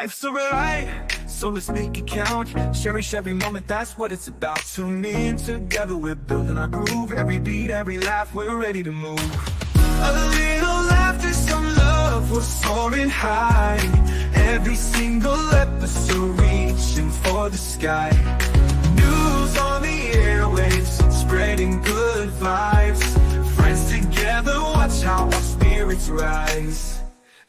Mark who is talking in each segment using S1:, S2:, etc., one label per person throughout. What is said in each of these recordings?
S1: Life's a ride, so let's make it count. Cherish every moment, that's what it's about. Tune in, together we're building our groove. Every beat, every laugh, we're ready to move. A little laughter, some love, we're soaring high. Every single episode reaching for the sky. News on the airwaves, spreading good vibes. Friends together, watch how our spirits rise.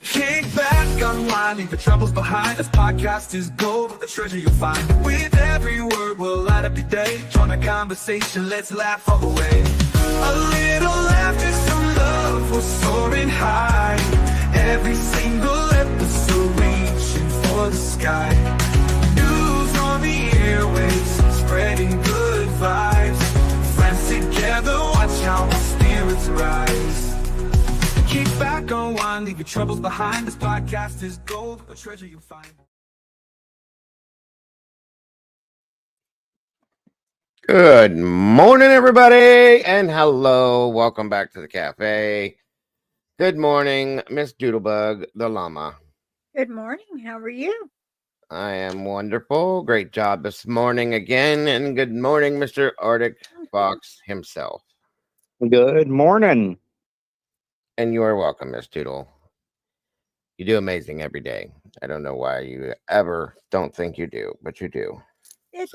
S1: Kick back, unwind, leave the troubles behind. This podcast is gold, the treasure you'll find. With every word, we'll light up your day. Join the conversation, let's laugh all the way. A little laughter, some love, we're soaring high. Every single episode reaching for the sky. News on the airwaves, spreading good vibes. Friends together, watch how our spirits rise. Kick back, unwind, leave your troubles behind. This podcast is gold, a treasure you'll find.
S2: Good morning, everybody, and hello. Welcome back to the cafe. Good morning, Miss Doodlebug, the llama.
S3: Good morning. How are you?
S2: I am wonderful. Great job this morning again. And good morning, Mr. Arctic Fox himself.
S4: Good morning.
S2: And you are welcome, Miss Doodle. You do amazing every day. I don't know why you ever don't think you do, but you do.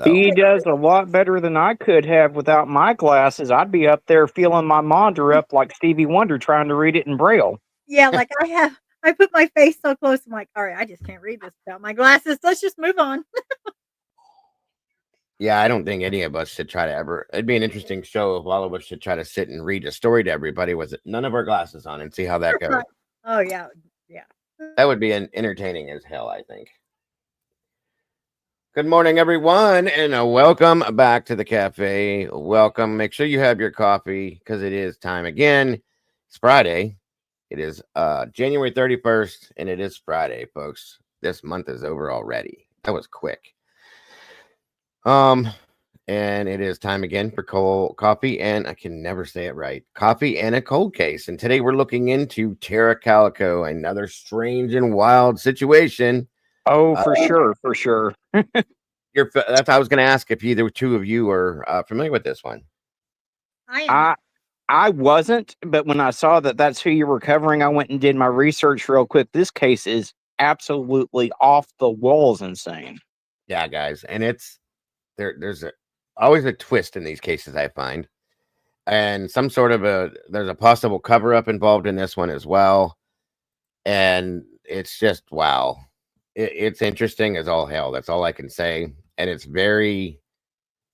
S4: He does a lot better than I could have without my glasses. I'd be up there feeling my monitor up like Stevie Wonder trying to read it in Braille.
S3: Yeah, like I put my face so close. I'm like, all right, I just can't read this without my glasses. Let's just move on.
S2: Yeah, I don't think any of us should try to ever. It'd be an interesting show if all of us should try to sit and read a story to everybody with none of our glasses on and see how that goes.
S3: Oh, yeah. Yeah.
S2: That would be entertaining as hell, I think. Good morning, everyone, and welcome back to the cafe. Welcome. Make sure you have your coffee because it is time again. It's Friday. It is January 31st, and it is Friday, folks. This month is over already. That was quick. And it is time again for cold coffee, and I can never say it right. Coffee and a cold case. And today we're looking into Calico, another strange and wild situation.
S4: Oh, for sure.
S2: That's I was going to ask if either two of you are familiar with this one.
S4: I wasn't, but when I saw that that's who you were covering, I went and did my research real quick. This case is absolutely off the walls insane.
S2: Yeah, guys, and there's always a twist in these cases, I find, and some sort of there's a possible cover up involved in this one as well, and it's just wow. It's interesting as all hell. That's all I can say. And it's very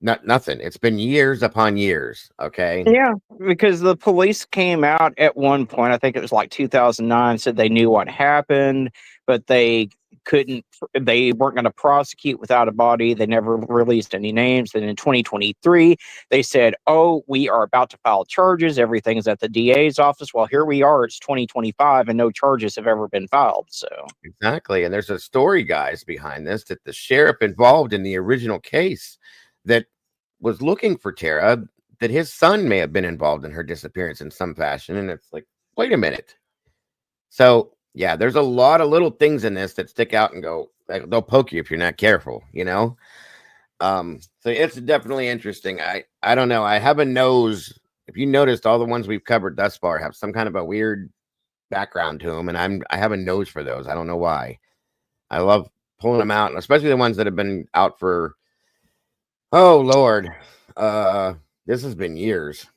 S2: nothing. It's been years upon years. Okay.
S4: Yeah, because the police came out at one point, I think it was like 2009, said they knew what happened, but they weren't going to prosecute without a body. They never released any names. Then in 2023, they said, oh, we are about to file charges. Everything's at the DA's office. Well, here we are. It's 2025 and no charges have ever been filed. So
S2: exactly. And there's a story, guys, behind this, that the sheriff involved in the original case that was looking for Tara, that his son may have been involved in her disappearance in some fashion. And it's like, wait a minute. So yeah, there's a lot of little things in this that stick out and go, they'll poke you if you're not careful, you know? So it's definitely interesting. I don't know. I have a nose. If you noticed, all the ones we've covered thus far have some kind of a weird background to them. And I have a nose for those. I don't know why. I love pulling them out, especially the ones that have been out for, oh Lord. This has been years.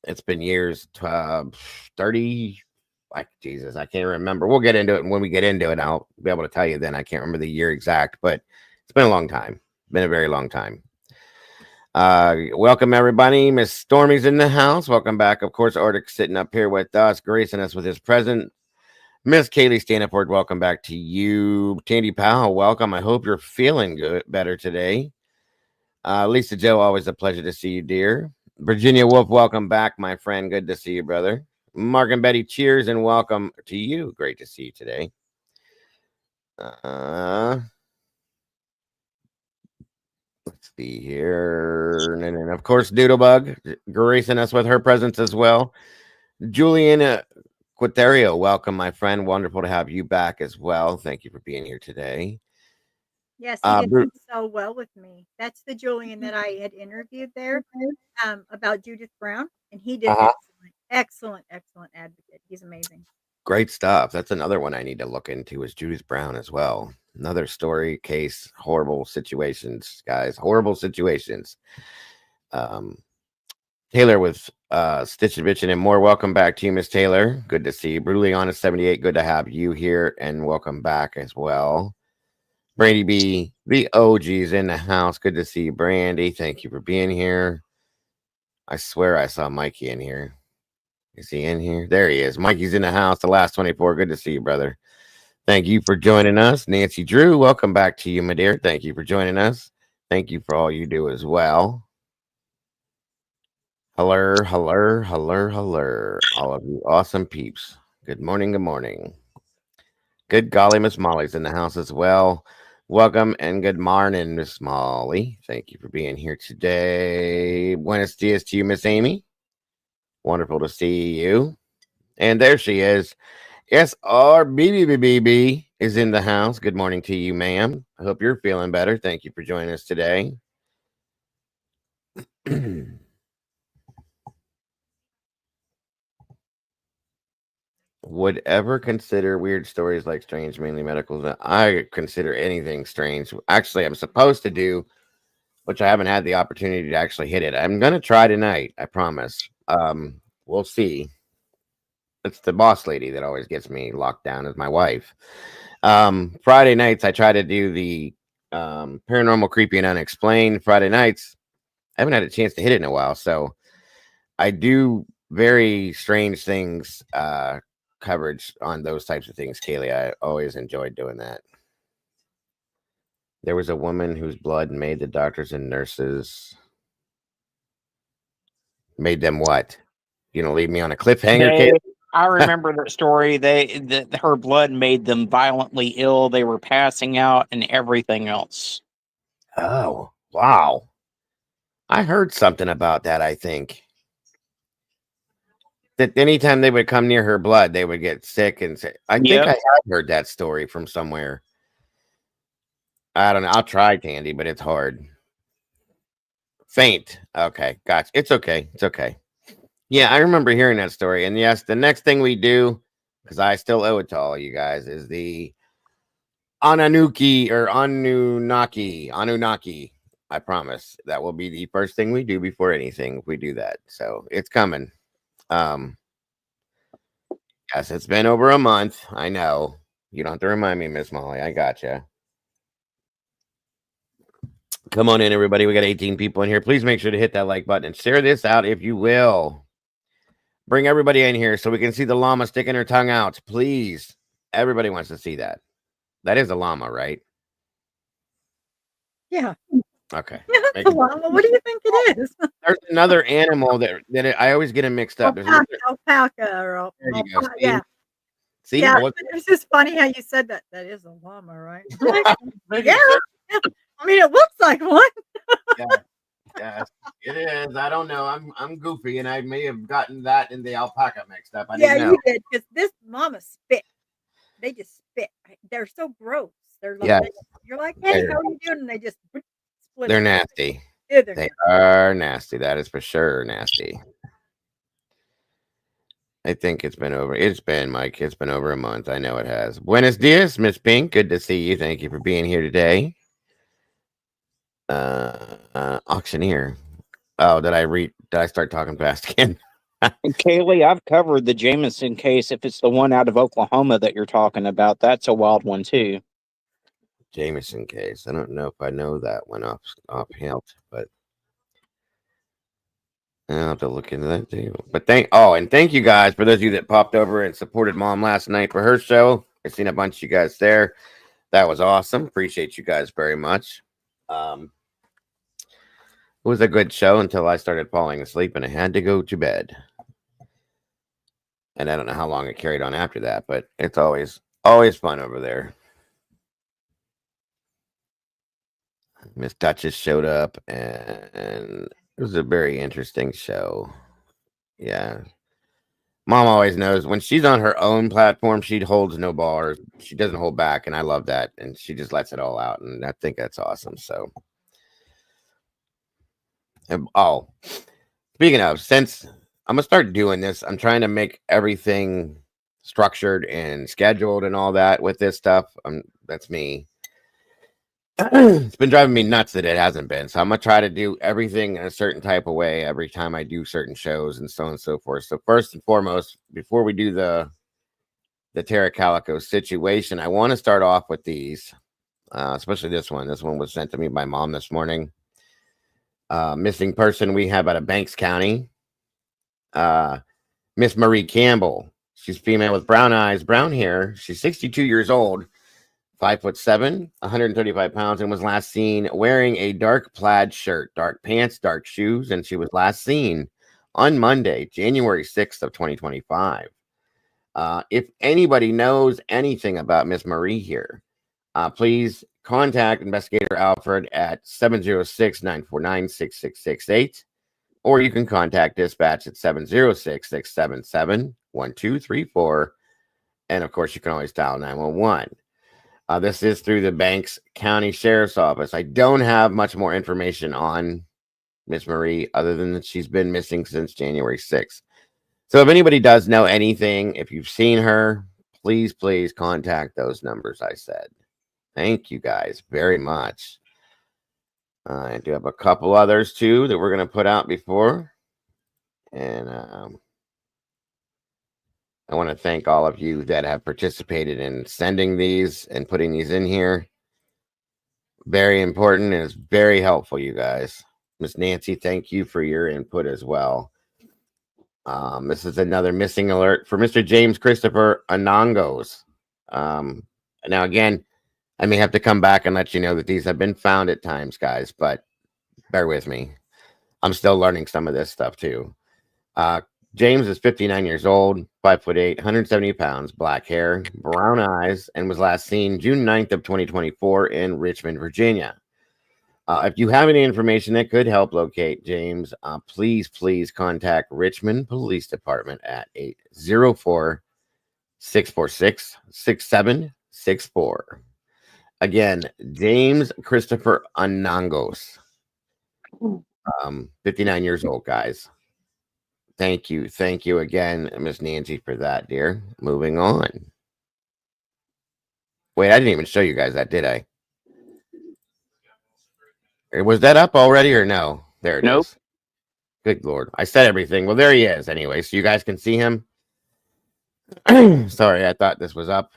S2: It's been years, 30, like Jesus, I can't remember. We'll get into it, and when we get into it, I'll be able to tell you then. I can't remember the year exact, but it's been a long time. Been a very long time. Welcome, everybody. Miss Stormy's in the house. Welcome back. Of course, Arctic sitting up here with us, gracing us with his presence. Miss Kaylee Stanford, welcome back to you. Tandy Powell, welcome. I hope you're feeling better today. Lisa Joe, always a pleasure to see you, dear. Virginia Wolf, welcome back, my friend. Good to see you, brother. Mark and Betty, cheers and welcome to you. Great to see you today. Let's see here. And of course, Doodlebug gracing us with her presence as well. Julian Quaterio, welcome, my friend. Wonderful to have you back as well. Thank you for being here today.
S3: Yes, he did
S2: Bru-
S3: so well with me. That's the Julian that I had interviewed there about Judith Brown, and he did
S2: uh-huh.
S3: excellent advocate. He's amazing.
S2: Great stuff. That's another one I need to look into is Judith Brown as well. Another story, case, horrible situations, guys. Horrible situations. Um, Taylor with Stitch and Bitchin' and more. Welcome back to you, Miss Taylor. Good to see you. Brutally Honest 78. Good to have you here and welcome back as well. Brandy B, the OG's in the house. Good to see you, Brandy. Thank you for being here. I swear I saw Mikey in here. Is he in here? There he is. Mikey's in the house. The last 24. Good to see you, brother. Thank you for joining us. Nancy Drew, welcome back to you, my dear. Thank you for joining us. Thank you for all you do as well. Hello, hello, hello, hello. All of you awesome peeps. Good morning, good morning. Good golly, Miss Molly's in the house as well. Welcome and good morning, Miss Molly. Thank you for being here today. Buenos dias to you, Miss Amy. Wonderful to see you. And there she is. SRBBBB is in the house. Good morning to you, ma'am. I hope you're feeling better. Thank you for joining us today. Would ever consider weird stories like strange, mainly medical? I consider anything strange. Actually, I'm supposed to do, which I haven't had the opportunity to actually hit it. I'm gonna try tonight. I promise. We'll see. It's the boss lady that always gets me locked down as my wife. Friday nights I try to do the paranormal, creepy, and unexplained. Friday nights I haven't had a chance to hit it in a while, so I do very strange things coverage on those types of things. Kaylee, I always enjoyed doing that. There was a woman whose blood made the doctors and nurses made them what? You know, leave me on a cliffhanger, Kaylee?
S4: I remember that story. Her blood made them violently ill. They were passing out and everything else.
S2: Oh, wow. I heard something about that, I think. That anytime they would come near her blood, they would get sick and say, I think
S4: Yep.
S2: I have heard that story from somewhere. I don't know. I'll try, Tandy, but it's hard. Faint. Okay, gotcha. It's okay. It's okay. Yeah, I remember hearing that story. And yes, the next thing we do, because I still owe it to all you guys, is the Anunnaki. I promise that will be the first thing we do before anything if we do that. So it's coming. Yes, it's been over a month. I know. You don't have to remind me, Miss Molly. I gotcha. Come on in, everybody. We got 18 people in here. Please make sure to hit that like button and share this out if you will. Bring everybody in here so we can see the llama sticking her tongue out. Please. Everybody wants to see that. That is a llama, right?
S3: Yeah.
S2: Okay.
S3: That's a llama. What do you think it is?
S2: There's another animal I always get them mixed up.
S3: Alpaca or
S2: There you go.
S3: alpaca. Yeah.
S2: See?
S3: Yeah. It's just funny how you said that. That is a llama, right? Yeah. I mean, it looks like one.
S2: Yes, it is. I don't know. I'm goofy, and I may have gotten that and the alpaca mixed up. I
S3: Yeah,
S2: didn't know.
S3: you did because this mama spit. They just spit. They're so gross. They're like,
S2: Yeah.
S3: you're like, hey, how are you doing? And they just split.
S2: They're nasty.
S3: Yeah,
S2: They are nasty. That is for sure nasty. I think it's been over. It's been, Mike. It's been over a month. I know it has. Buenos dias, Miss Pink. Good to see you. Thank you for being here today. Auctioneer. Oh, did I start talking fast again?
S4: And Kaylee, I've covered the Jameson case. If it's the one out of Oklahoma that you're talking about, that's a wild one too.
S2: Jameson case. I don't know if I know that one offhand, but I'll have to look into that too. But thank you guys for those of you that popped over and supported Mom last night for her show. I've seen a bunch of you guys there. That was awesome. Appreciate you guys very much. It was a good show until I started falling asleep and I had to go to bed. And I don't know how long it carried on after that, but it's always fun over there. Miss Duchess showed up and it was a very interesting show. Yeah. Mom always knows when she's on her own platform, she holds no bars. She doesn't hold back, and I love that. And she just lets it all out, and I think that's awesome. So, oh, speaking of, since I'm gonna start doing this, I'm trying to make everything structured and scheduled and all that with this stuff. That's me. It's been driving me nuts that it hasn't been. So I'm gonna try to do everything in a certain type of way every time I do certain shows and so on and so forth. So first and foremost, before we do the Tara Calico situation, I want to start off with these, especially this one. This one was sent to me by Mom this morning. Missing person we have out of Banks County. Miss Marie Campbell. She's female with brown eyes, brown hair. She's 62 years old. 5'7", 135 pounds, and was last seen wearing a dark plaid shirt, dark pants, dark shoes, and she was last seen on Monday, January 6th of 2025. If anybody knows anything about Miss Marie here, please contact Investigator Alfred at 706-949-6668, or you can contact dispatch at 706-677-1234, and of course, you can always dial 911. This is through the Banks County Sheriff's Office. I don't have much more information on Miss Marie other than that she's been missing since January 6th. So if anybody does know anything, if you've seen her, please contact those numbers I said. Thank you guys very much. I do have a couple others too that we're going to put out before. And I want to thank all of you that have participated in sending these and putting these in here. Very important and it's very helpful, you guys. Miss Nancy, thank you for your input as well. This is another missing alert for Mr. James Christopher Anangos. Now, again, I may have to come back and let you know that these have been found at times, guys, but bear with me. I'm still learning some of this stuff too. James is 59 years old, 5'8", 170 pounds, black hair, brown eyes, and was last seen June 9th of 2024 in Richmond, Virginia. If you have any information that could help locate James, please contact Richmond Police Department at 804-646-6764. Again, James Christopher Anangos, 59 years old, guys. Thank you again, Miss Nancy, for that, dear. Moving on. Wait, I didn't even show you guys that, did I? Was that up already or no? There it is. Good Lord. I said everything. Well, there he is anyway, so you guys can see him. Sorry, I thought this was up.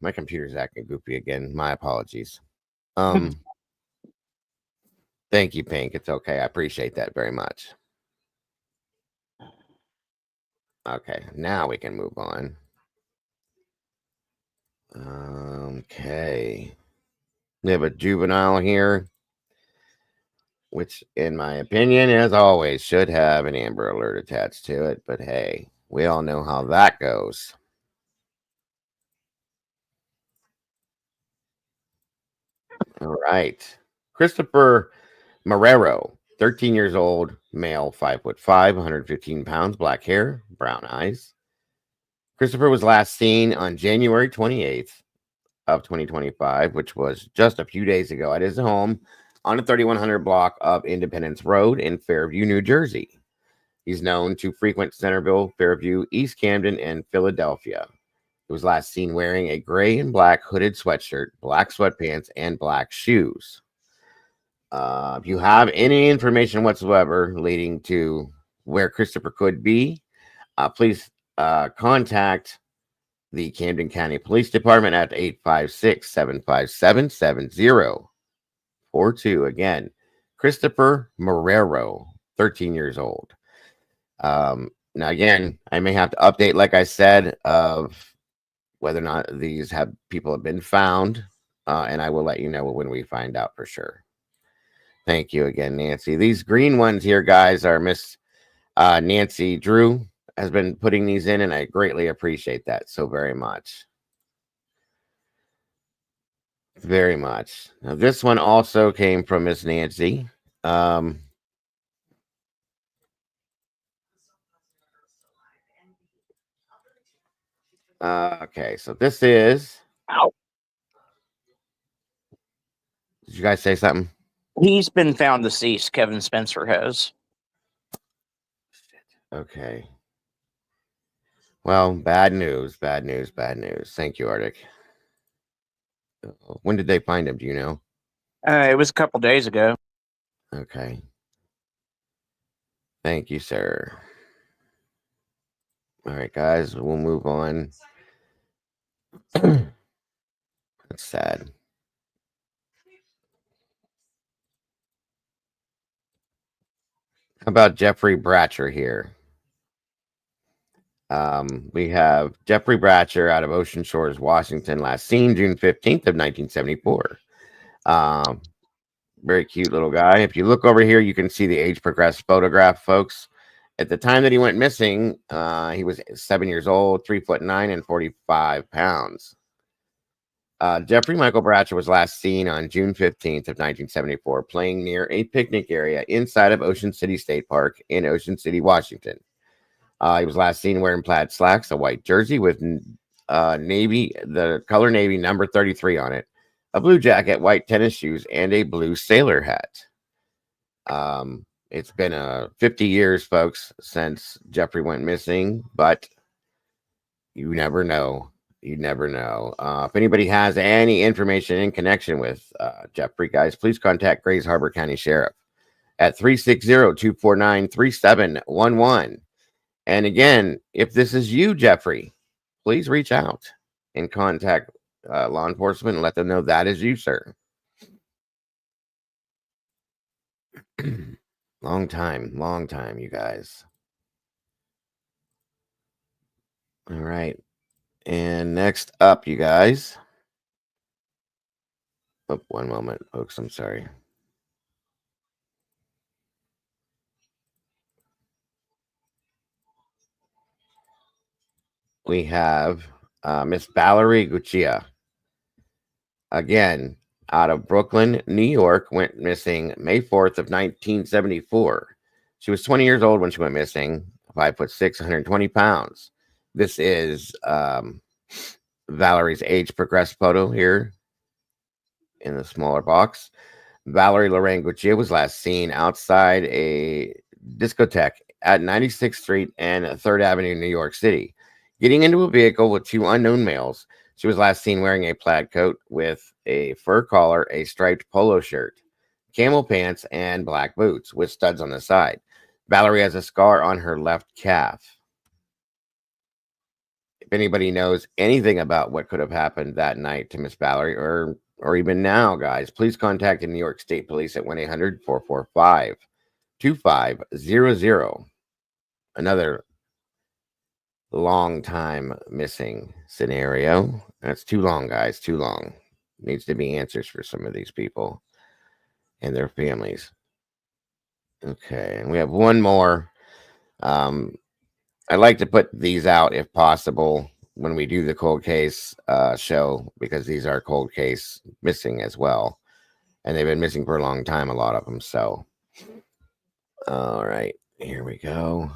S2: My computer's acting goofy again. My apologies. Thank you, Pink. It's okay. I appreciate that very much. Okay, now we can move on. Okay. We have a juvenile here, which, in my opinion, as always, should have an Amber Alert attached to it. But hey, we all know how that goes. All right. Christopher Marrero, 13 years old, male, 5'5", 115 pounds, black hair, brown eyes. Christopher was last seen on January 28th of 2025, which was just a few days ago, at his home on the 3100 block of Independence Road in Fairview, New Jersey. He's known to frequent Centerville, Fairview, East Camden, and Philadelphia. He was last seen wearing a gray and black hooded sweatshirt, black sweatpants, and black shoes. If you have any information whatsoever leading to where Christopher could be, please contact the Camden County Police Department at 856-757-7042. Again, Christopher Marrero, 13 years old. Now, again, I may have to update, like I said, of whether or not these people have been found, and I will let you know when we find out for sure. Thank you again, Nancy. These green ones here, guys, are Miss Nancy Drew has been putting these in, and I greatly appreciate that so very much. Very much. Now, this one also came from Miss Nancy. Okay, so this is.
S4: Ow.
S2: Did you guys say something?
S4: He's been found deceased. Kevin Spencer has.
S2: Okay. Well, bad news, bad news, bad news. Thank you, Arctic. When did they find him? Do you know?
S4: It was a couple days ago.
S2: Okay. Thank you, sir. All right, guys, we'll move on. That's sad. How about Jeffrey Bratcher here? We have Jeffrey Bratcher out of Ocean Shores, Washington, last seen June 15th of 1974. Very cute little guy. If you look over here, you can see the age progressed photograph, folks. At the time that he went missing, he was 7 years old, 3'9" and 45 pounds. Jeffrey Michael Bratcher was last seen on June 15th of 1974, playing near a picnic area inside of Ocean City State Park in Ocean City, Washington. He was last seen wearing plaid slacks, a white jersey with the color navy number 33 on it, a blue jacket, white tennis shoes, and a blue sailor hat. It's been 50 years, folks, since Jeffrey went missing, but you never know. You never know. If anybody has any information in connection with Jeffrey, guys, please contact Grays Harbor County Sheriff at 360-249-3711. And again, if this is you, Jeffrey, please reach out and contact law enforcement and let them know that is you, sir. Long time, you guys. All right. And next up, you guys. Oh, one moment, folks. I'm sorry. We have Miss Valerie Guccia. Again, out of Brooklyn, New York, went missing May 4th of 1974. She was 20 years old when she went missing, 5'6", 120 pounds. This is Valerie's age progressed photo here in the smaller box. Valerie Lorraine Guccia was last seen outside a discotheque at 96th Street and 3rd Avenue, New York City, getting into a vehicle with two unknown males. She was last seen wearing a plaid coat with a fur collar, a striped polo shirt, camel pants, and black boots with studs on the side. Valerie has a scar on her left calf. If anybody knows anything about what could have happened that night to Miss Valerie, or even now, guys, please contact the New York State Police at 1-800-445-2500. Another long time missing scenario. That's too long, guys. Too long. Needs to be answers for some of these people and their families. Okay, and we have one more. I like to put these out if possible when we do the cold case show, because these are cold case missing as well, and they've been missing for a long time, a lot of them. So, all right, here we go.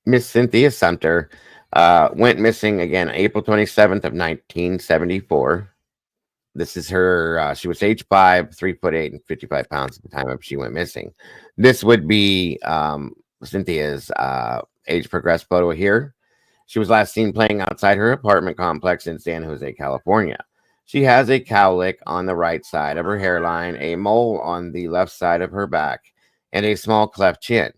S2: Miss Cynthia Sumter went missing again April 27th of 1974. This is her. She was age 5, 3'8", and 55 pounds at the time she went missing. This would be Cynthia's age progressed photo here. She was last seen playing outside her apartment complex in San Jose, California. She has a cowlick on the right side of her hairline, a mole on the left side of her back, and a small cleft chin.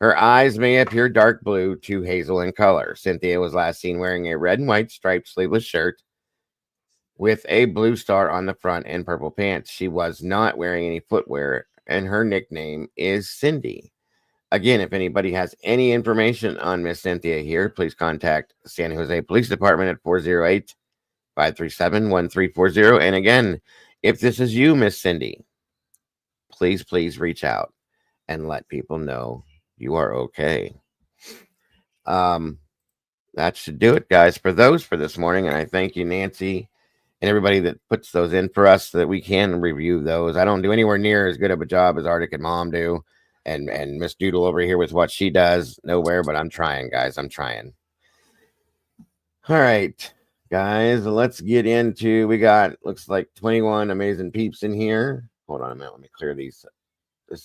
S2: Her eyes may appear dark blue to hazel in color. Cynthia was last seen wearing a red and white striped sleeveless shirt with a blue star on the front and purple pants. She was not wearing any footwear, and her nickname is Cindy. Again, if anybody has any information on Miss Cynthia here, please contact San Jose Police Department at 408-537-1340. And again, if this is you, Miss Cindy, please reach out and let people know you are okay. That should do it, guys, for this morning. And I thank you, Nancy and everybody that puts those in for us so that we can review those. I don't do anywhere near as good of a job as Arctic and Mom do, and Miss Doodle over here with what she does. Nowhere, but I'm trying, guys. I'm trying. All right, guys, let's get into. We got looks like 21 amazing peeps in here. Hold on a minute. Let me clear this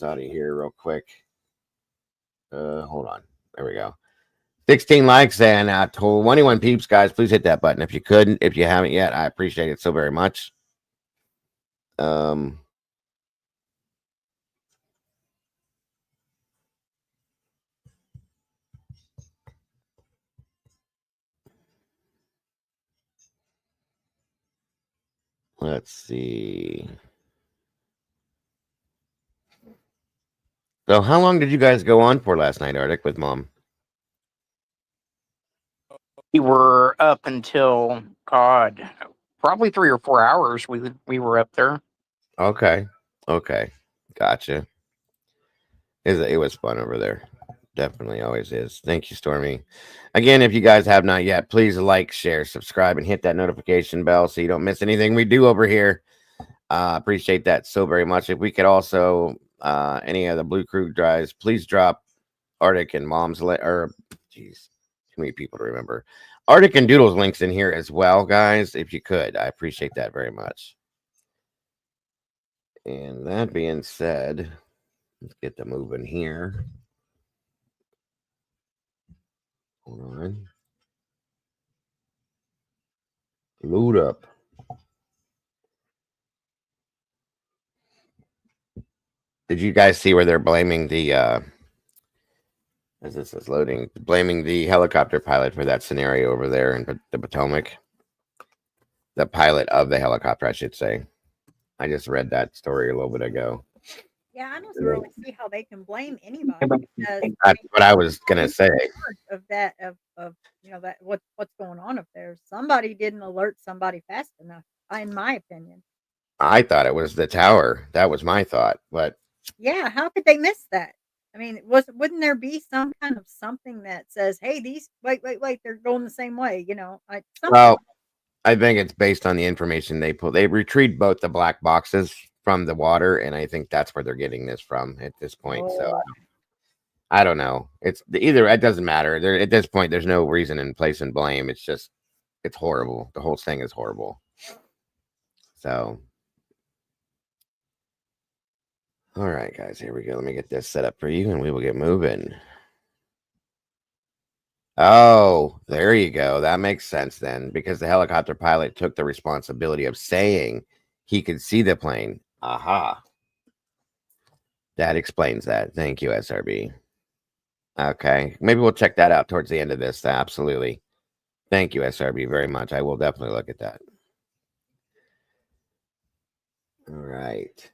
S2: out of here real quick. Hold on. There we go. 16 likes and 21 peeps, guys. Please hit that button if you couldn't. If you haven't yet, I appreciate it so very much. Let's see. So how long did you guys go on for last night, Arctic, with Mom?
S4: We were up until God, probably 3 or 4 hours. We were up there.
S2: Okay. Gotcha. It was fun over there. Definitely always is. Thank you, Stormy. Again, if you guys have not yet, please like, share, subscribe, and hit that notification bell so you don't miss anything we do over here. Appreciate that so very much. If we could also, any of the Blue Crew drives, please drop Arctic and Mom's geez, too many people to remember. Arctic and Doodle's links in here as well, guys. If you could, I appreciate that very much. And that being said, let's get them moving here. Hold on. Load up. Did you guys see where they're blaming the as this is loading, blaming the helicopter pilot for that scenario over there in the Potomac? The pilot of the helicopter, I should say. I just read that story a little bit ago.
S3: Yeah, I don't really see how they can blame anybody because
S2: That's what I was gonna say.
S3: Of that, of that what's going on up there. Somebody didn't alert somebody fast enough, in my opinion.
S2: I thought it was the tower. That was my thought, but
S3: yeah, how could they miss that? I mean, wouldn't there be some kind of something that says, "Hey, these wait, they're going the same way"?
S2: Well, I think it's based on the information they pull. They retrieved both the black boxes from the water, and I think that's where they're getting this from at this point.
S3: Oh.
S2: So I don't know. It's either it doesn't matter. There at this point, there's no reason in place and blame. It's just it's horrible. The whole thing is horrible. So. All right, guys, here we go. Let me get this set up for you and we will get moving. Oh, there you go. That makes sense then, because the helicopter pilot took the responsibility of saying he could see the plane. Aha. That explains that. Thank you, SRB. Okay, maybe we'll check that out towards the end of this. Absolutely. Thank you, SRB, very much. I will definitely look at that. All right.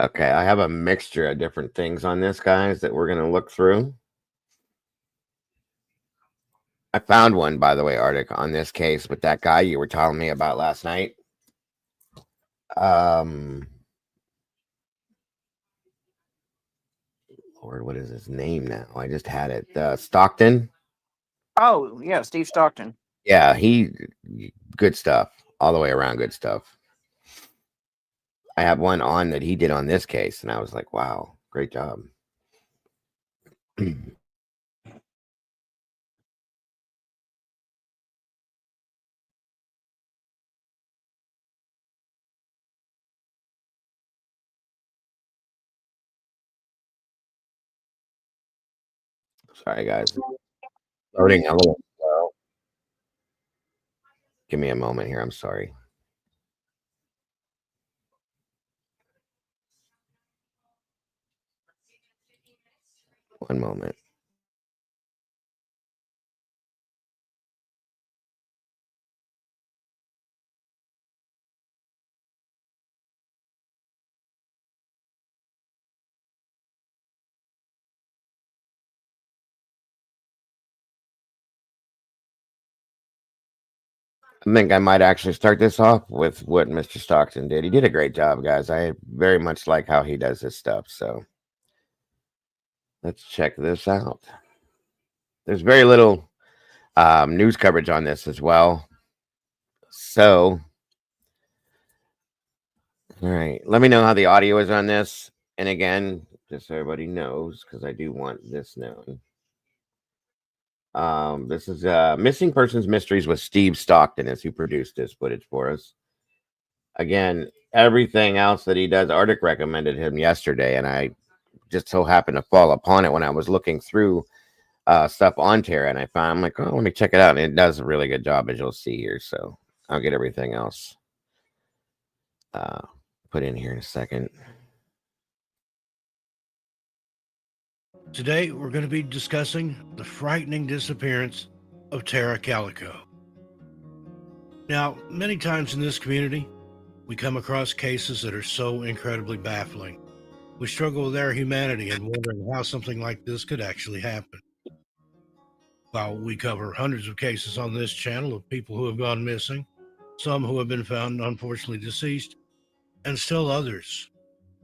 S2: Okay, I have a mixture of different things on this, guys, that we're going to look through. I found one, by the way, Arctic, on this case with that guy you were telling me about last night. Lord, what is his name now? I just had it. Stockton.
S4: Oh, yeah, Steve Stockton.
S2: Yeah, good stuff. All the way around, good stuff. I have one on that he did on this case, and I was like, wow, great job. Sorry, guys. Loading a little slow. Give me a moment here. I'm sorry. One moment. I think I might actually start this off with what Mr. Stockton did. He did a great job, guys. I very much like how he does his stuff. So let's check this out. There's very little news coverage on this as well. So, all right, let me know how the audio is on this. And again, just so everybody knows, because I do want this known. This is Missing Persons Mysteries with Steve Stockton, as who produced this footage for us. Again, everything else that he does, Arctic recommended him yesterday, and I just so happened to fall upon it when I was looking through stuff on Terra, and I'm like, oh, let me check it out. And it does a really good job, as you'll see here. So I'll get everything else put in here in a second.
S5: Today, we're going to be discussing the frightening disappearance of Tara Calico. Now, many times in this community, we come across cases that are so incredibly baffling. We struggle with our humanity and wondering how something like this could actually happen. While we cover hundreds of cases on this channel of people who have gone missing, some who have been found unfortunately deceased, and still others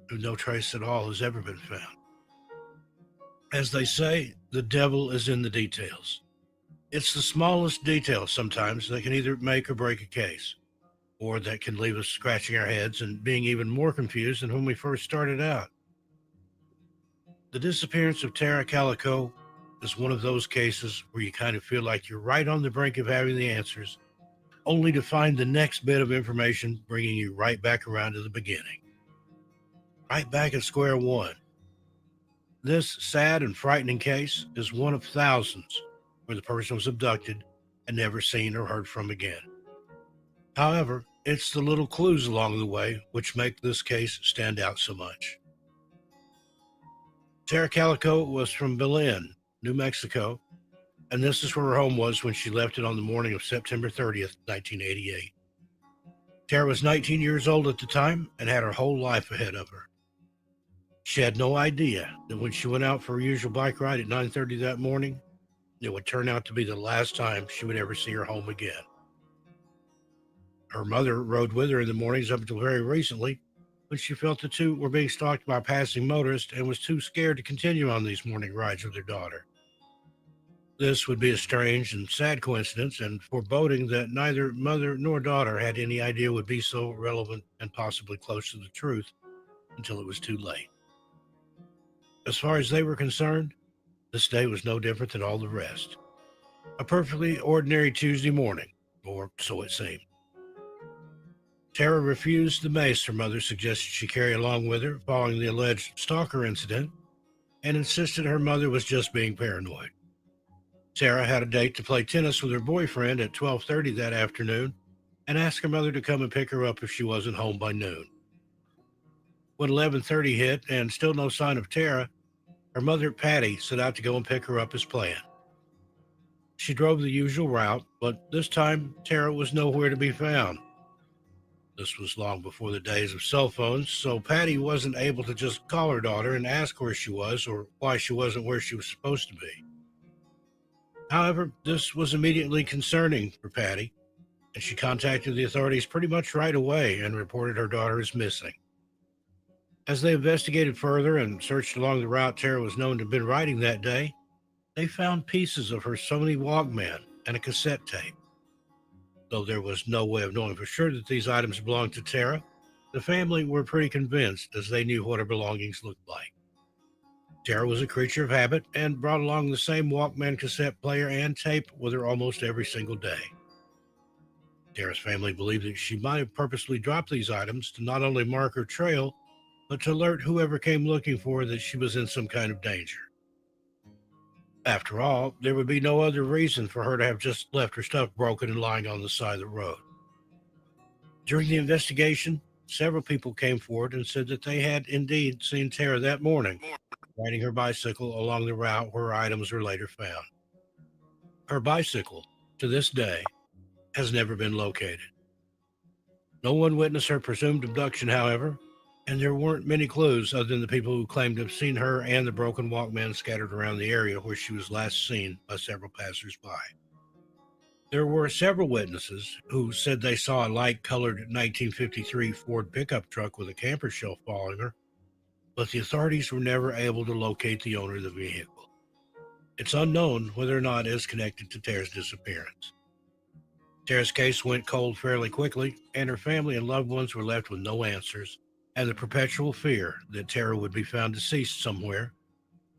S5: who no trace at all has ever been found. As they say, the devil is in the details. It's the smallest detail sometimes that can either make or break a case, or that can leave us scratching our heads and being even more confused than when we first started out. The disappearance of Tara Calico is one of those cases where you kind of feel like you're right on the brink of having the answers, only to find the next bit of information bringing you right back around to the beginning. Right back at square one. This sad and frightening case is one of thousands where the person was abducted and never seen or heard from again. However, it's the little clues along the way which make this case stand out so much. Tara Calico was from Belen, New Mexico, and this is where her home was when she left it on the morning of September 30th, 1988. Tara was 19 years old at the time and had her whole life ahead of her. She had no idea that when she went out for her usual bike ride at 9:30 that morning, it would turn out to be the last time she would ever see her home again. Her mother rode with her in the mornings up until very recently, when she felt the two were being stalked by passing motorists and was too scared to continue on these morning rides with her daughter. This would be a strange and sad coincidence and foreboding that neither mother nor daughter had any idea would be so relevant and possibly close to the truth until it was too late. As far as they were concerned, this day was no different than all the rest. A perfectly ordinary Tuesday morning, or so it seemed. Tara refused the mace her mother suggested she carry along with her following the alleged stalker incident, and insisted her mother was just being paranoid. Tara had a date to play tennis with her boyfriend at 12:30 that afternoon, and asked her mother to come and pick her up if she wasn't home by noon. When 11:30 hit and still no sign of Tara, her mother, Patty, set out to go and pick her up as planned. She drove the usual route, but this time Tara was nowhere to be found. This was long before the days of cell phones, so Patty wasn't able to just call her daughter and ask where she was or why she wasn't where she was supposed to be. However, this was immediately concerning for Patty, and she contacted the authorities pretty much right away and reported her daughter as missing. As they investigated further and searched along the route Tara was known to have been riding that day, they found pieces of her Sony Walkman and a cassette tape. Though there was no way of knowing for sure that these items belonged to Tara, the family were pretty convinced as they knew what her belongings looked like. Tara was a creature of habit and brought along the same Walkman cassette player and tape with her almost every single day. Tara's family believed that she might have purposely dropped these items to not only mark her trail, but to alert whoever came looking for her that she was in some kind of danger. After all, there would be no other reason for her to have just left her stuff broken and lying on the side of the road. During the investigation, several people came forward and said that they had indeed seen Tara that morning, riding her bicycle along the route where her items were later found. Her bicycle, to this day, has never been located. No one witnessed her presumed abduction, however, and there weren't many clues other than the people who claimed to have seen her and the broken Walkman scattered around the area where she was last seen by several passers-by. There were several witnesses who said they saw a light-colored 1953 Ford pickup truck with a camper shell following her, but the authorities were never able to locate the owner of the vehicle. It's unknown whether or not it is connected to Tara's disappearance. Tara's case went cold fairly quickly, and her family and loved ones were left with no answers, and the perpetual fear that Tara would be found deceased somewhere,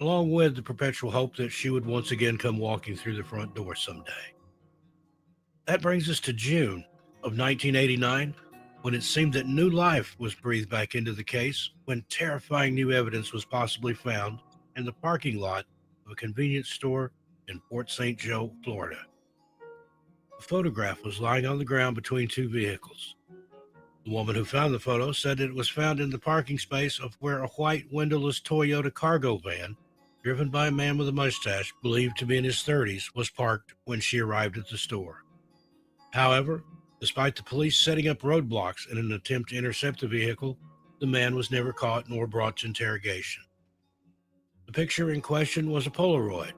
S5: along with the perpetual hope that she would once again come walking through the front door someday. That brings us to June of 1989, when it seemed that new life was breathed back into the case, when terrifying new evidence was possibly found in the parking lot of a convenience store in Port St. Joe, Florida. A photograph was lying on the ground between two vehicles. The woman who found the photo said it was found in the parking space of where a white windowless Toyota cargo van, driven by a man with a mustache believed to be in his 30s, was parked when she arrived at the store. However, despite the police setting up roadblocks in an attempt to intercept the vehicle, the man was never caught nor brought to interrogation. The picture in question was a Polaroid,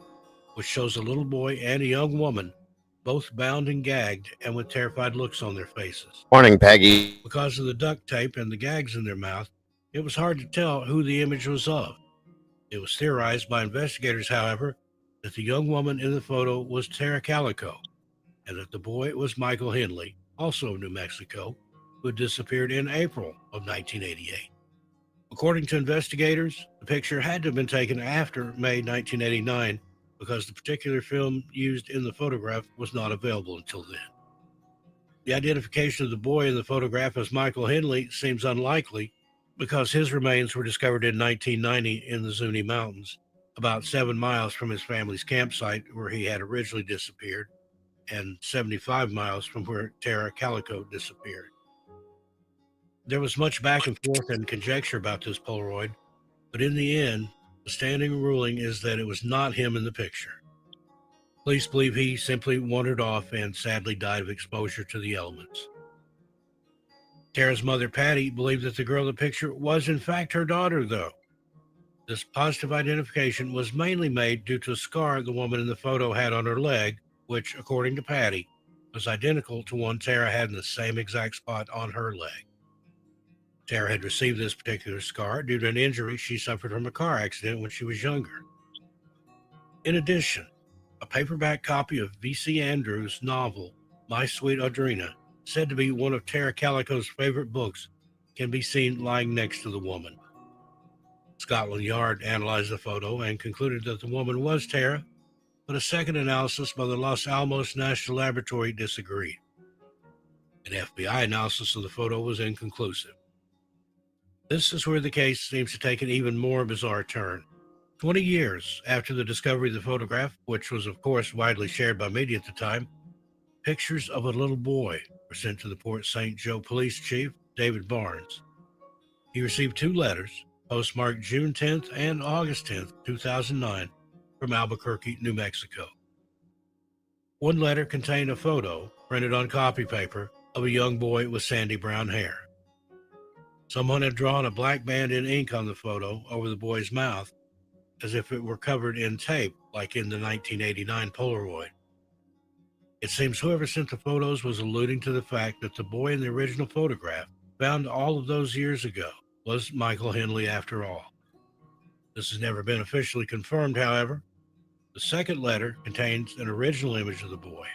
S5: which shows a little boy and a young woman, both bound and gagged and with terrified looks on their faces.
S2: Morning, Peggy.
S5: Because of the duct tape and the gags in their mouth, it was hard to tell who the image was of. It was theorized by investigators, however, that the young woman in the photo was Tara Calico, and that the boy was Michael Henley, also of New Mexico, who had disappeared in April of 1988. According to investigators, the picture had to have been taken after May 1989 because the particular film used in the photograph was not available until then. The identification of the boy in the photograph as Michael Henley seems unlikely because his remains were discovered in 1990 in the Zuni Mountains, about 7 miles from his family's campsite where he had originally disappeared, and 75 miles from where Tara Calico disappeared. There was much back and forth and conjecture about this Polaroid, but in the end, the standing ruling is that it was not him in the picture. Police believe he simply wandered off and sadly died of exposure to the elements. Tara's mother, Patty, believed that the girl in the picture was in fact her daughter, though. This positive identification was mainly made due to a scar the woman in the photo had on her leg, which, according to Patty, was identical to one Tara had in the same exact spot on her leg. Tara had received this particular scar due to an injury she suffered from a car accident when she was younger. In addition, a paperback copy of V.C. Andrews' novel, My Sweet Audrina, said to be one of Tara Calico's favorite books, can be seen lying next to the woman. Scotland Yard analyzed the photo and concluded that the woman was Tara, but a second analysis by the Los Alamos National Laboratory disagreed. An FBI analysis of the photo was inconclusive. This is where the case seems to take an even more bizarre turn. 20 years after the discovery of the photograph, which was of course widely shared by media at the time, pictures of a little boy were sent to the Port St. Joe police chief, David Barnes. He received 2 letters, postmarked June 10th and August 10th, 2009, from Albuquerque, New Mexico. One letter contained a photo, printed on copy paper, of a young boy with sandy brown hair. Someone had drawn a black band in ink on the photo over the boy's mouth, as if it were covered in tape, like in the 1989 Polaroid. It seems whoever sent the photos was alluding to the fact that the boy in the original photograph, found all of those years ago, was Michael Henley after all. This has never been officially confirmed, however. The second letter contains an original image of the boy.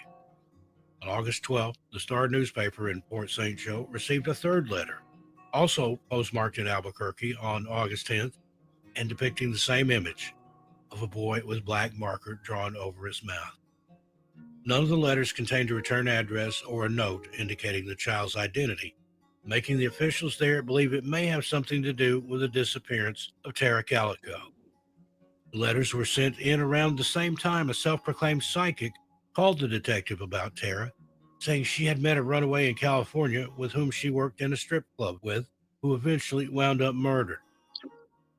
S5: On August 12th, the Star newspaper in Port St. Joe received a third letter, also postmarked in Albuquerque on August 10th, and depicting the same image of a boy with black marker drawn over his mouth. None of the letters contained a return address or a note indicating the child's identity, making the officials there believe it may have something to do with the disappearance of Tara Calico. The letters were sent in around the same time a self-proclaimed psychic called the detective about Tara, saying she had met a runaway in California with whom she worked in a strip club with, who eventually wound up murdered.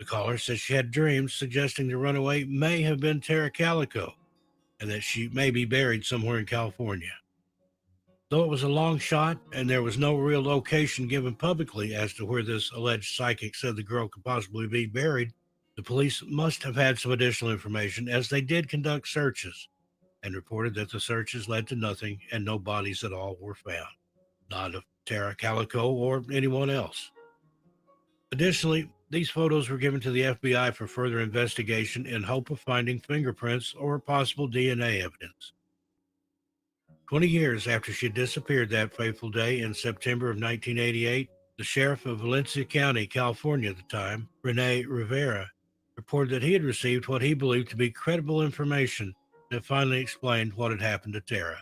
S5: The caller says she had dreams suggesting the runaway may have been Tara Calico and that she may be buried somewhere in California. Though it was a long shot and there was no real location given publicly as to where this alleged psychic said the girl could possibly be buried, the police must have had some additional information as they did conduct searches and reported that the searches led to nothing and no bodies at all were found, not of Tara Calico or anyone else. Additionally, these photos were given to the FBI for further investigation in hope of finding fingerprints or possible DNA evidence. 20 years after she disappeared that fateful day in September of 1988, the sheriff of Valencia County, California at the time, Rene Rivera, reported that he had received what he believed to be credible information that finally explained what had happened to Tara.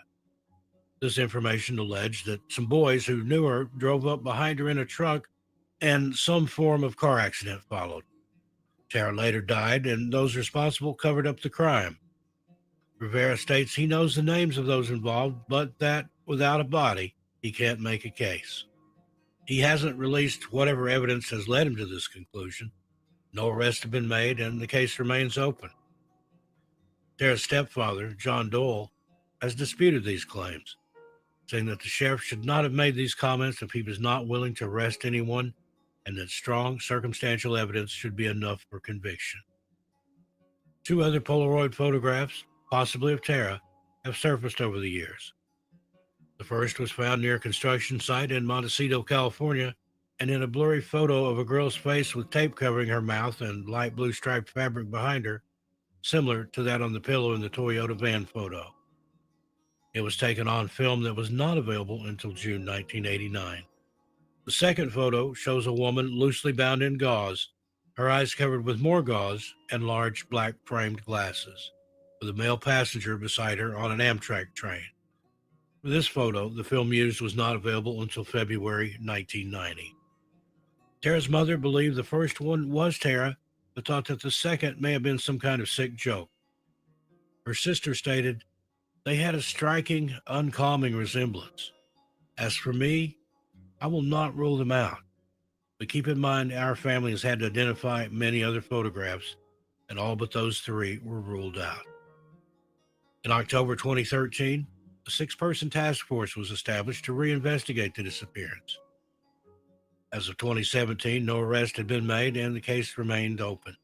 S5: This information alleged that some boys who knew her drove up behind her in a truck and some form of car accident followed. Tara later died, and those responsible covered up the crime. Rivera states he knows the names of those involved, but that without a body, he can't make a case. He hasn't released whatever evidence has led him to this conclusion. No arrests have been made, and the case remains open. Tara's stepfather, John Dole, has disputed these claims, saying that the sheriff should not have made these comments if he was not willing to arrest anyone, and that strong circumstantial evidence should be enough for conviction. 2 other Polaroid photographs, possibly of Tara, have surfaced over the years. The first was found near a construction site in Montecito, California, and in a blurry photo of a girl's face with tape covering her mouth and light blue striped fabric behind her, similar to that on the pillow in the Toyota van photo. It was taken on film that was not available until June 1989. The second photo shows a woman loosely bound in gauze, her eyes covered with more gauze and large black framed glasses, with a male passenger beside her on an Amtrak train. For this photo, the film used was not available until February 1990. Tara's mother believed the first one was Tara, but thought that the second may have been some kind of sick joke. Her sister stated, "They had a striking, uncalming resemblance. As for me, I will not rule them out. But keep in mind, our family has had to identify many other photographs, and all but those 3 were ruled out." In October 2013, a 6-person task force was established to reinvestigate the disappearance. As of 2017, no arrest had been made and the case remained open.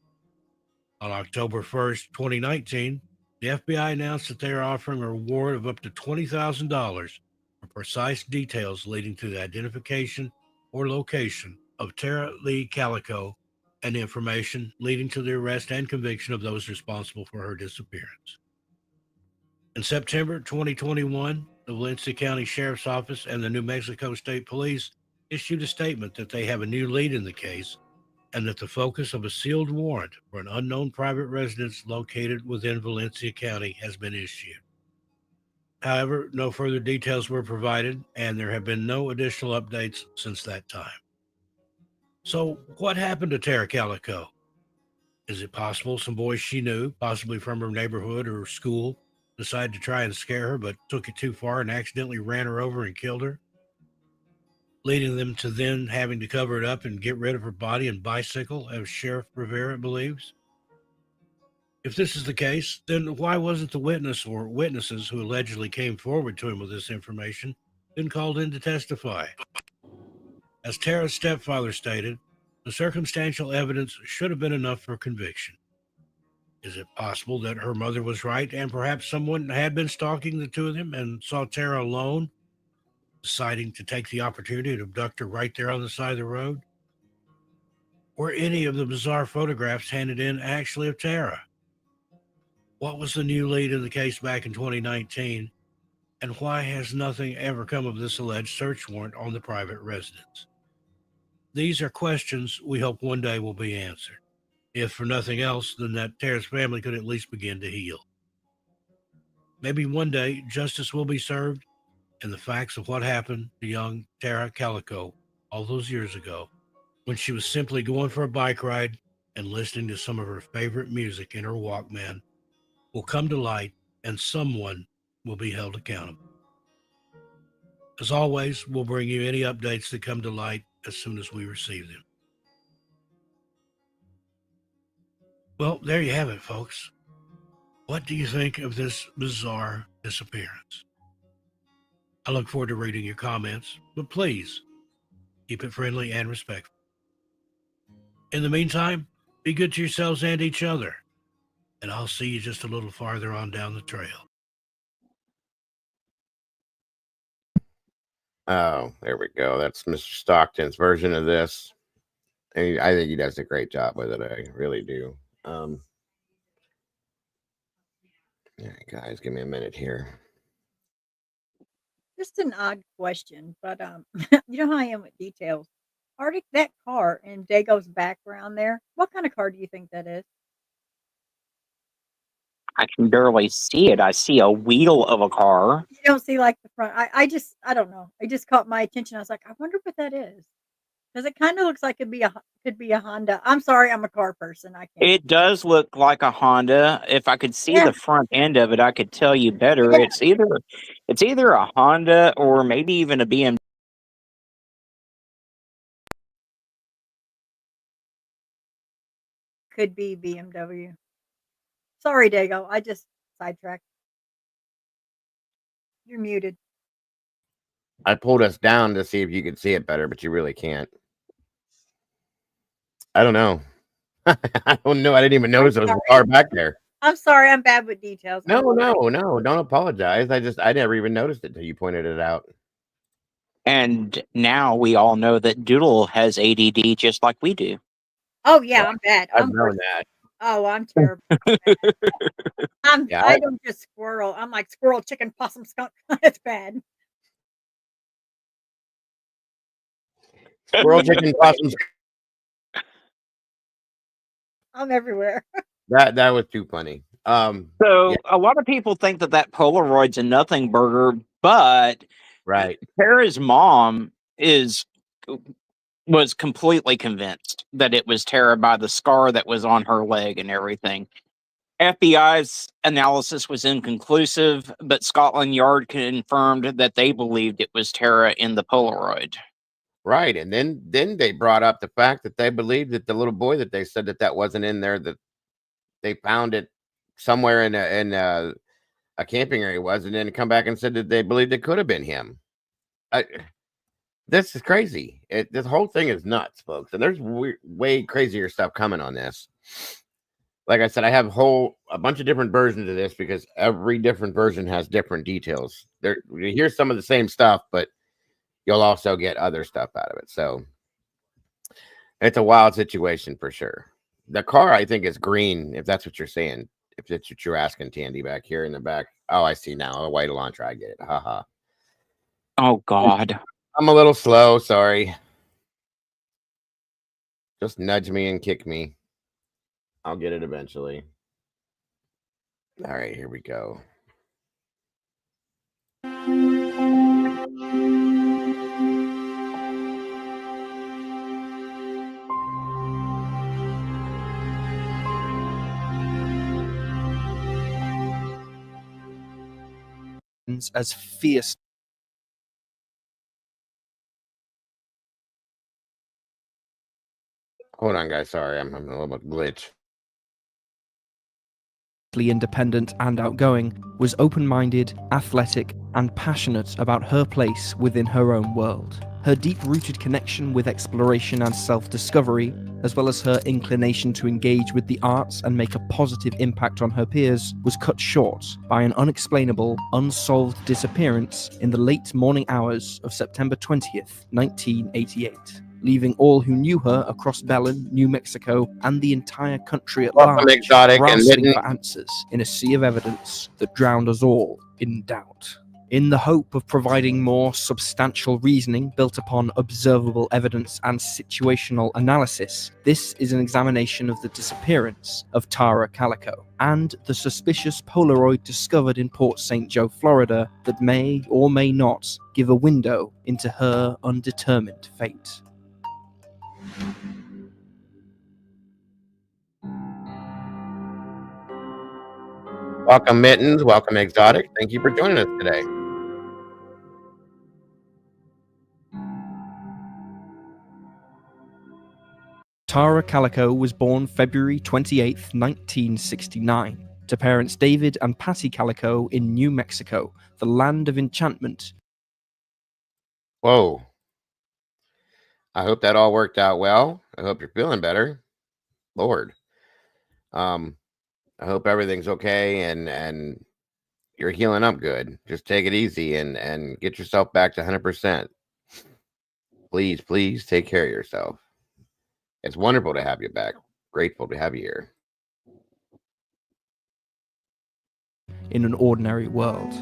S5: On October 1st, 2019, the FBI announced that they are offering a reward of up to $20,000 for precise details leading to the identification or location of Tara Lee Calico and information leading to the arrest and conviction of those responsible for her disappearance. In September 2021, the Valencia County Sheriff's Office and the New Mexico State Police issued a statement that they have a new lead in the case and that the focus of a sealed warrant for an unknown private residence located within Valencia County has been issued. However, no further details were provided, and there have been no additional updates since that time. So, what happened to Tara Calico? Is it possible some boys she knew, possibly from her neighborhood or school, decided to try and scare her but took it too far and accidentally ran her over and killed her, leading them to then having to cover it up and get rid of her body and bicycle, as Sheriff Rivera believes? If this is the case, then why wasn't the witness or witnesses who allegedly came forward to him with this information been called in to testify? As Tara's stepfather stated, the circumstantial evidence should have been enough for conviction. Is it possible that her mother was right and perhaps someone had been stalking the 2 of them and saw Tara alone, deciding to take the opportunity to abduct her right there on the side of the road? Were any of the bizarre photographs handed in actually of Tara? What was the new lead in the case back in 2019, and why has nothing ever come of this alleged search warrant on the private residence? These are questions we hope one day will be answered. If for nothing else, then that Tara's family could at least begin to heal. Maybe one day justice will be served and the facts of what happened to young Tara Calico all those years ago, when she was simply going for a bike ride and listening to some of her favorite music in her Walkman, will come to light and someone will be held accountable. As always, we'll bring you any updates that come to light as soon as we receive them. Well, there you have it, folks. What do you think of this bizarre disappearance? I look forward to reading your comments, but please keep it friendly and respectful. In the meantime, be good to yourselves and each other, and I'll see you just a little farther on down the trail.
S2: Oh, there we go. That's Mr. Stockton's version of this. And I think he does a great job with it. I really do. All right, guys, give me a minute here.
S3: Just an odd question, but you know how I am with details. Arctic, that car in Dago's background there. What kind of car do you think that is?
S4: I can barely see it. I see a wheel of a car.
S3: You don't see like the front. I don't know. It just caught my attention. I was like, I wonder what that is. Because it kind of looks like could be a Honda. I'm sorry, I'm a car person. I can't.
S4: It does look like a Honda. If I could see
S3: Yeah,
S4: the front end of it, I could tell you better.
S3: yeah,
S4: It's either a Honda or maybe even a BMW.
S3: could be BMW. Sorry, Dago. I just sidetracked. You're muted.
S2: I pulled us down to see if you could see it better, but you really can't. I don't know. I don't know. I didn't even notice there was a car back there.
S3: I'm sorry. I'm bad with details.
S2: No. Don't apologize. I never even noticed it till you pointed it out.
S4: And now we all know that Doodle has ADD just like we do.
S3: Oh yeah, I'm bad.
S2: I've known that.
S3: Oh, I'm terrible.
S2: Yeah,
S3: I don't just squirrel. I'm like squirrel, chicken, possum, skunk. It's bad.
S2: Squirrel, chicken, possums.
S3: I'm everywhere.
S2: That was too funny.
S4: So a lot of people think that Polaroid's a nothing burger, but
S2: right.
S4: Tara's mom was completely convinced that it was Tara by the scar that was on her leg and everything. FBI's analysis was inconclusive, but Scotland Yard confirmed that they believed it was Tara in the Polaroid.
S2: Right. And then they brought up the fact that they believed that the little boy that they said that wasn't in there, that they found it somewhere in a camping area was, and then come back and said that they believed it could have been him. This is crazy. This whole thing is nuts, folks. And there's way crazier stuff coming on this. Like I said, I have a bunch of different versions of this because every different version has different details. You hear some of the same stuff, but you'll also get other stuff out of it. So it's a wild situation for sure. The car, I think, is green, if that's what you're saying. If that's what you're asking, Tandy, back here in the back. Oh, I see now. A white Elantra. I get it. Haha.
S4: Oh, God.
S2: I'm a little slow. Sorry. Just nudge me and kick me. I'll get it eventually. All right, here we go.
S6: As fierce.
S2: Hold on, guys. Sorry, I'm having a little bit glitch.
S6: Independent and outgoing, was open-minded, athletic, and passionate about her place within her own world. Her deep-rooted connection with exploration and self-discovery, as well as her inclination to engage with the arts and make a positive impact on her peers, was cut short by an unexplainable, unsolved disappearance in the late morning hours of September 20th, 1988. Leaving all who knew her across Belen, New Mexico, and the entire country at large
S2: Exotic
S6: grasping for answers in a sea of evidence that drowned us all in doubt. In the hope of providing more substantial reasoning built upon observable evidence and situational analysis, this is an examination of the disappearance of Tara Calico and the suspicious Polaroid discovered in Port St. Joe, Florida, that may or may not give a window into her undetermined fate.
S2: Welcome, Mittens. Welcome, Exotic. Thank you for joining us today.
S6: Tara Calico was born February 28, 1969, to parents David and Patty Calico in New Mexico, the land of enchantment.
S2: Whoa. I hope that all worked out well. I hope you're feeling better. Lord. I hope everything's okay and you're healing up good. Just take it easy and get yourself back to 100%. Please take care of yourself. It's wonderful to have you back. Grateful to have you here.
S6: In an ordinary world,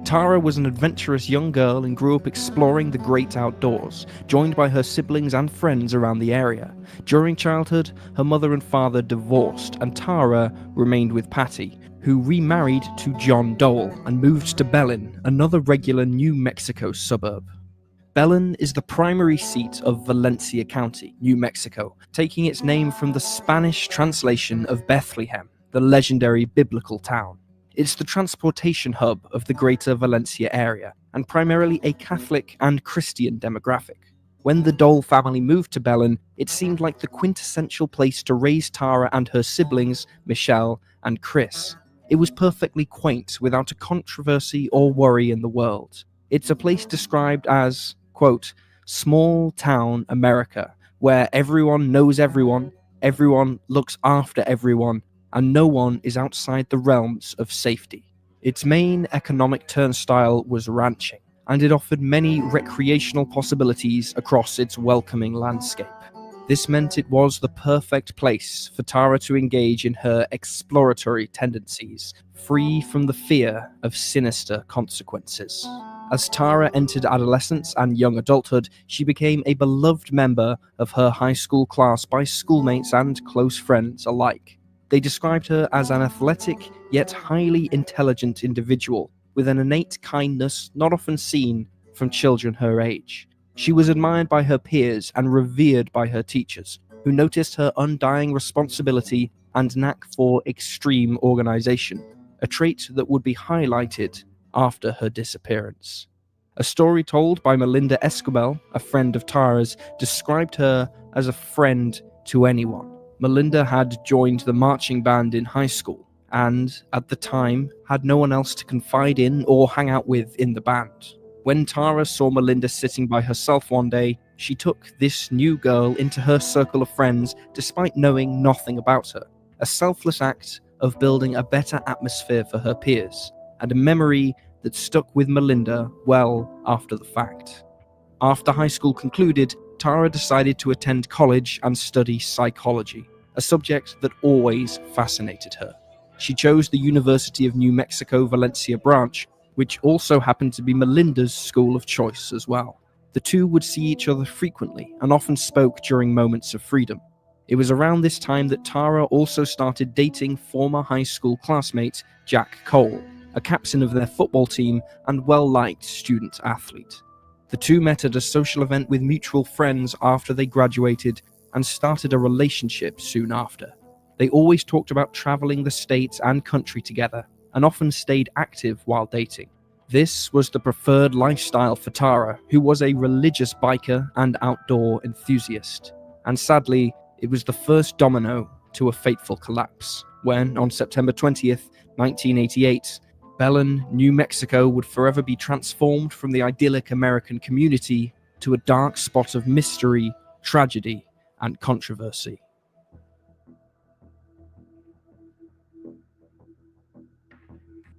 S6: Tara was an adventurous young girl and grew up exploring the great outdoors, joined by her siblings and friends around the area. During childhood, her mother and father divorced, and Tara remained with Patty, who remarried to John Dole and moved to Belen, another regular New Mexico suburb. Belen is the primary seat of Valencia County, New Mexico, taking its name from the Spanish translation of Bethlehem, the legendary biblical town. It's the transportation hub of the greater Valencia area, and primarily a Catholic and Christian demographic. When the Dole family moved to Belen, it seemed like the quintessential place to raise Tara and her siblings, Michelle and Chris. It was perfectly quaint, without a controversy or worry in the world. It's a place described as, quote, small town America, where everyone knows everyone, everyone looks after everyone, and no one is outside the realms of safety. Its main economic turnstile was ranching, and it offered many recreational possibilities across its welcoming landscape. This meant it was the perfect place for Tara to engage in her exploratory tendencies, free from the fear of sinister consequences. As Tara entered adolescence and young adulthood, she became a beloved member of her high school class by schoolmates and close friends alike. They described her as an athletic yet highly intelligent individual with an innate kindness not often seen from children her age. She was admired by her peers and revered by her teachers, who noticed her undying responsibility and knack for extreme organization, a trait that would be highlighted after her disappearance. A story told by Melinda Escobel, a friend of Tara's, described her as a friend to anyone. Melinda had joined the marching band in high school and, at the time, had no one else to confide in or hang out with in the band. When Tara saw Melinda sitting by herself one day, she took this new girl into her circle of friends despite knowing nothing about her, a selfless act of building a better atmosphere for her peers, and a memory that stuck with Melinda well after the fact. After high school concluded, Tara decided to attend college and study psychology, a subject that always fascinated her. She chose the University of New Mexico Valencia branch, which also happened to be Melinda's school of choice as well. The two would see each other frequently and often spoke during moments of freedom. It was around this time that Tara also started dating former high school classmate Jack Cole, a captain of their football team and well-liked student athlete. The two met at a social event with mutual friends after they graduated and started a relationship soon after. They always talked about traveling the state and country together and often stayed active while dating. This was the preferred lifestyle for Tara, who was a religious biker and outdoor enthusiast. And sadly, it was the first domino to a fateful collapse, when, on September 20th, 1988, Belen, New Mexico would forever be transformed from the idyllic American community to a dark spot of mystery, tragedy, and controversy.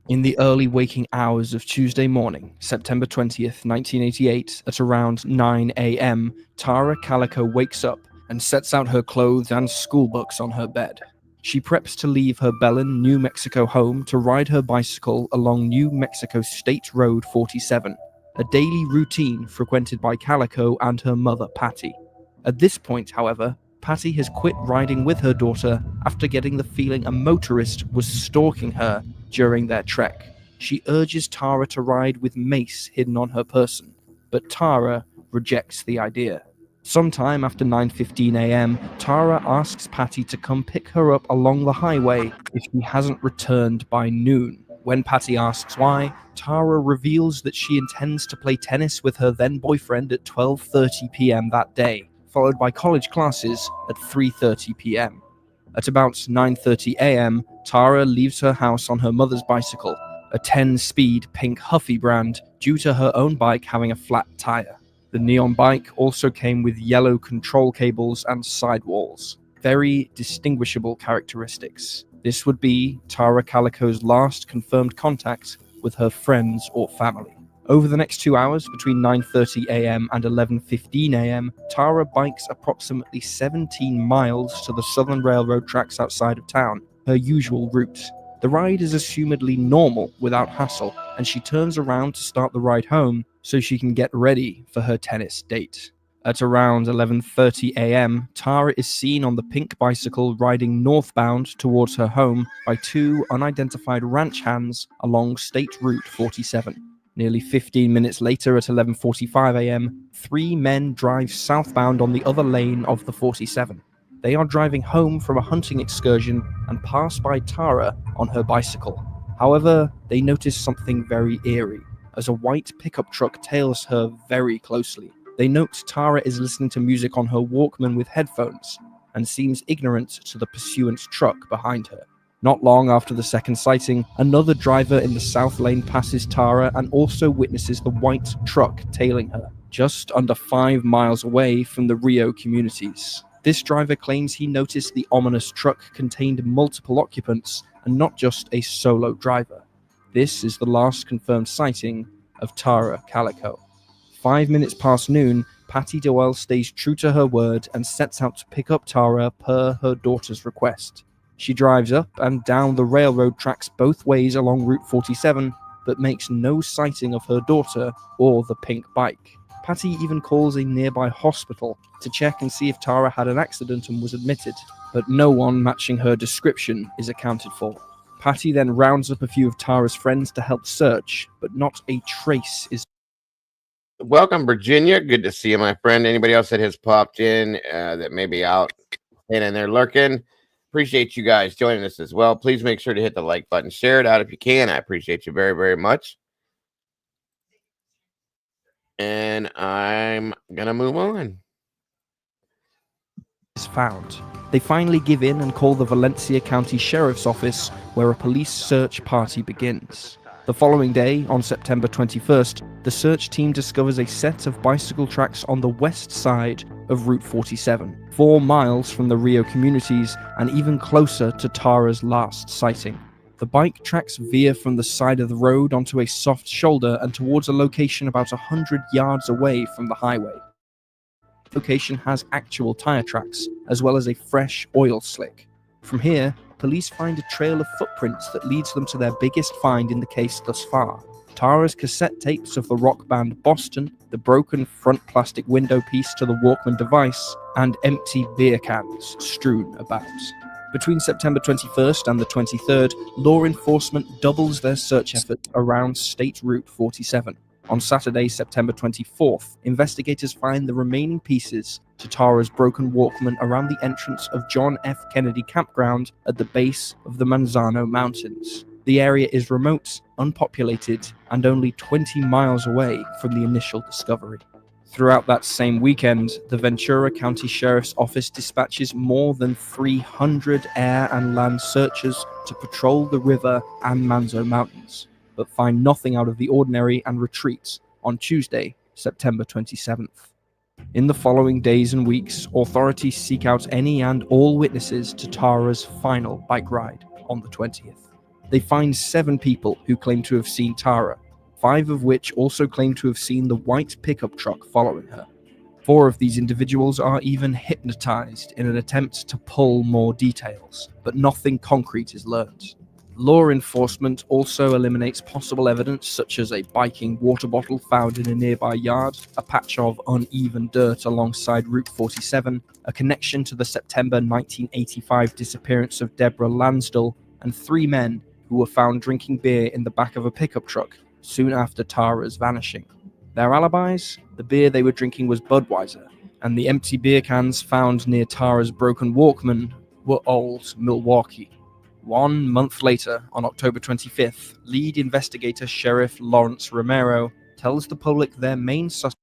S6: In the early waking hours of Tuesday morning, September 20th, 1988, at around 9 a.m., Tara Calico wakes up and sets out her clothes and school books on her bed. She preps to leave her Belen, New Mexico home to ride her bicycle along New Mexico State Road 47, a daily routine frequented by Calico and her mother, Patty. At this point, however, Patty has quit riding with her daughter after getting the feeling a motorist was stalking her during their trek. She urges Tara to ride with mace hidden on her person, but Tara rejects the idea. Sometime after 9:15 a.m., Tara asks Patty to come pick her up along the highway if she hasn't returned by noon. When Patty asks why, Tara reveals that she intends to play tennis with her then-boyfriend at 12:30 p.m. that day, followed by college classes at 3:30 p.m. At about 9:30 a.m., Tara leaves her house on her mother's bicycle, a 10-speed pink Huffy brand, due to her own bike having a flat tire. The neon bike also came with yellow control cables and sidewalls. Very distinguishable characteristics. This would be Tara Calico's last confirmed contact with her friends or family. Over the next 2 hours, between 9:30 a.m. and 11:15 a.m., Tara bikes approximately 17 miles to the Southern Railroad tracks outside of town, her usual route. The ride is assumedly normal without hassle, and she turns around to start the ride home so she can get ready for her tennis date. At around 11:30 a.m., Tara is seen on the pink bicycle riding northbound towards her home by two unidentified ranch hands along State Route 47. Nearly 15 minutes later, at 11:45 a.m., three men drive southbound on the other lane of the 47. They are driving home from a hunting excursion and pass by Tara on her bicycle. However, they notice something very eerie, as a white pickup truck tails her very closely. They note Tara is listening to music on her Walkman with headphones, and seems ignorant to the pursuant truck behind her. Not long after the second sighting, another driver in the south lane passes Tara and also witnesses the white truck tailing her, just under 5 miles away from the Rio communities. This driver claims he noticed the ominous truck contained multiple occupants and not just a solo driver. This is the last confirmed sighting of Tara Calico. 5 minutes past noon, Patty Doyle stays true to her word and sets out to pick up Tara per her daughter's request. She drives up and down the railroad tracks both ways along Route 47, but makes no sighting of her daughter or the pink bike. Patty even calls a nearby hospital to check and see if Tara had an accident and was admitted, but no one matching her description is accounted for. Patty then rounds up a few of Tara's friends to help search, but not a trace is.
S2: Welcome, Virginia. Good to see you, my friend. Anybody else that has popped in that may be out and in there lurking, appreciate you guys joining us as well. Please make sure to hit the like button, share it out if you can. I appreciate you very, very much. And I'm gonna move on.
S6: Is found. They finally give in and call the Valencia County Sheriff's Office, where a police search party begins. The following day, on September 21st, the search team discovers a set of bicycle tracks on the west side of Route 47, 4 miles from the Rio communities and even closer to Tara's last sighting. The bike tracks veer from the side of the road onto a soft shoulder and towards a location about 100 yards away from the highway. The location has actual tire tracks, as well as a fresh oil slick. From here, police find a trail of footprints that leads them to their biggest find in the case thus far: Tara's cassette tapes of the rock band Boston, the broken front plastic window piece to the Walkman device, and empty beer cans strewn about. Between September 21st and the 23rd, law enforcement doubles their search efforts around State Route 47. On Saturday, September 24th, investigators find the remaining pieces to Tara's broken Walkman around the entrance of John F. Kennedy Campground at the base of the Manzano Mountains. The area is remote, unpopulated, and only 20 miles away from the initial discovery. Throughout that same weekend, the Ventura County Sheriff's Office dispatches more than 300 air and land searchers to patrol the river and Manzo Mountains, but find nothing out of the ordinary and retreats on Tuesday, September 27th. In the following days and weeks, authorities seek out any and all witnesses to Tara's final bike ride on the 20th. They find 7 people who claim to have seen Tara, 5 of which also claim to have seen the white pickup truck following her. 4 of these individuals are even hypnotized in an attempt to pull more details, but nothing concrete is learned. Law enforcement also eliminates possible evidence such as a biking water bottle found in a nearby yard, a patch of uneven dirt alongside Route 47, a connection to the September 1985 disappearance of Deborah Lansdell, and 3 men who were found drinking beer in the back of a pickup truck soon after Tara's vanishing. Their alibis? The beer they were drinking was Budweiser, and the empty beer cans found near Tara's broken Walkman were Old Milwaukee. 1 month later, on October 25th, lead investigator Sheriff Lawrence Romero tells the public their main suspect.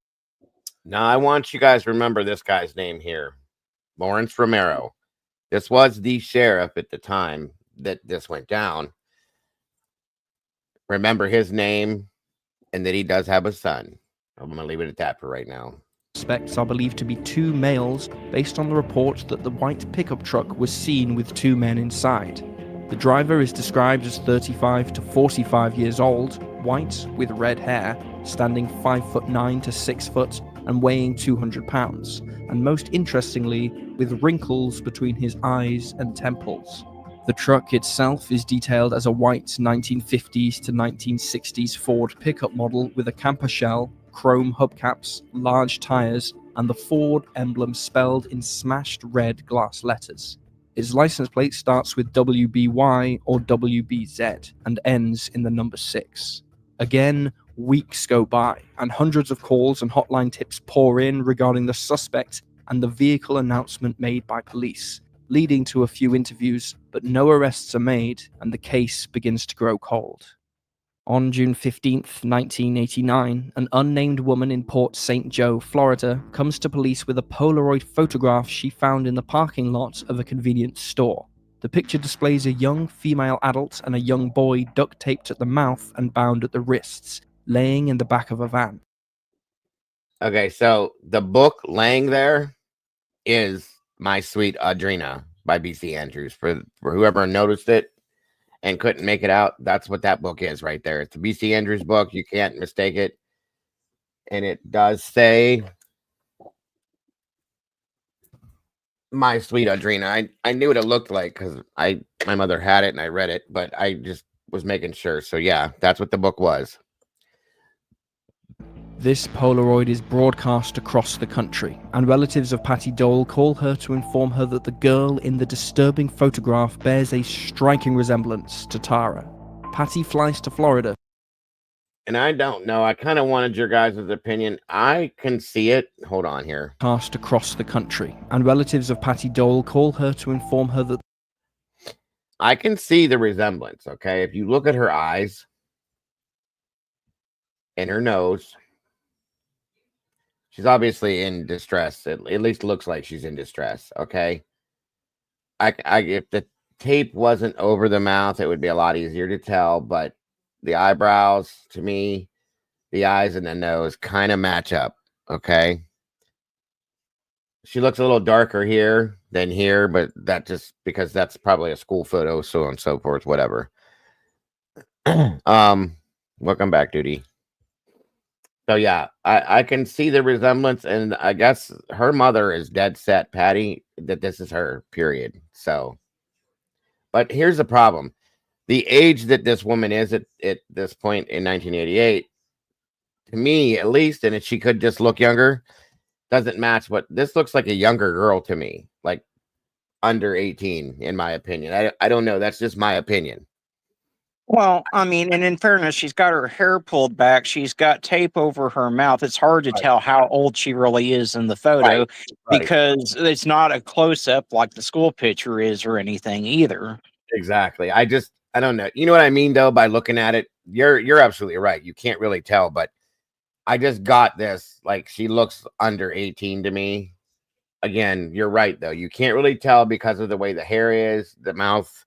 S2: Now, I want you guys to remember this guy's name here, Lawrence Romero. This was the sheriff at the time that this went down. Remember his name and that he does have a son. I'm going to leave it at that for right now.
S6: Suspects are believed to be 2 males based on the report that the white pickup truck was seen with 2 men inside. The driver is described as 35 to 45 years old, white with red hair, standing 5'9" to 6 foot and weighing 200 pounds, and most interestingly, with wrinkles between his eyes and temples. The truck itself is detailed as a white 1950s to 1960s Ford pickup model with a camper shell, chrome hubcaps, large tires, and the Ford emblem spelled in smashed red glass letters. Its license plate starts with WBY or WBZ and ends in the number 6. Again, weeks go by, and hundreds of calls and hotline tips pour in regarding the suspect and the vehicle announcement made by police, leading to a few interviews, but no arrests are made, and the case begins to grow cold. On June 15th, 1989, an unnamed woman in Port St. Joe, Florida, comes to police with a Polaroid photograph she found in the parking lot of a convenience store. The picture displays a young female adult and a young boy duct taped at the mouth and bound at the wrists, laying in the back of a van.
S2: Okay, so the book laying there is My Sweet Audrina by B.C. Andrews. For whoever noticed it and couldn't make it out, that's what that book is right there. It's a B.C. Andrews book. You can't mistake it. And it does say My Sweet Audrina. I knew what it looked like because my mother had it and I read it, but I just was making sure. So yeah, that's what the book was.
S6: This Polaroid is broadcast across the country, and relatives of Patty Dole call her to inform her that the girl in the disturbing photograph bears a striking resemblance to Tara. Patty flies to Florida.
S2: And I don't know. I kind of wanted your guys' opinion. I can see it. Hold on here.
S6: Cast across the country, and relatives of Patty Dole call her to inform her that
S2: I can see the resemblance, okay? If you look at her eyes and her nose, she's obviously in distress. It at least looks like she's in distress, okay? If the tape wasn't over the mouth, it would be a lot easier to tell, but the eyebrows, to me, the eyes and the nose kind of match up, okay? She looks a little darker here than here, but that just because that's probably a school photo, so on and so forth, whatever. Welcome back, Duty. So yeah, I can see the resemblance, and I guess her mother is dead set, Patty, that this is her, period. So, but here's the problem. The age that this woman is at this point in 1988, to me at least, and she could just look younger, doesn't match what this looks like. A younger girl to me, like under 18, in my opinion. I don't know. That's just my opinion.
S4: Well, I mean, and in fairness, she's got her hair pulled back. She's got tape over her mouth. It's hard to tell how old she really is in the photo because it's not a close up like the school picture is or anything either.
S2: Exactly. I don't know. You know what I mean, though, by looking at it, you're absolutely right. You can't really tell, but I just got this. Like, she looks under 18 to me. Again, you're right, though. You can't really tell because of the way the hair is, the mouth,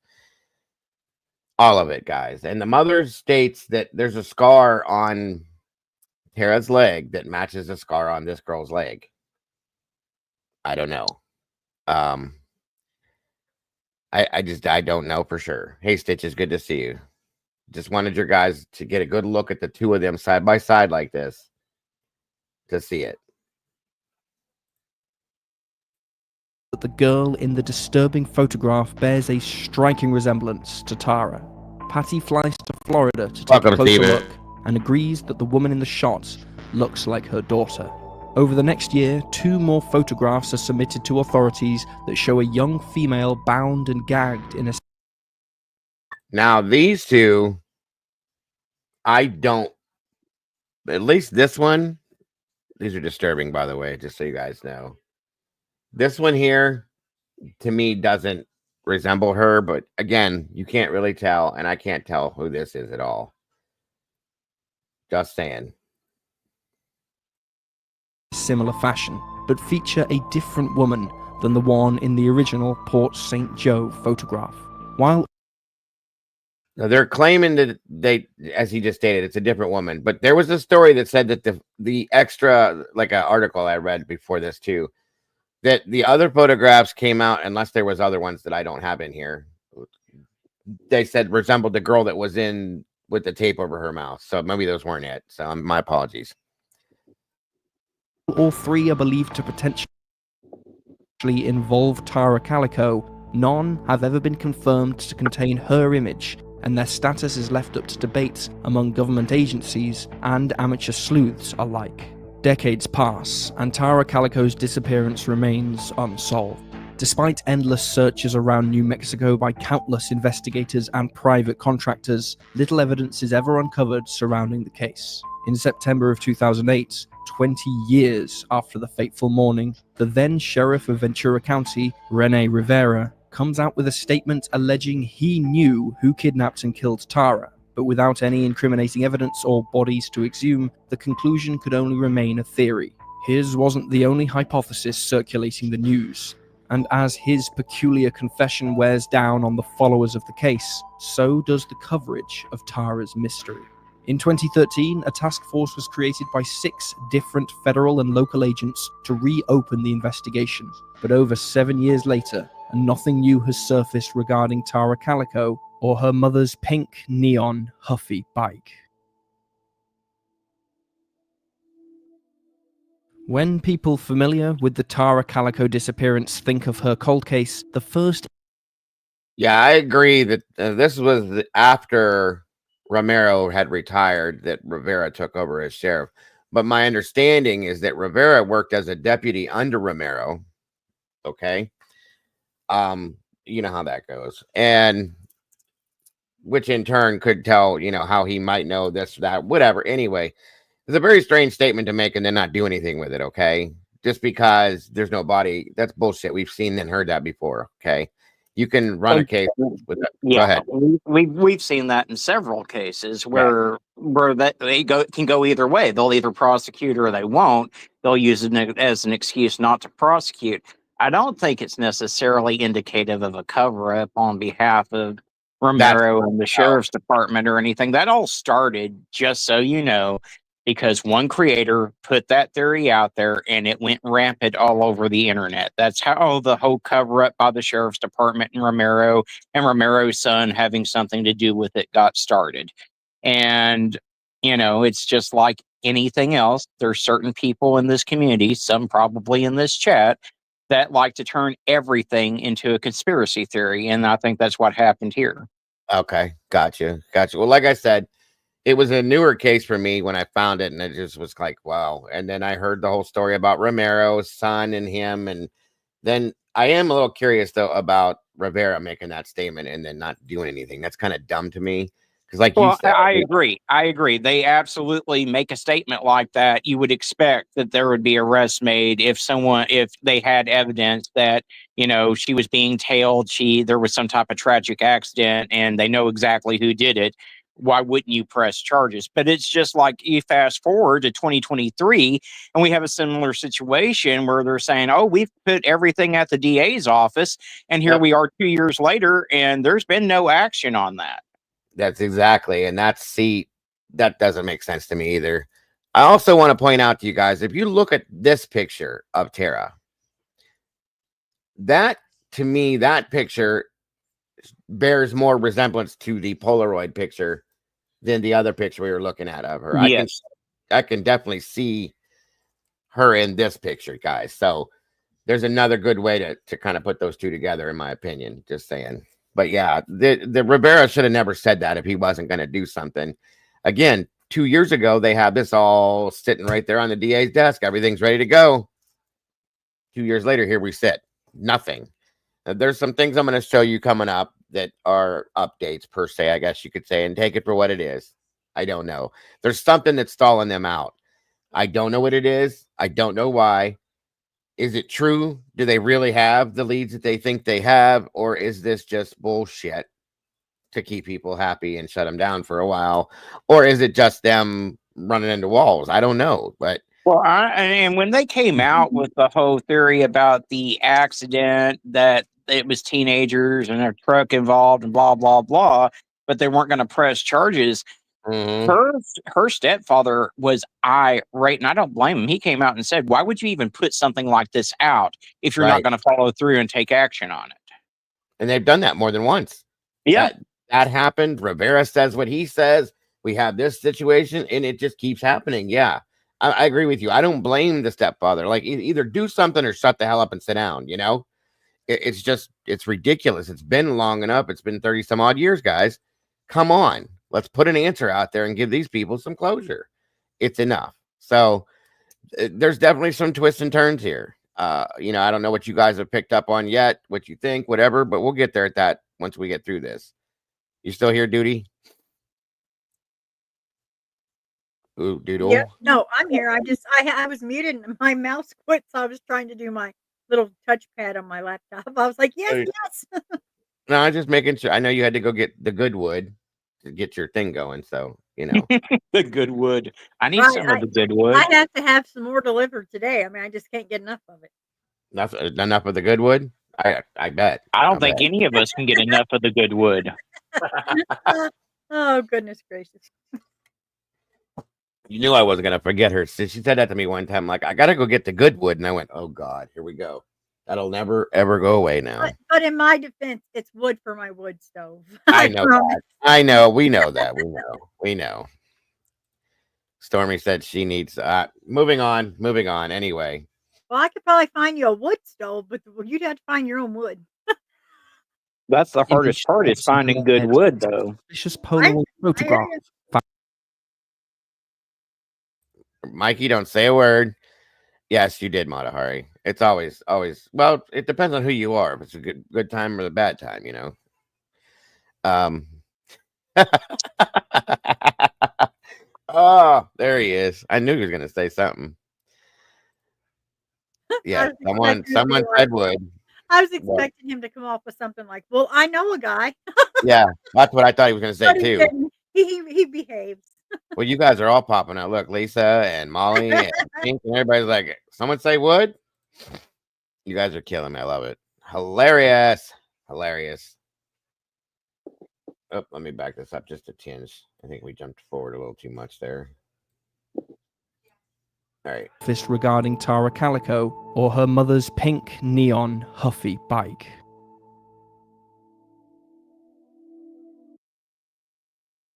S2: all of it, guys. And the mother states that there's a scar on Tara's leg that matches the scar on this girl's leg. I don't know. I don't know for sure. Hey, Stitches, good to see you. Just wanted your guys to get a good look at the two of them side by side like this to see it.
S6: the girl in the disturbing photograph bears a striking resemblance to Tara. Patty flies to Florida to take a closer look and agrees that the woman in the shot looks like her daughter. Over the next year, 2 more photographs are submitted to authorities that show a young female bound and gagged in a...
S2: Now, these two, I don't... At least this one... These are disturbing, by the way, just so you guys know. This one here, to me, doesn't resemble her. But again, you can't really tell, and I can't tell who this is at all. Just saying.
S6: similar fashion, but feature a different woman than the one in the original Port St. Joe photograph. While
S2: Now, they're claiming that they, as he just stated, it's a different woman. But there was a story that said that the extra, like an article I read before this too, that the other photographs came out, unless there was other ones that I don't have in here, they said resembled the girl that was in with the tape over her mouth. So maybe those weren't it. So my apologies.
S6: all three are believed to potentially involve Tara Calico, none have ever been confirmed to contain her image, and their status is left up to debate among government agencies and amateur sleuths alike. Decades pass, and Tara Calico's disappearance remains unsolved. Despite endless searches around New Mexico by countless investigators and private contractors, little evidence is ever uncovered surrounding the case. In September of 2008, 20 years after the fateful morning, the then sheriff of Ventura County, Rene Rivera, comes out with a statement alleging he knew who kidnapped and killed Tara, but without any incriminating evidence or bodies to exhume, the conclusion could only remain a theory. His wasn't the only hypothesis circulating the news, and as his peculiar confession wears down on the followers of the case, so does the coverage of Tara's mystery. In 2013, a task force was created by 6 different federal and local agents to reopen the investigation, but over 7 years later, nothing new has surfaced regarding Tara Calico or her mother's pink neon Huffy bike. When people familiar with the Tara Calico disappearance think of her cold case, the first...
S2: Yeah, I agree that this was after Romero had retired that Rivera took over as sheriff. But my understanding is that Rivera worked as a deputy under Romero. Okay. You know how that goes. And which in turn could tell, how he might know this, that, whatever. Anyway, it's a very strange statement to make and then not do anything with it. Okay. Just because there's no body, that's bullshit. We've seen and heard that before. Okay. You can run a case with that. Go ahead.
S4: We've seen that in several cases where that can go either way. They'll either prosecute or they won't. They'll use it as an excuse not to prosecute. I don't think it's necessarily indicative of a cover-up on behalf of Romero and the sheriff's department or anything. That all started, just so you know, because one creator put that theory out there and it went rampant all over the internet. That's how the whole cover-up by the sheriff's department and Romero's son having something to do with it got started. And, it's just like anything else. There's certain people in this community, some probably in this chat, that like to turn everything into a conspiracy theory. And I think that's what happened here.
S2: Okay. Gotcha. Well, like I said, it was a newer case for me when I found it, and it just was like, wow. And then I heard the whole story about Romero's son and him. And then I am a little curious, though, about Rivera making that statement and then not doing anything. That's kind of dumb to me. Because, like you said,
S4: I agree. They absolutely make a statement like that. You would expect that there would be arrests made if they had evidence that, she was being tailed, there was some type of tragic accident, and they know exactly who did it. Why wouldn't you press charges? But it's just like you fast forward to 2023 and we have a similar situation where they're saying, oh, we've put everything at the DA's office. And here we are 2 years later and there's been no action on that.
S2: That's exactly. And that doesn't make sense to me either. I also want to point out to you guys, if you look at this picture of Tara, that picture bears more resemblance to the Polaroid picture than the other picture we were looking at of her.
S4: Yes.
S2: I can definitely see her in this picture, guys. So there's another good way to kind of put those two together, in my opinion. Just saying. But yeah, the Rivera should have never said that if he wasn't going to do something. Again, 2 years ago, they had this all sitting right there on the DA's desk. Everything's ready to go. 2 years later, here we sit. Nothing. There's some things I'm going to show you coming up that are updates per se, I guess you could say, and take it for what it is. I don't know. There's something that's stalling them out. I don't know what it is. I don't know why. Is it true? Do they really have the leads that they think they have? Or is this just bullshit to keep people happy and shut them down for a while? Or is it just them running into walls? I don't know. But
S4: Well, and when they came out with the whole theory about the accident, that it was teenagers and a truck involved and blah blah blah, but they weren't going to press charges.
S2: Mhm.
S4: Her stepfather was irate, and I don't blame him. He came out and said, "Why would you even put something like this out if you're not
S2: Right.
S4: going to follow through and take action on it?"
S2: And they've done that more than once.
S4: Yeah,
S2: That happened. Rivera says what he says. We have this situation, and it just keeps happening. Yeah, I agree with you. I don't blame the stepfather. Like, either do something or shut the hell up and sit down. You know, it's ridiculous. It's been long enough. It's been 30 some odd years, guys. Come on, let's put an answer out there and give these people some closure. It's enough. So there's definitely some twists and turns here. You know, I don't know what you guys have picked up on yet, what you think, whatever, but we'll get there at that once we get through this. You still here, Duty? Ooh, Doodle.
S3: Yeah, no, I'm here. I was muted and my mouse quit, so I was trying to do my little touchpad on my laptop. I was like, yes,
S2: Hey.
S3: yes.
S2: No, I'm just making sure. I know you had to go get the good wood to get your thing going, so you know.
S4: the good wood. I need
S3: Right,
S4: some of the good wood.
S3: I have to have some more delivered today. I mean, I just can't get enough of it.
S2: That's enough of the good wood. I bet.
S4: I don't
S2: I
S4: think
S2: bet.
S4: any of us can get enough of the good wood.
S3: Oh, goodness gracious.
S2: You knew I wasn't gonna forget her. She said that to me one time. Like, I gotta go get the good wood, and I went, "Oh God, here we go. That'll never ever go away now."
S3: But in my defense, it's wood for my wood stove.
S2: I know
S3: promise.
S2: that. I know. We know that. We know. Stormy said she needs. Moving on. Moving on. Anyway.
S3: Well, I could probably find you a wood stove, but you'd have to find your own wood.
S4: That's the hardest part is finding good wood, though.
S6: Suspicious Polaroid photograph.
S2: Mikey, don't say a word. Yes, you did, Matahari. It's always. Well, it depends on who you are. If it's a good time or the bad time, you know. Oh, there he is. I knew he was gonna say something. Yeah, someone said wood.
S3: I was expecting him to come off with something like, "Well, I know a guy."
S2: Yeah, that's what I thought he was gonna say
S3: But he
S2: too.
S3: didn't. He behaves.
S2: Well, you guys are all popping out. Look, Lisa and Molly and Pink, and everybody's like, "Someone say wood." You guys are killing me. I love it. Hilarious. Oh, let me back this up just a tinge. I think we jumped forward a little too much there. All right.
S6: This regarding Tara Calico or her mother's pink neon Huffy bike.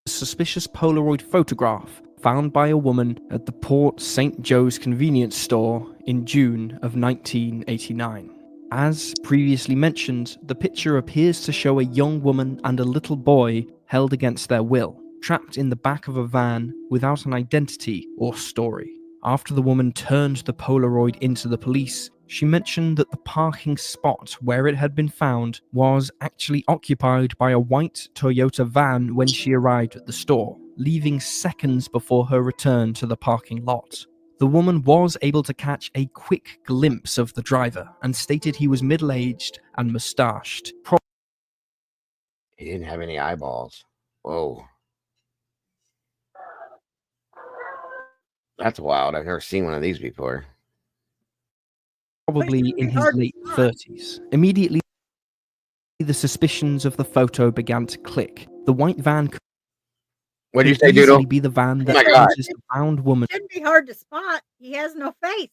S6: A suspicious Polaroid photograph found by a woman at the Port St. Joe's convenience store in June of 1989. As previously mentioned, the picture appears to show a young woman and a little boy held against their will, trapped in the back of a van without an identity or story. After the woman turned the Polaroid into the police, she mentioned that the parking spot where it had been found was actually occupied by a white Toyota van when she arrived at the store, leaving seconds before her return to the parking lot. The woman was able to catch a quick glimpse of the driver and stated he was middle-aged and mustached.
S2: He didn't have any eyeballs. Whoa. That's wild. I've never seen one of these before.
S6: Probably in his late 30s. Immediately, the suspicions of the photo began to click. The white van could
S2: What did you say, Doodle?
S6: easily be the van that
S2: my God.
S6: houses the bound woman.
S3: Shouldn't be hard to spot. He has no face.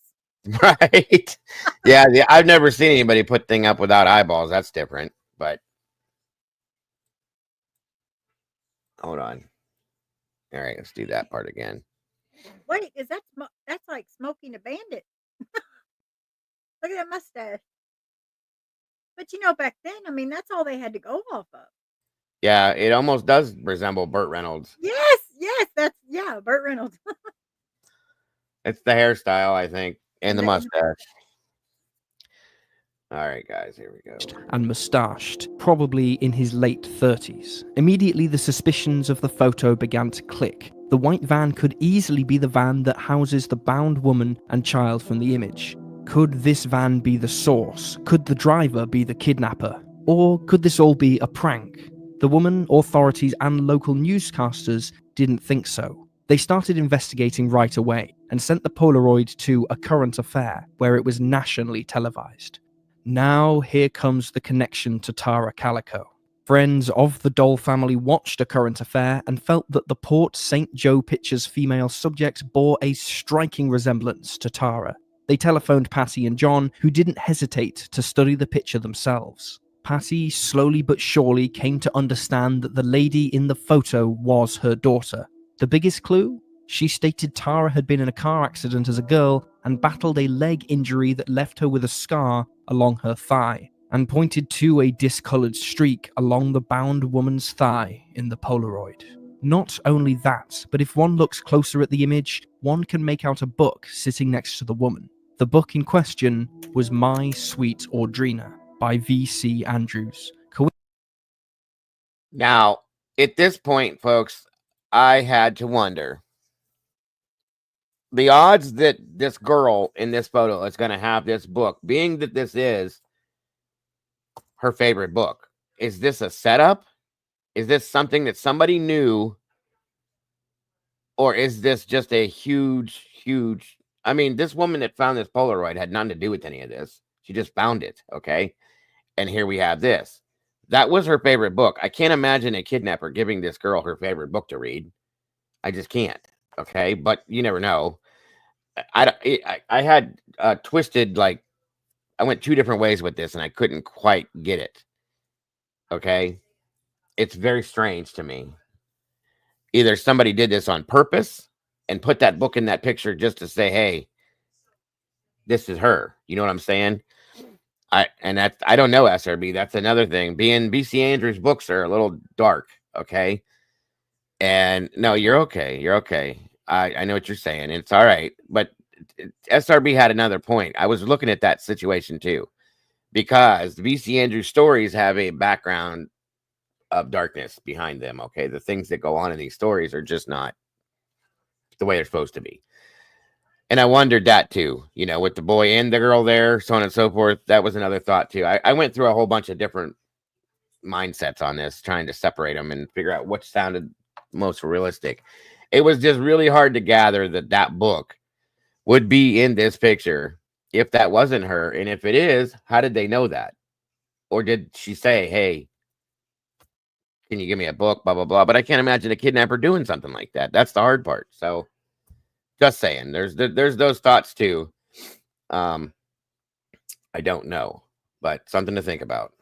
S2: Right. Yeah, I've never seen anybody put thing up without eyeballs. That's different. But hold on. All right, let's do that part again.
S3: Wait, is that's like Smoking a Bandit? Look at that mustache. But you know, back then, I mean, that's all they had to go off of.
S2: Yeah, it almost does resemble Burt Reynolds.
S3: Yes, that's Burt Reynolds.
S2: It's the hairstyle, I think, and the mustache. All right, guys, here we go.
S6: And mustached, probably in his late 30s. Immediately, the suspicions of the photo began to click. The white van could easily be the van that houses the bound woman and child from the image. Could this van be the source? Could the driver be the kidnapper? Or could this all be a prank? The woman, authorities, and local newscasters didn't think so. They started investigating right away, and sent the Polaroid to A Current Affair, where it was nationally televised. Now here comes the connection to Tara Calico. Friends of the Dole family watched A Current Affair and felt that the Port St. Joe picture's female subject bore a striking resemblance to Tara. They telephoned Patty and John, who didn't hesitate to study the picture themselves. Patty slowly but surely came to understand that the lady in the photo was her daughter. The biggest clue? She stated Tara had been in a car accident as a girl and battled a leg injury that left her with a scar along her thigh, and pointed to a discolored streak along the bound woman's thigh in the Polaroid. Not only that, but if one looks closer at the image, one can make out a book sitting next to the woman. The book in question was My Sweet Audrina by V.C. Andrews.
S2: Now, at this point, folks, I had to wonder. The odds that this girl in this photo is going to have this book, being that this is her favorite book, is this a setup? Is this something that somebody knew? Or is this just a huge, huge... I mean, this woman that found this Polaroid had nothing to do with any of this. She just found it, okay? And here we have this. That was her favorite book. I can't imagine a kidnapper giving this girl her favorite book to read. I just can't, okay? But you never know. I had twisted, like, I went two different ways with this, and I couldn't quite get it, okay? It's very strange to me. Either somebody did this on purpose and put that book in that picture just to say, hey, this is her. You know what I'm saying? I don't know, SRB. That's another thing. Being BC Andrews' books are a little dark, okay? And no, you're okay. You're okay. I know what you're saying. It's all right. But SRB had another point. I was looking at that situation too, because the BC Andrews stories have a background of darkness behind them, okay? The things that go on in these stories are just not the way they're supposed to be. And I wondered that too, you know, with the boy and the girl there, so on and so forth. That was another thought too. I went through a whole bunch of different mindsets on this, trying to separate them and figure out which sounded most realistic. It was just really hard to gather that that book would be in this picture if that wasn't her. And if it is, how did they know that? Or did she say, hey, can you give me a book, blah, blah, blah? But I can't imagine a kidnapper doing something like that. That's the hard part. So just saying, there's those thoughts too. I don't know, but something to think about.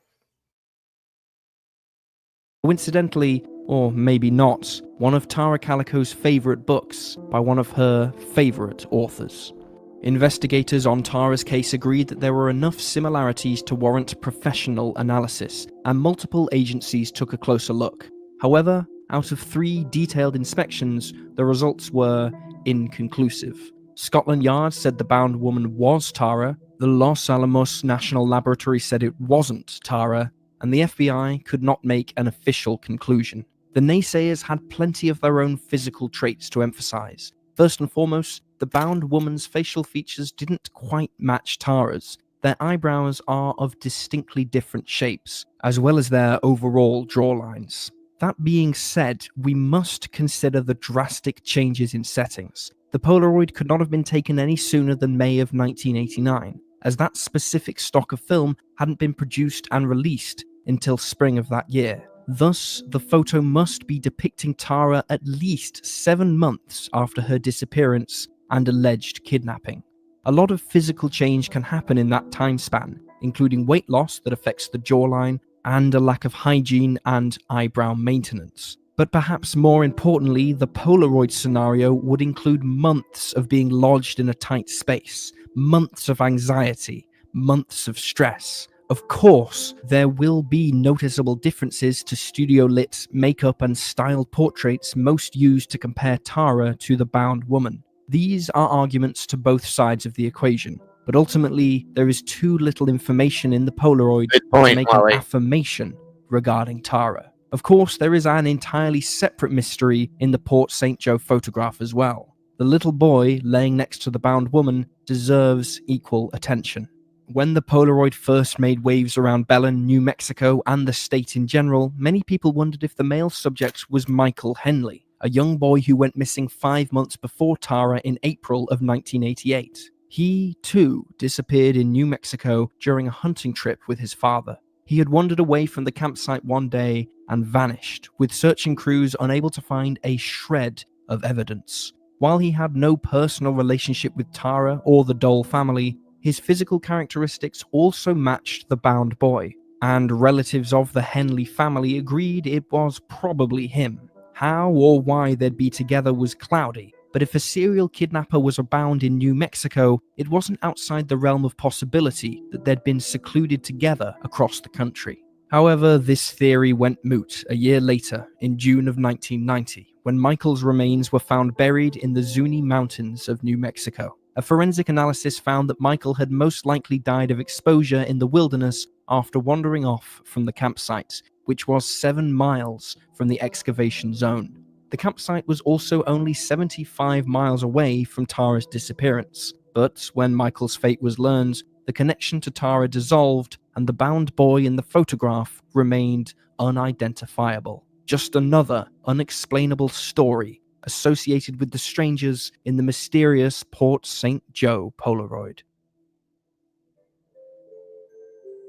S6: Coincidentally, or maybe not, one of Tara Calico's favorite books by one of her favorite authors. Investigators on Tara's case agreed that there were enough similarities to warrant professional analysis, and multiple agencies took a closer look. However, out of 3 detailed inspections, the results were inconclusive. Scotland Yard said the bound woman was Tara, the Los Alamos National Laboratory said it wasn't Tara, and the FBI could not make an official conclusion. The naysayers had plenty of their own physical traits to emphasize. First and foremost, the bound woman's facial features didn't quite match Tara's. Their eyebrows are of distinctly different shapes, as well as their overall jawlines. That being said, we must consider the drastic changes in settings. The Polaroid could not have been taken any sooner than May of 1989, as that specific stock of film hadn't been produced and released until spring of that year. Thus, the photo must be depicting Tara at least 7 months after her disappearance and alleged kidnapping. A lot of physical change can happen in that time span, including weight loss that affects the jawline and a lack of hygiene and eyebrow maintenance. But perhaps more importantly, the Polaroid scenario would include months of being lodged in a tight space, months of anxiety, months of stress. Of course, there will be noticeable differences to studio-lit makeup and styled portraits most used to compare Tara to the bound woman. These are arguments to both sides of the equation, but ultimately there is too little information in the Polaroid to make an affirmation regarding Tara. Of course, there is an entirely separate mystery in the Port St. Joe photograph as well. The little boy laying next to the bound woman deserves equal attention. When the Polaroid first made waves around Belen, New Mexico, and the state in general, many people wondered if the male subject was Michael Henley, a young boy who went missing 5 months before Tara in April of 1988. He, too, disappeared in New Mexico during a hunting trip with his father. He had wandered away from the campsite one day and vanished, with searching crews unable to find a shred of evidence. While he had no personal relationship with Tara or the Dole family, his physical characteristics also matched the bound boy, and relatives of the Henley family agreed it was probably him. How or why they'd be together was cloudy, but if a serial kidnapper was abound in New Mexico, it wasn't outside the realm of possibility that they'd been secluded together across the country. However, this theory went moot a year later, in June of 1990, when Michael's remains were found buried in the Zuni Mountains of New Mexico. A forensic analysis found that Michael had most likely died of exposure in the wilderness after wandering off from the campsite, which was 7 miles from the excavation zone. The campsite was also only 75 miles away from Tara's disappearance, but when Michael's fate was learned, the connection to Tara dissolved and the bound boy in the photograph remained unidentifiable. Just another unexplainable story associated with the strangers in the mysterious Port St. Joe Polaroid.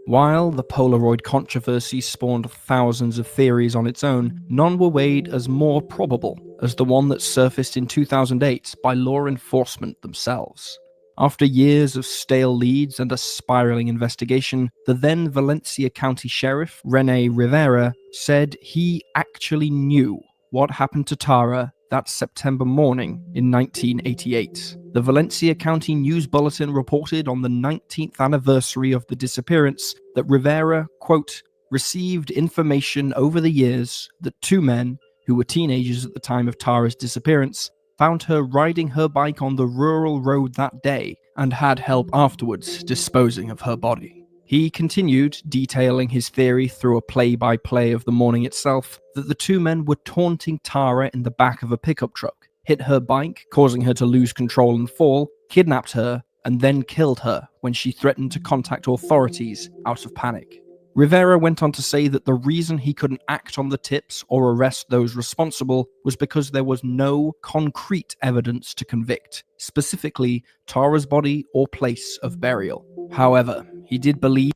S6: While the Polaroid controversy spawned thousands of theories on its own, none were weighed as more probable as the one that surfaced in 2008 by law enforcement themselves. After years of stale leads and a spiraling investigation, the then Valencia County Sheriff, Rene Rivera, said he actually knew what happened to Tara that September morning in 1988. The Valencia County News Bulletin reported on the 19th anniversary of the disappearance that Rivera, quote, received information over the years that 2 men, who were teenagers at the time of Tara's disappearance, found her riding her bike on the rural road that day and had help afterwards disposing of her body. He continued, detailing his theory through a play-by-play of the morning itself, that the 2 men were taunting Tara in the back of a pickup truck, hit her bike, causing her to lose control and fall, kidnapped her, and then killed her when she threatened to contact authorities out of panic. Rivera went on to say that the reason he couldn't act on the tips or arrest those responsible was because there was no concrete evidence to convict, specifically Tara's body or place of burial. However, he did believe.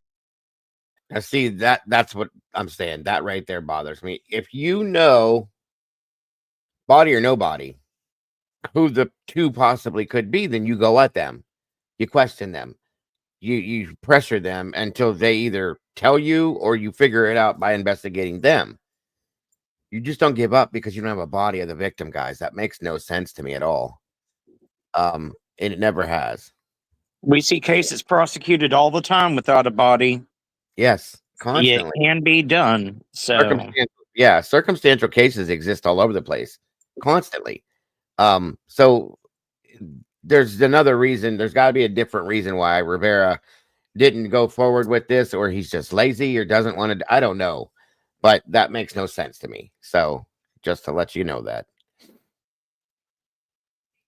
S2: Now, see, that's what I'm saying. That right there bothers me. If you know, body or no body, who the 2 possibly could be, then you go at them. You question them. You pressure them until they either tell you or you figure it out by investigating them. You just don't give up because you don't have a body of the victim, guys. That makes no sense to me at all. And it never has.
S4: We see cases prosecuted all the time without a body.
S2: Yes, constantly.
S4: It can be done. So
S2: circumstantial cases exist all over the place, constantly. So there's another reason. There's got to be a different reason why Rivera didn't go forward with this, or he's just lazy or doesn't want to. I don't know, but that makes no sense to me. So just to let you know that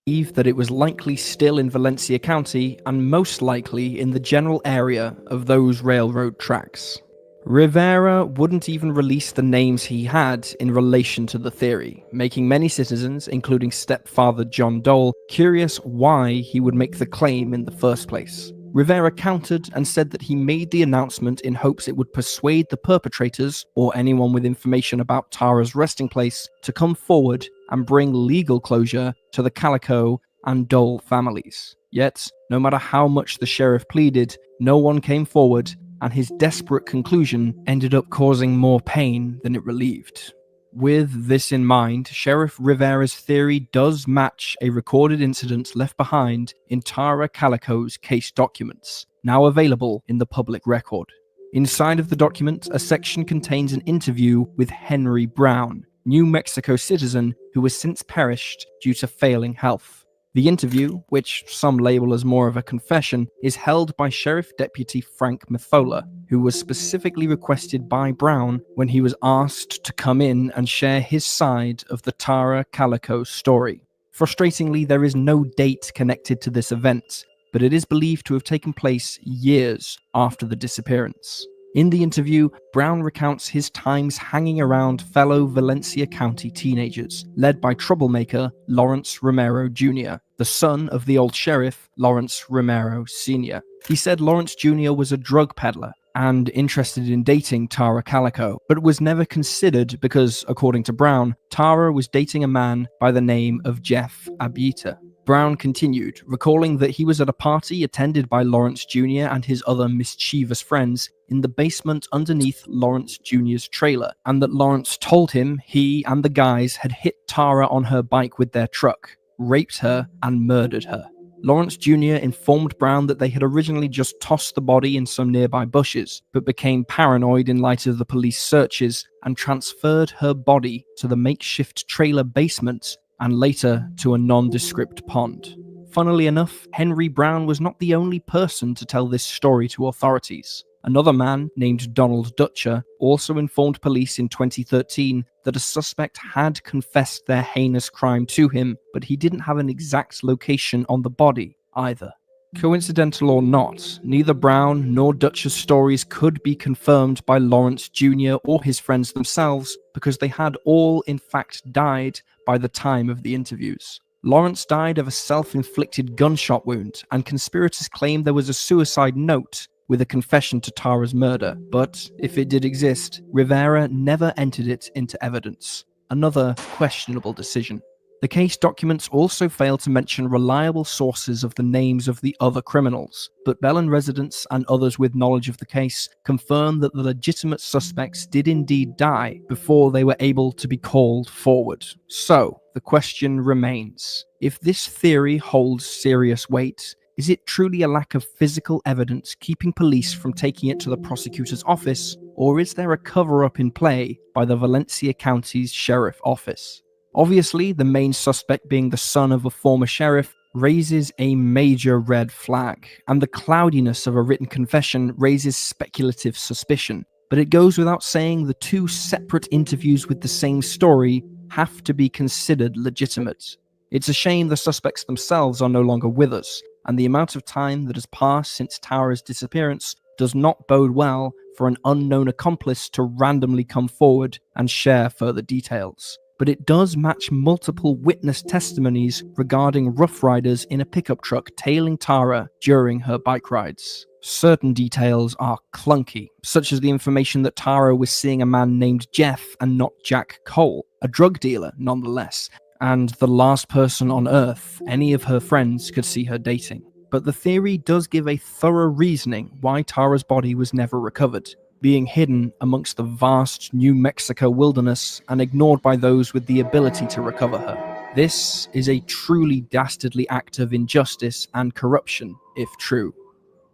S6: it was likely still in Valencia County and most likely in the general area of those railroad tracks. Rivera wouldn't even release the names he had in relation to the theory, making many citizens, including stepfather John Dole, curious why he would make the claim in the first place. Rivera countered and said that he made the announcement in hopes it would persuade the perpetrators or anyone with information about Tara's resting place to come forward and bring legal closure to the Calico and Dole families. Yet, no matter how much the sheriff pleaded, no one came forward, and his desperate conclusion ended up causing more pain than it relieved. With this in mind, Sheriff Rivera's theory does match a recorded incident left behind in Tara Calico's case documents, now available in the public record. Inside of the document, a section contains an interview with Henry Brown, New Mexico citizen who has since perished due to failing health. The interview, which some label as more of a confession, is held by Sheriff Deputy Frank Methola, who was specifically requested by Brown when he was asked to come in and share his side of the Tara Calico story. Frustratingly, there is no date connected to this event, but it is believed to have taken place years after the disappearance. In the interview, Brown recounts his times hanging around fellow Valencia County teenagers, led by troublemaker Lawrence Romero Jr., the son of the old sheriff, Lawrence Romero Sr. He said Lawrence Jr. was a drug peddler and interested in dating Tara Calico, but was never considered because, according to Brown, Tara was dating a man by the name of Jeff Abita. Brown continued, recalling that he was at a party attended by Lawrence Jr. and his other mischievous friends in the basement underneath Lawrence Jr.'s trailer, and that Lawrence told him he and the guys had hit Tara on her bike with their truck, raped her, and murdered her. Lawrence Jr. informed Brown that they had originally just tossed the body in some nearby bushes, but became paranoid in light of the police searches and transferred her body to the makeshift trailer basement and later to a nondescript pond. Funnily enough, Henry Brown was not the only person to tell this story to authorities. Another man, named Donald Dutcher, also informed police in 2013 that a suspect had confessed their heinous crime to him, but he didn't have an exact location on the body either. Coincidental or not, neither Brown nor Dutcher's stories could be confirmed by Lawrence Jr. or his friends themselves because they had all in fact died by the time of the interviews. Lawrence died of a self-inflicted gunshot wound, and conspirators claim there was a suicide note with a confession to Tara's murder, but if it did exist, Rivera never entered it into evidence. Another questionable decision. The case documents also fail to mention reliable sources of the names of the other criminals, but Belen residents and others with knowledge of the case confirm that the legitimate suspects did indeed die before they were able to be called forward. So, the question remains, if this theory holds serious weight, is it truly a lack of physical evidence keeping police from taking it to the prosecutor's office, or is there a cover-up in play by the Valencia County's sheriff office? Obviously, the main suspect being the son of a former sheriff raises a major red flag, and the cloudiness of a written confession raises speculative suspicion. But it goes without saying the two separate interviews with the same story have to be considered legitimate. It's a shame the suspects themselves are no longer with us, and the amount of time that has passed since Tara's disappearance does not bode well for an unknown accomplice to randomly come forward and share further details. But it does match multiple witness testimonies regarding Rough Riders in a pickup truck tailing Tara during her bike rides. Certain details are clunky, such as the information that Tara was seeing a man named Jeff and not Jack Cole, a drug dealer nonetheless, and the last person on Earth any of her friends could see her dating. But the theory does give a thorough reasoning why Tara's body was never recovered, being hidden amongst the vast New Mexico wilderness and ignored by those with the ability to recover her. This is a truly dastardly act of injustice and corruption, if true.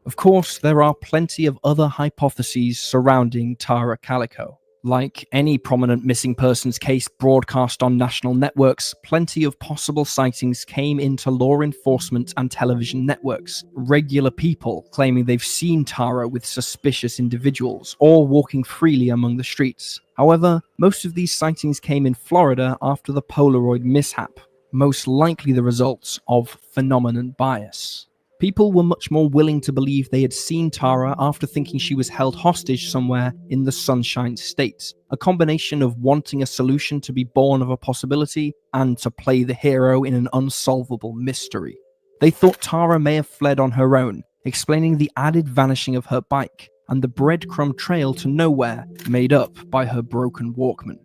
S6: Of course, there are plenty of other hypotheses surrounding Tara Calico. Like any prominent missing persons case broadcast on national networks, plenty of possible sightings came into law enforcement and television networks. Regular people claiming they've seen Tara with suspicious individuals or walking freely among the streets. However, most of these sightings came in Florida after the Polaroid mishap, most likely the results of phenomenon bias. People were much more willing to believe they had seen Tara after thinking she was held hostage somewhere in the Sunshine State, a combination of wanting a solution to be born of a possibility and to play the hero in an unsolvable mystery. They thought Tara may have fled on her own, explaining the added vanishing of her bike and the breadcrumb trail to nowhere made up by her broken Walkman.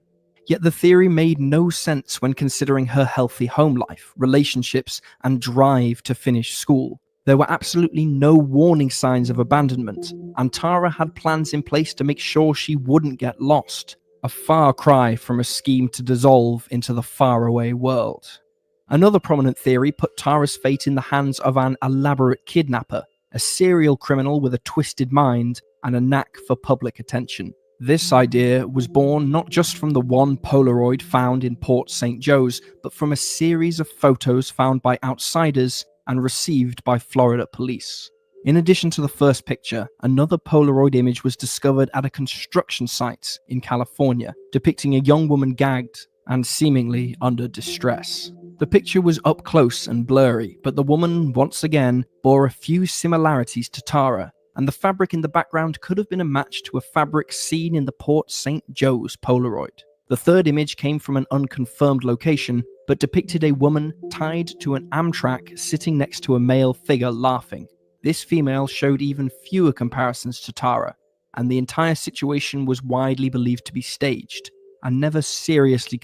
S6: Yet the theory made no sense when considering her healthy home life, relationships, and drive to finish school. There were absolutely no warning signs of abandonment, and Tara had plans in place to make sure she wouldn't get lost. A far cry from a scheme to dissolve into the faraway world. Another prominent theory put Tara's fate in the hands of an elaborate kidnapper, a serial criminal with a twisted mind and a knack for public attention. This idea was born not just from the one Polaroid found in Port St. Joe's, but from a series of photos found by outsiders and received by Florida police. In addition to the first picture, another Polaroid image was discovered at a construction site in California, depicting a young woman gagged and seemingly under distress. The picture was up close and blurry, but the woman, once again, bore a few similarities to Tara, and the fabric in the background could have been a match to a fabric seen in the Port St. Joe's Polaroid. The third image came from an unconfirmed location, but depicted a woman tied to an Amtrak sitting next to a male figure laughing. This female showed even fewer comparisons to Tara, and the entire situation was widely believed to be staged, and never seriously.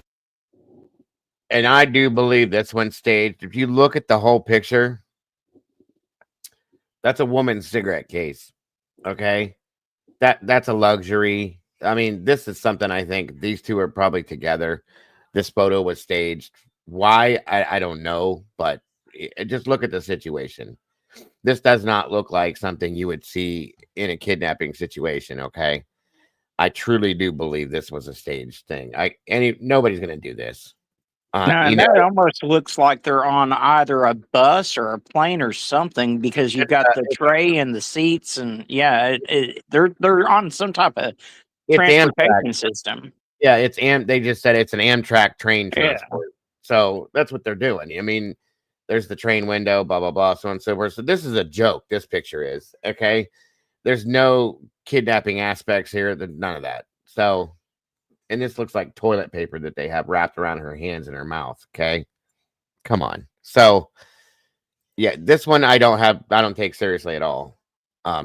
S2: And I do believe this one staged. If you look at the whole picture, that's a woman's cigarette case. Okay? That's a luxury. I mean, this is something I think these two are probably together. This photo was staged. Why? I don't know, but just look at the situation. This does not look like something you would see in a kidnapping situation, okay? I truly do believe this was a staged thing. Nobody's going to do this.
S4: And that almost looks like they're on either a bus or a plane or something, because you've got the tray and the seats, and yeah, they're on some type of transportation system.
S2: Yeah, they just said it's an Amtrak train transport. Yeah. So that's what they're doing. I mean, there's the train window, blah, blah, blah, so on and so forth. So this is a joke. This picture is, okay? There's no kidnapping aspects here. None of that. So, and this looks like toilet paper that they have wrapped around her hands and her mouth, okay? Come on. So, yeah, this one I don't take seriously at all.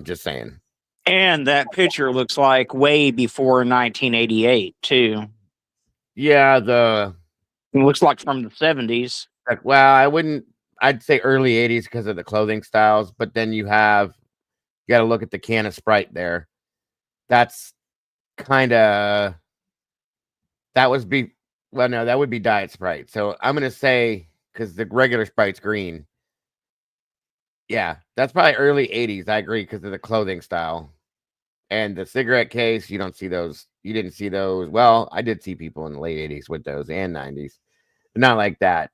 S2: Just saying.
S4: And that picture looks like way before 1988, too.
S2: Yeah,
S4: it looks like from the 70s.
S2: Well, I'd say early 80s because of the clothing styles, but then you got to look at the can of Sprite there. That's kind of, that would be Diet Sprite. So I'm going to say, because the regular Sprite's green. Yeah, that's probably early 80s. I agree, because of the clothing style. And the cigarette case, you don't see those. You didn't see those. Well, I did see people in the late 80s with those and 90s. But not like that.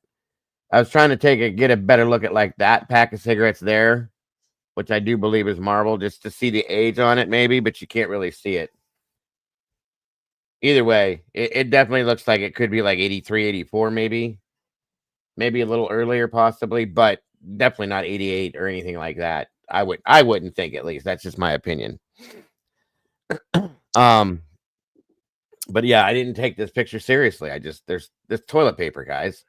S2: I was trying to get a better look at like that pack of cigarettes there, which I do believe is marble, just to see the age on it maybe, but you can't really see it. Either way, it definitely looks like it could be like 83, 84 maybe. Maybe a little earlier possibly, but definitely not 88 or anything like that. I wouldn't think, at least. That's just my opinion. But yeah, I didn't take this picture seriously. There's this toilet paper, guys.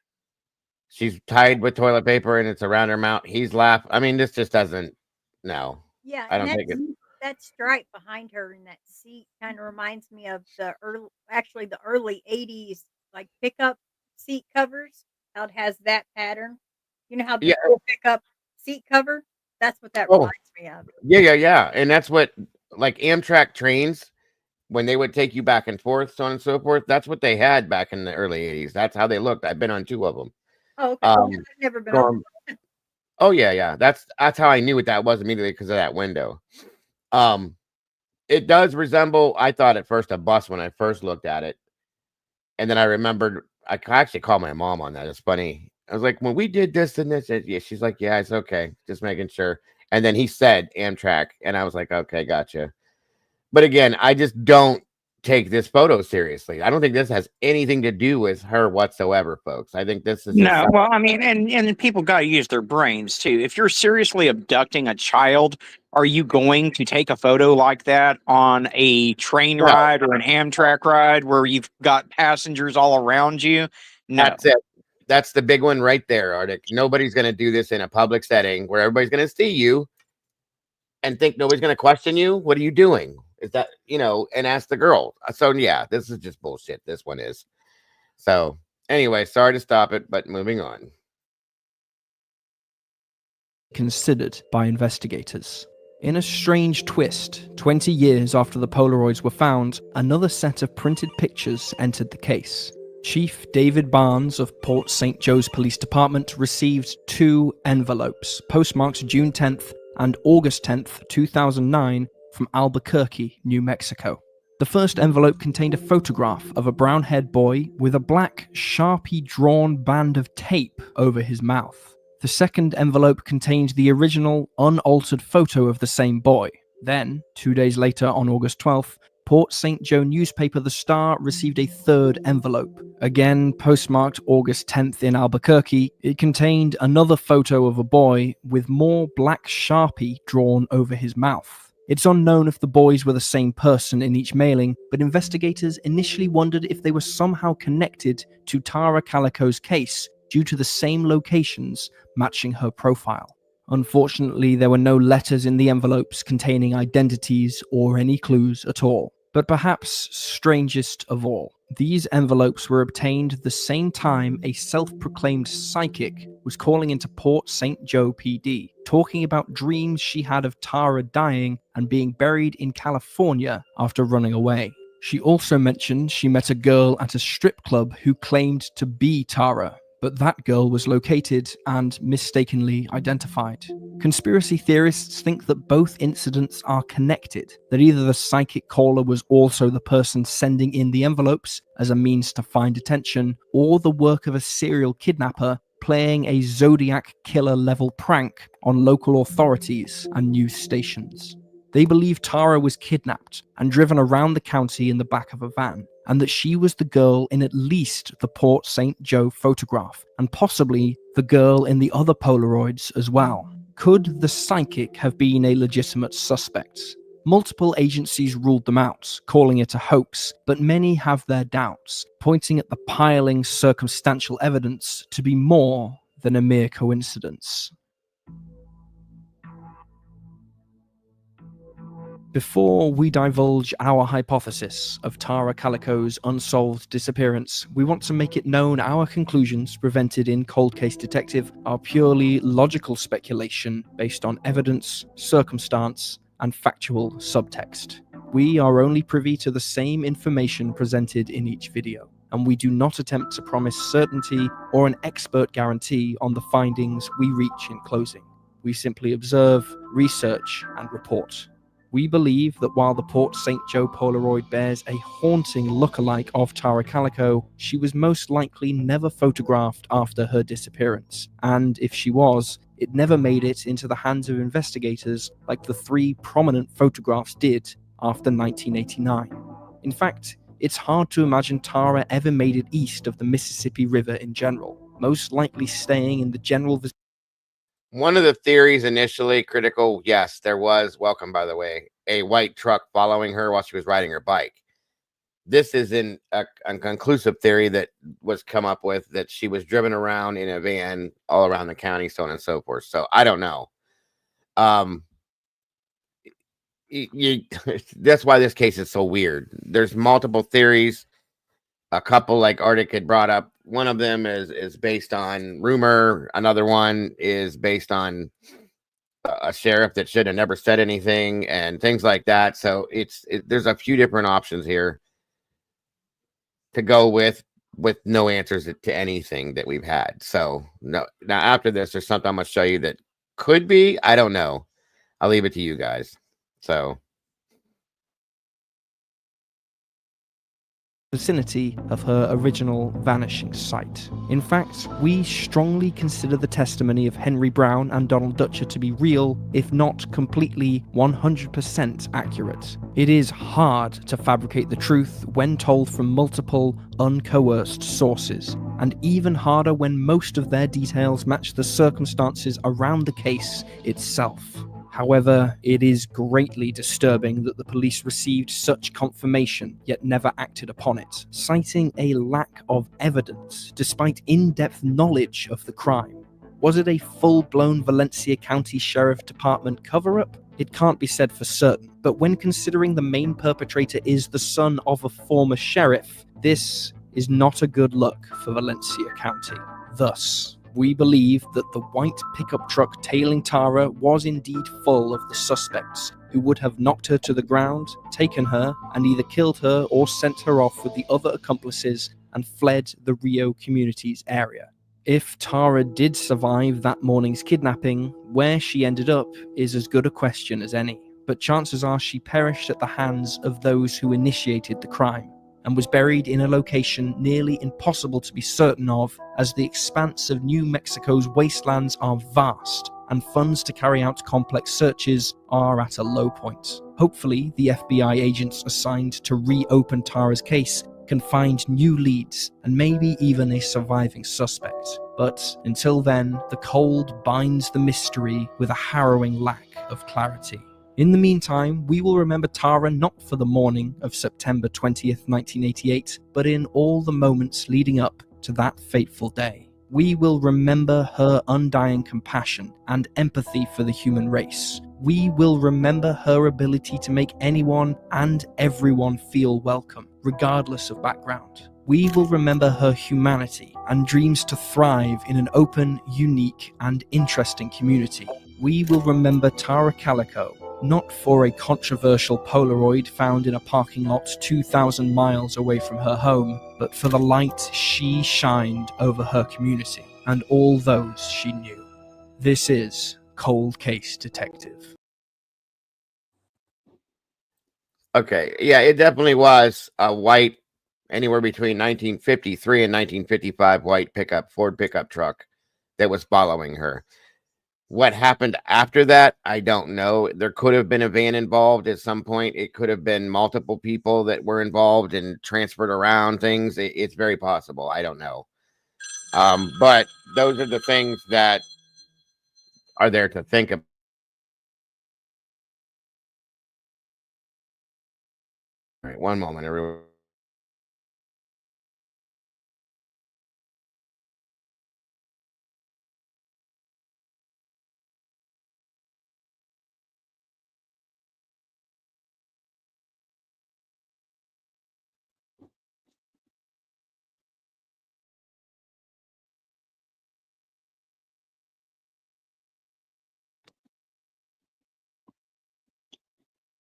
S2: She's tied with toilet paper and it's around her mouth. He's laughing. I mean, this just doesn't. No.
S3: Yeah,
S2: I don't think it.
S3: That stripe behind her in that seat kind of reminds me of the early 80s like pickup seat covers. How it has that pattern. You know how the pickup seat cover? That's what that reminds me of.
S2: Yeah. And that's what, like, Amtrak trains, when they would take you back and forth, so on and so forth, that's what they had back in the early 80s. That's how they looked. I've been on 2 of them.
S3: Oh, okay. I've never been on.
S2: Oh, yeah. That's how I knew what that was immediately, because of that window. It does resemble, I thought at first, a bus when I first looked at it. And then I remembered, I actually called my mom on that. It's funny. I was like, when we did this and this, yeah, she's like, yeah, it's okay. Just making sure. And then he said Amtrak, and I was like, okay, gotcha. But again, I just don't take this photo seriously. I don't think this has anything to do with her whatsoever, folks. I think this is
S4: no. Well, I mean, and people got to use their brains too. If you're seriously abducting a child, are you going to take a photo like that on a train ride or an Amtrak ride where you've got passengers all around you? No.
S2: That's it. That's the big one right there, Arctic. Nobody's going to do this in a public setting where everybody's going to see you and think nobody's going to question you. What are you doing? Is that, and ask the girl. So yeah, this is just bullshit. This one is. So anyway, sorry to stop it, but moving on.
S6: Considered by investigators. In a strange twist, 20 years after the Polaroids were found, another set of printed pictures entered the case. Chief David Barnes of Port St. Joe's Police Department received 2 envelopes, postmarked June 10th and August 10th, 2009, from Albuquerque, New Mexico. The first envelope contained a photograph of a brown-haired boy with a black Sharpie-drawn band of tape over his mouth. The second envelope contained the original, unaltered photo of the same boy. Then, 2 days later, on August 12th, Port St. Joe newspaper The Star received a third envelope. Again, postmarked August 10th in Albuquerque, it contained another photo of a boy with more black Sharpie drawn over his mouth. It's unknown if the boys were the same person in each mailing, but investigators initially wondered if they were somehow connected to Tara Calico's case due to the same locations matching her profile. Unfortunately, there were no letters in the envelopes containing identities or any clues at all. But perhaps strangest of all, these envelopes were obtained the same time a self-proclaimed psychic was calling into Port St. Joe PD, talking about dreams she had of Tara dying and being buried in California after running away. She also mentioned she met a girl at a strip club who claimed to be Tara, but that girl was located and mistakenly identified. Conspiracy theorists think that both incidents are connected, that either the psychic caller was also the person sending in the envelopes as a means to find attention, or the work of a serial kidnapper playing a Zodiac killer level prank on local authorities and news stations. They believe Tara was kidnapped and driven around the county in the back of a van, and that she was the girl in at least the Port St. Joe photograph, and possibly the girl in the other Polaroids as well. Could the psychic have been a legitimate suspect? Multiple agencies ruled them out, calling it a hoax, but many have their doubts, pointing at the piling circumstantial evidence to be more than a mere coincidence. Before we divulge our hypothesis of Tara Calico's unsolved disappearance, we want to make it known our conclusions presented in Cold Case Detective are purely logical speculation based on evidence, circumstance, and factual subtext. We are only privy to the same information presented in each video, and we do not attempt to promise certainty or an expert guarantee on the findings we reach in closing. We simply observe, research, and report. We believe that while the Port St. Joe Polaroid bears a haunting lookalike of Tara Calico, she was most likely never photographed after her disappearance, and if she was, it never made it into the hands of investigators like the 3 prominent photographs did after 1989. In fact, it's hard to imagine Tara ever made it east of the Mississippi River in general, most likely staying in the general vicinity.
S2: One of the theories initially critical, yes, there was, welcome by the way, a white truck following her while she was riding her bike. This is a conclusive theory that was come up with, that she was driven around in a van all around the county, so on and so forth. So I don't know. That's why this case is so weird. There's multiple theories. A couple, like Arctic had brought up, one of them is based on rumor. Another one is based on a sheriff that should have never said anything and things like that. So there's a few different options here to go with no answers to anything that we've had. So no, now after this, there's something I'm going to show you that could be, I don't know. I'll leave it to you guys. So
S6: vicinity of her original vanishing site. In fact, we strongly consider the testimony of Henry Brown and Donald Dutcher to be real, if not completely 100% accurate. It is hard to fabricate the truth when told from multiple, uncoerced sources, and even harder when most of their details match the circumstances around the case itself. However, it is greatly disturbing that the police received such confirmation yet never acted upon it, citing a lack of evidence despite in-depth knowledge of the crime. Was it a full-blown Valencia County Sheriff Department cover-up? It can't be said for certain, but when considering the main perpetrator is the son of a former sheriff, this is not a good look for Valencia County. Thus, we believe that the white pickup truck tailing Tara was indeed full of the suspects who would have knocked her to the ground, taken her, and either killed her or sent her off with the other accomplices and fled the Rio Communities area. If Tara did survive that morning's kidnapping, where she ended up is as good a question as any. But chances are she perished at the hands of those who initiated the crime, and was buried in a location nearly impossible to be certain of, as the expanse of New Mexico's wastelands are vast, and funds to carry out complex searches are at a low point. Hopefully, the FBI agents assigned to reopen Tara's case can find new leads, and maybe even a surviving suspect. But until then, the cold binds the mystery with a harrowing lack of clarity. In the meantime, we will remember Tara not for the morning of September 20th, 1988, but in all the moments leading up to that fateful day. We will remember her undying compassion and empathy for the human race. We will remember her ability to make anyone and everyone feel welcome, regardless of background. We will remember her humanity and dreams to thrive in an open, unique, and interesting community. We will remember Tara Calico, not for a controversial Polaroid found in a parking lot 2,000 miles away from her home, but for the light she shined over her community and all those she knew. This is Cold Case Detective.
S2: Okay, yeah, it definitely was a white, anywhere between 1953 and 1955 white Ford pickup truck that was following her. What happened after that, I don't know. There could have been a van involved at some point. It could have been multiple people that were involved and transferred around things. It's very possible. I don't know. But those are the things that are there to think about. All right, one moment, everyone.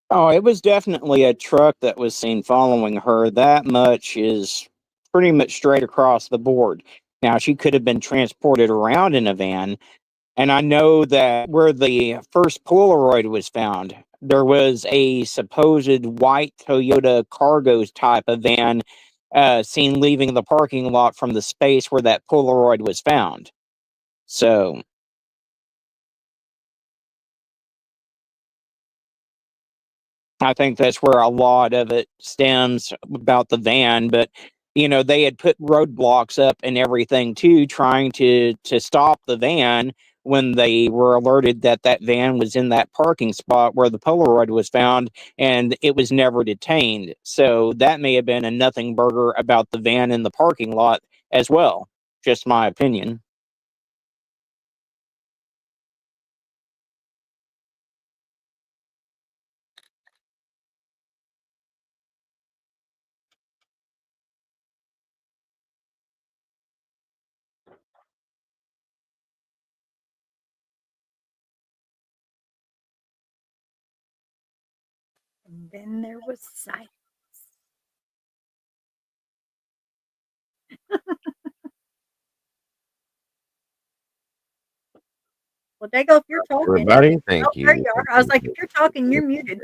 S4: Oh, it was definitely a truck that was seen following her. That much is pretty much straight across the board. Now, she could have been transported around in a van, and I know that where the first Polaroid was found, there was a supposed white Toyota Cargo type of van seen leaving the parking lot from the space where that Polaroid was found. So, I think that's where a lot of it stems about the van, but they had put roadblocks up and everything too, trying to stop the van when they were alerted that that van was in that parking spot where the Polaroid was found, and it was never detained. So that may have been a nothing burger about the van in the parking lot as well. Just my opinion.
S3: And then there was silence. Well, Dago, if you're talking,
S2: Everybody, thank
S3: oh, there
S2: you.
S3: you are. I was like, if you're talking, you're muted.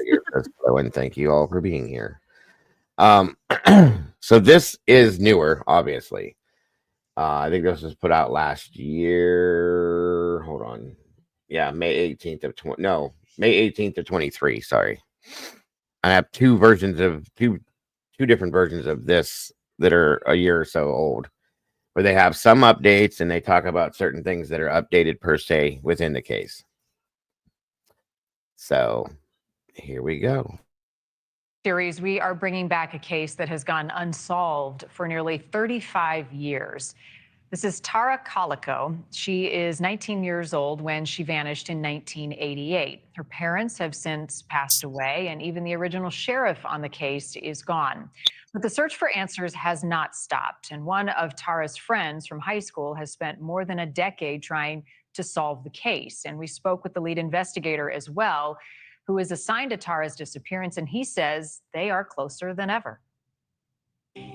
S2: And thank you all for being here. So this is newer, obviously. I think this was put out last year. Hold on. Yeah, May 18th of May 18th of 23. Sorry. I have two different versions of this that are a year or so old, where they have some updates and they talk about certain things that are updated per se within the case. So here we go.
S7: Series, we are bringing back a case that has gone unsolved for nearly 35 years. This is Tara Calico. She is 19 years old when she vanished in 1988. Her parents have since passed away, and even the original sheriff on the case is gone. But the search for answers has not stopped, and one of Tara's friends from high school has spent more than a decade trying to solve the case. And we spoke with the lead investigator as well, who is assigned to Tara's disappearance, and he says they are closer than ever.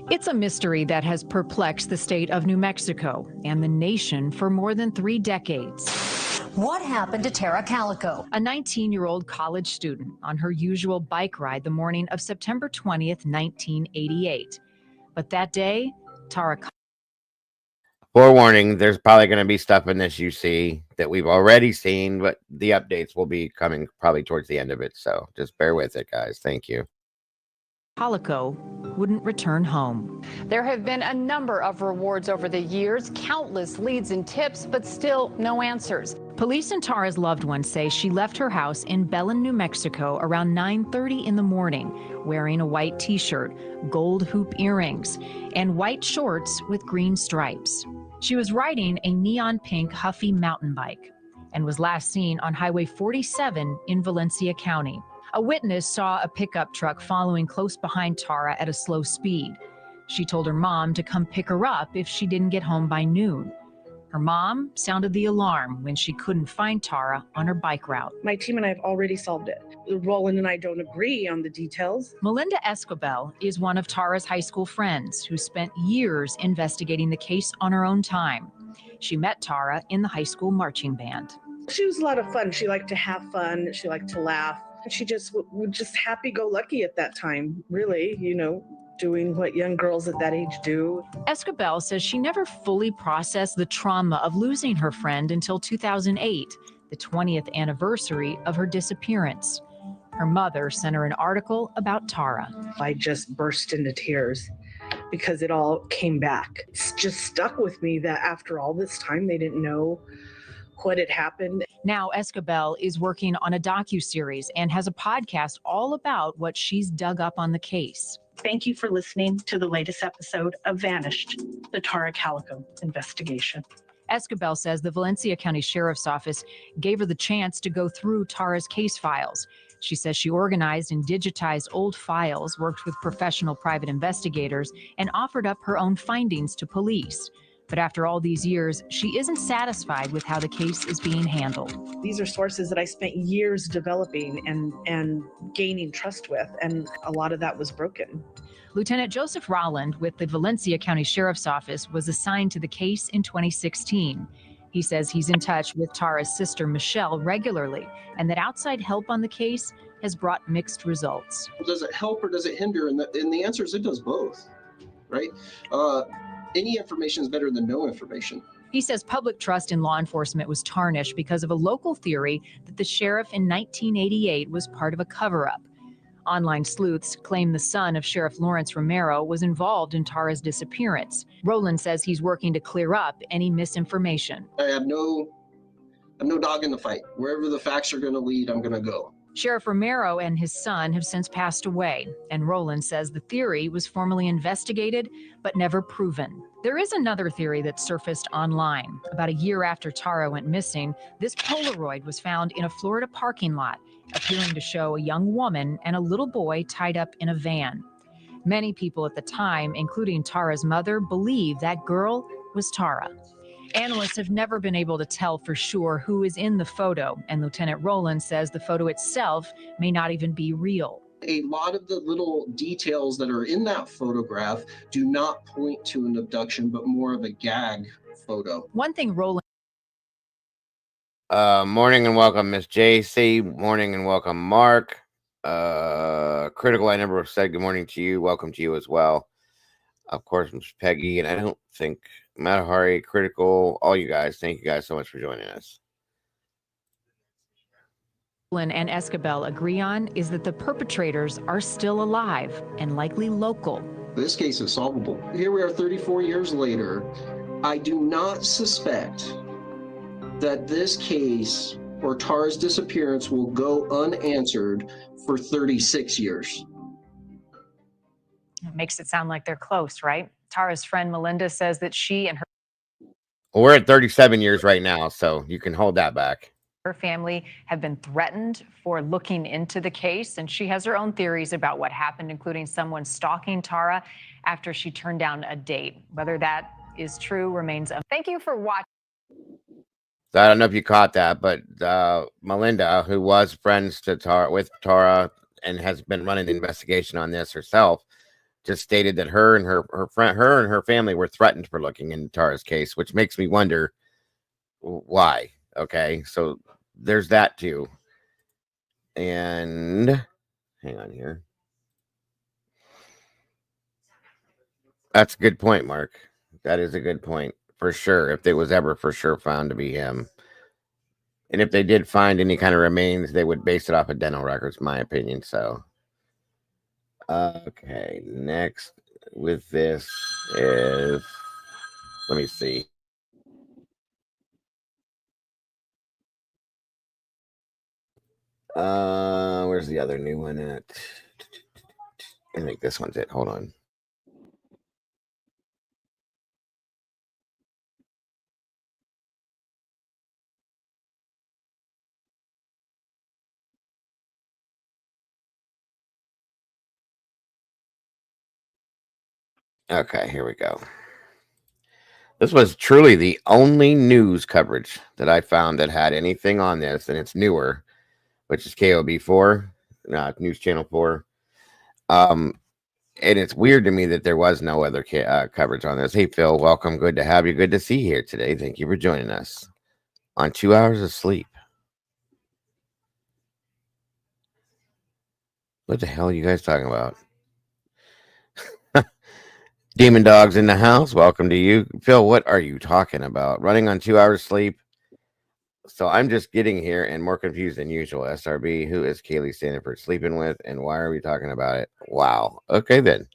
S7: It's a mystery that has perplexed the state of New Mexico and the nation for more than 3 decades.
S8: What happened to Tara Calico?
S7: A 19-year-old college student on her usual bike ride the morning of September 20th, 1988. But that day, Tara...
S2: Forewarning, there's probably going to be stuff in this you see that we've already seen, but the updates will be coming probably towards the end of it. So just bear with it, guys. Thank you.
S7: Calico wouldn't return home.
S9: There have been a number of rewards over the years, countless leads and tips, but still no answers.
S7: Police and Tara's loved ones say she left her house in Belen, New Mexico around 9:30 in the morning, wearing a white t-shirt, gold hoop earrings, and white shorts with green stripes. She was riding a neon pink Huffy mountain bike and was last seen on Highway 47 in Valencia County. A witness saw a pickup truck following close behind Tara at a slow speed. She told her mom to come pick her up if she didn't get home by noon. Her mom sounded the alarm when she couldn't find Tara on her bike route.
S9: My team and I have already solved it. Roland and I don't agree on the details.
S7: Melinda Escobel is one of Tara's high school friends who spent years investigating the case on her own time. She met Tara in the high school marching band.
S9: She was a lot of fun. She liked to have fun. She liked to laugh. She just was just happy-go-lucky at that time, really, doing what young girls at that age do.
S7: Escobel says she never fully processed the trauma of losing her friend until 2008, the 20th anniversary of her disappearance. Her mother sent her an article about Tara.
S9: I just burst into tears because it all came back. It's just stuck with me that after all this time, they didn't know what had happened.
S7: Now Escobel is working on a docuseries and has a podcast all about what she's dug up on the case.
S9: Thank you for listening to the latest episode of Vanished, the Tara Calico investigation.
S7: Escobel says the Valencia County Sheriff's Office gave her the chance to go through Tara's case files. She says she organized and digitized old files, worked with professional private investigators, and offered up her own findings to police. But after all these years, she isn't satisfied with how the case is being handled.
S9: These are sources that I spent years developing and gaining trust with, and a lot of that was broken.
S7: Lieutenant Joseph Rowland with the Valencia County Sheriff's Office was assigned to the case in 2016. He says he's in touch with Tara's sister, Michelle, regularly, and that outside help on the case has brought mixed results.
S10: Does it help or does it hinder? And the answer is it does both, right? Any information is better than no information.
S7: He says public trust in law enforcement was tarnished because of a local theory that the sheriff in 1988 was part of a cover-up. Online sleuths claim the son of Sheriff Lawrence Romero was involved in Tara's disappearance. Rowland says he's working to clear up any misinformation.
S10: I have no dog in the fight. Wherever the facts are going to lead, I'm going to go.
S7: Sheriff Romero and his son have since passed away, and Rowland says the theory was formally investigated but never proven. There is another theory that surfaced online. About a year after Tara went missing, this Polaroid was found in a Florida parking lot, appearing to show a young woman and a little boy tied up in a van. Many people at the time, including Tara's mother, believe that girl was Tara. Analysts have never been able to tell for sure who is in the photo, and Lieutenant Rowland says the photo itself may not even be real.
S10: A lot of the little details that are in that photograph do not point to an abduction, but more of a gag photo.
S7: One thing Rowland...
S2: Morning and welcome, Miss JC. Morning and welcome, Mark. Critical, I never said good morning to you. Welcome to you as well. Of course, Miss Peggy, and I don't think Matahari, Critical, all you guys. Thank you guys so much for joining us.
S7: And Escobel agree on is that the perpetrators are still alive and likely local.
S10: This case is solvable. Here we are 34 years later. I do not suspect that this case or Tara's disappearance will go unanswered for 36 years.
S7: It makes it sound like they're close, right? Tara's friend Melinda says that she and
S2: We're at 37 years right now, so you can hold that back.
S7: her family have been threatened for looking into the case, and she has her own theories about what happened, including someone stalking Tara after she turned down a date. Whether that is true remains a... Thank you for watching.
S2: So I don't know if you caught that, but Melinda, who was friends to with Tara and has been running the investigation on this herself, just stated that her and her family were threatened for looking into Tara's case, which makes me wonder why. Okay, so there's that too. And hang on here. That's a good point, Mark. That is a good point for sure. If it was ever for sure found to be him, and if they did find any kind of remains, they would base it off of dental records, my opinion. So, okay, next with this is, let me see. Where's the other new one at? I think this one's it. Hold on. Okay, here we go. This was truly the only news coverage that I found that had anything on this, and it's newer, which is KOB4, News Channel 4. And it's weird to me that there was no other coverage on this. Hey, Phil, welcome. Good to have you. Good to see you here today. Thank you for joining us on 2 hours of sleep. What the hell are you guys talking about? Demon Dogs in the house. Welcome to you. Phil, what are you talking about? Running on 2 hours sleep? So I'm just getting here and more confused than usual. SRB, who is Kaylee Stanford sleeping with, and why are we talking about it? Wow. Okay, then.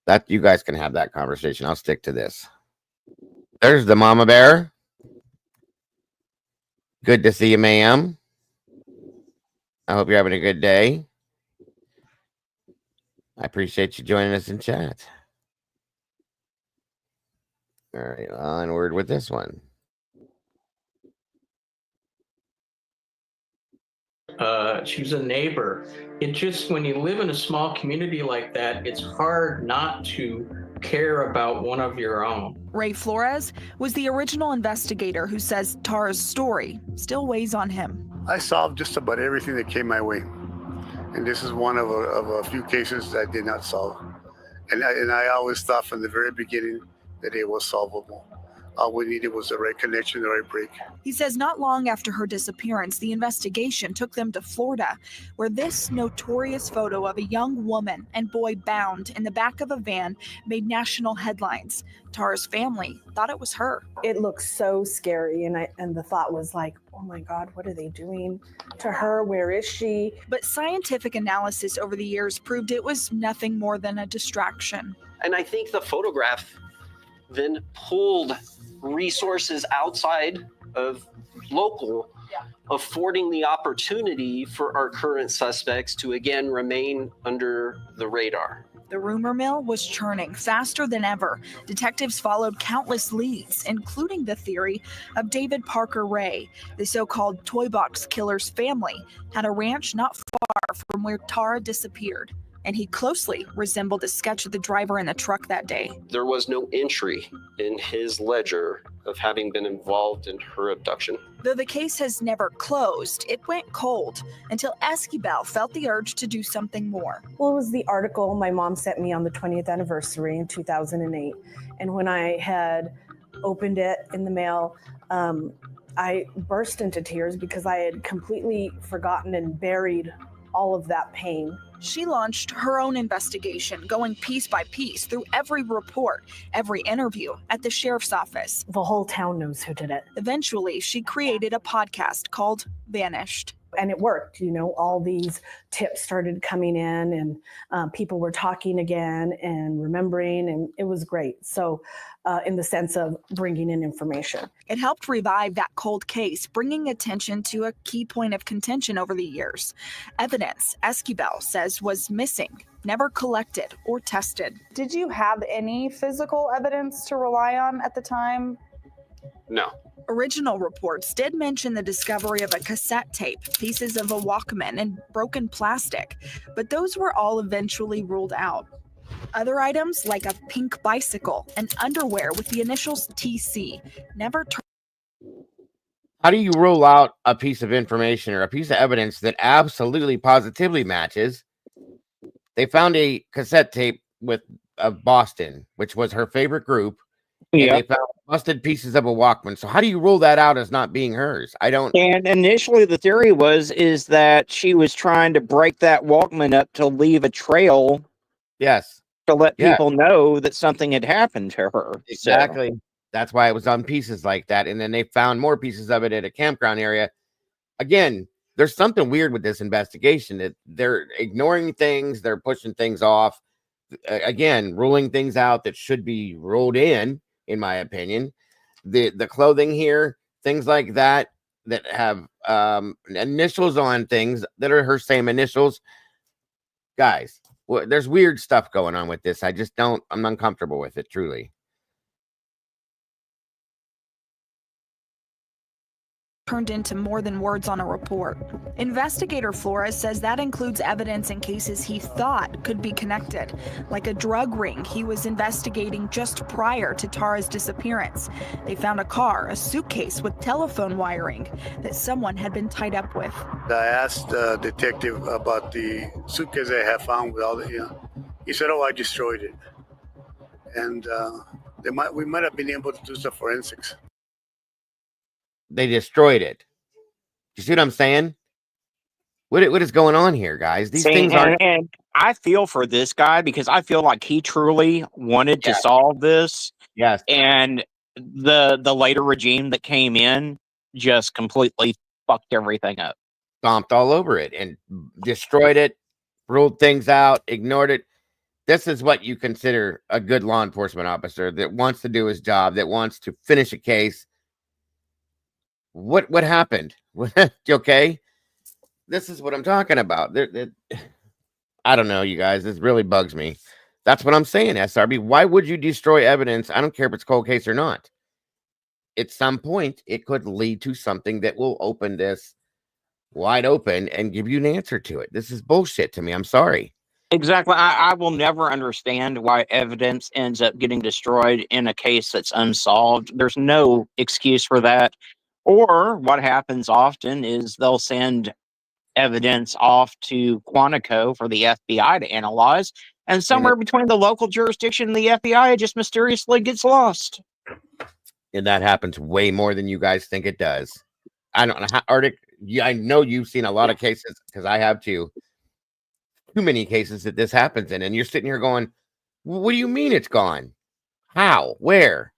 S2: That you guys can have that conversation. I'll stick to this. There's the mama bear. Good to see you, ma'am. I hope you're having a good day. I appreciate you joining us in chat. All right, onward with this one.
S11: She was a neighbor. It just, when you live in a small community like that, it's hard not to care about one of your own.
S12: Ray Flores was the original investigator who says Tara's story still weighs on him.
S13: I solved just about everything that came my way. And this is one of a few cases that I did not solve. And I always thought from the very beginning that it was solvable. All we needed was the right connection, the right break.
S12: He says not long after her disappearance, the investigation took them to Florida, where this notorious photo of a young woman and boy bound in the back of a van made national headlines. Tara's family thought it was her.
S9: It looks so scary, and the thought was like, oh my God, what are they doing to her? Where is she?
S12: But scientific analysis over the years proved it was nothing more than a distraction.
S14: And I think the photograph then pulled resources outside of local, affording the opportunity for our current suspects to again remain under the radar.
S12: The rumor mill was churning faster than ever. Detectives followed countless leads, including the theory of David Parker Ray. The so-called Toy Box Killer's family had a ranch not far from where Tara disappeared, and he closely resembled a sketch of the driver in the truck that day.
S14: There was no entry in his ledger of having been involved in her abduction.
S12: Though the case has never closed, it went cold until Esquivel felt the urge to do something more.
S9: Well, it was the article my mom sent me on the 20th anniversary in 2008. And when I had opened it in the mail, I burst into tears because I had completely forgotten and buried all of that pain.
S12: She launched her own investigation, going piece by piece through every report, every interview at the sheriff's office.
S9: The whole town knows who did it.
S12: Eventually, she created a podcast called Vanished.
S9: And it worked, all these tips started coming in, and people were talking again and remembering, and it was great. So in the sense of bringing in information.
S12: It helped revive that cold case, bringing attention to a key point of contention over the years. Evidence, Esquivel says, was missing, never collected or tested.
S15: Did you have any physical evidence to rely on at the time?
S14: No.
S12: Original reports did mention the discovery of a cassette tape, pieces of a Walkman, and broken plastic, but those were all eventually ruled out. Other items, like a pink bicycle and underwear with the initials TC, never turned.
S2: How do you rule out a piece of information or a piece of evidence that absolutely positively matches? They found a cassette tape with Boston, which was her favorite group. And they found busted pieces of a Walkman. So how do you rule that out as not being hers? I don't.
S4: And initially the theory is that she was trying to break that Walkman up to leave a trail.
S2: Yes.
S4: To let people know that something had happened to her.
S2: Exactly.
S4: So.
S2: That's why it was on pieces like that. And then they found more pieces of it at a campground area. Again, there's something weird with this investigation that they're ignoring things. They're pushing things off. Again, ruling things out that should be ruled in my opinion. The clothing here, things like that, that have initials on things that are her same initials. Guys, there's weird stuff going on with this. I'm uncomfortable with it, truly.
S12: Turned into more than words on a report. Investigator Flores says that includes evidence in cases he thought could be connected, like a drug ring he was investigating just prior to Tara's disappearance. They found a car, a suitcase with telephone wiring that someone had been tied up with.
S13: I asked the detective about the suitcase I have found with all the, he said, "Oh, I destroyed it," and we might have been able to do some forensics.
S2: They destroyed it. You see what I'm saying? What is going on here, guys? These things aren't.
S4: And I feel for this guy because I feel like he truly wanted to solve this.
S2: Yes.
S4: And the later regime that came in just completely fucked everything up.
S2: Stomped all over it and destroyed it, ruled things out, ignored it. This is what you consider a good law enforcement officer that wants to do his job, that wants to finish a case. What happened? Okay, this is what I'm talking about. I don't know, you guys. This really bugs me. That's what I'm saying, SRB. Why would you destroy evidence? I don't care if it's cold case or not. At some point, it could lead to something that will open this wide open and give you an answer to it. This is bullshit to me. I'm sorry.
S4: Exactly. I will never understand why evidence ends up getting destroyed in a case that's unsolved. There's no excuse for that. Or what happens often is they'll send evidence off to Quantico for the FBI to analyze, and somewhere between the local jurisdiction and the FBI, it just mysteriously gets lost.
S2: And that happens way more than you guys think it does. I don't know how, Arctic. I know you've seen a lot of cases, because I have too. Too many cases that this happens in, and you're sitting here going, "What do you mean it's gone? How? Where?"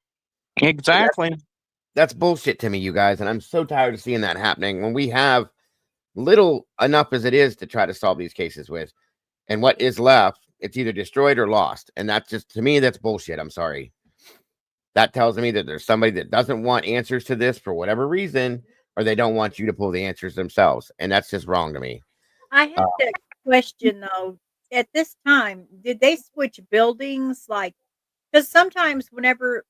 S4: Exactly.
S2: That's bullshit to me, you guys, and I'm so tired of seeing that happening when we have little enough as it is to try to solve these cases with, and what is left, it's either destroyed or lost, and that's just, to me, that's bullshit. I'm sorry. That tells me that there's somebody that doesn't want answers to this for whatever reason, or they don't want you to pull the answers themselves, and that's just wrong to me.
S3: I have to question though. At this time, did they switch buildings? Like, because sometimes whenever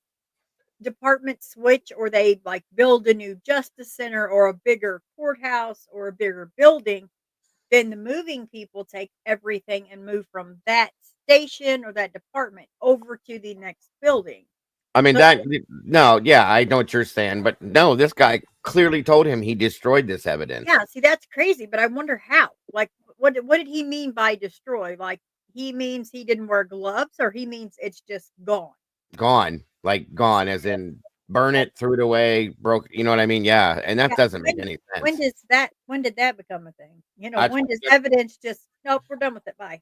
S3: departments switch or they like build a new justice center or a bigger courthouse or a bigger building, then the moving people take everything and move from that station or that department over to the next building.
S2: I mean, no, yeah, I know what you're saying, but no, this guy clearly told him he destroyed this evidence.
S3: Yeah, see, that's crazy, but I wonder how. Like, what did he mean by destroy? Like, he means he didn't wear gloves, or he means it's just gone?
S2: Gone, like gone, as in burn it, threw it away, broke. You know what I mean? Yeah, and that doesn't make any sense.
S3: When did that become a thing? When does evidence just nope, we're done with it? Bye.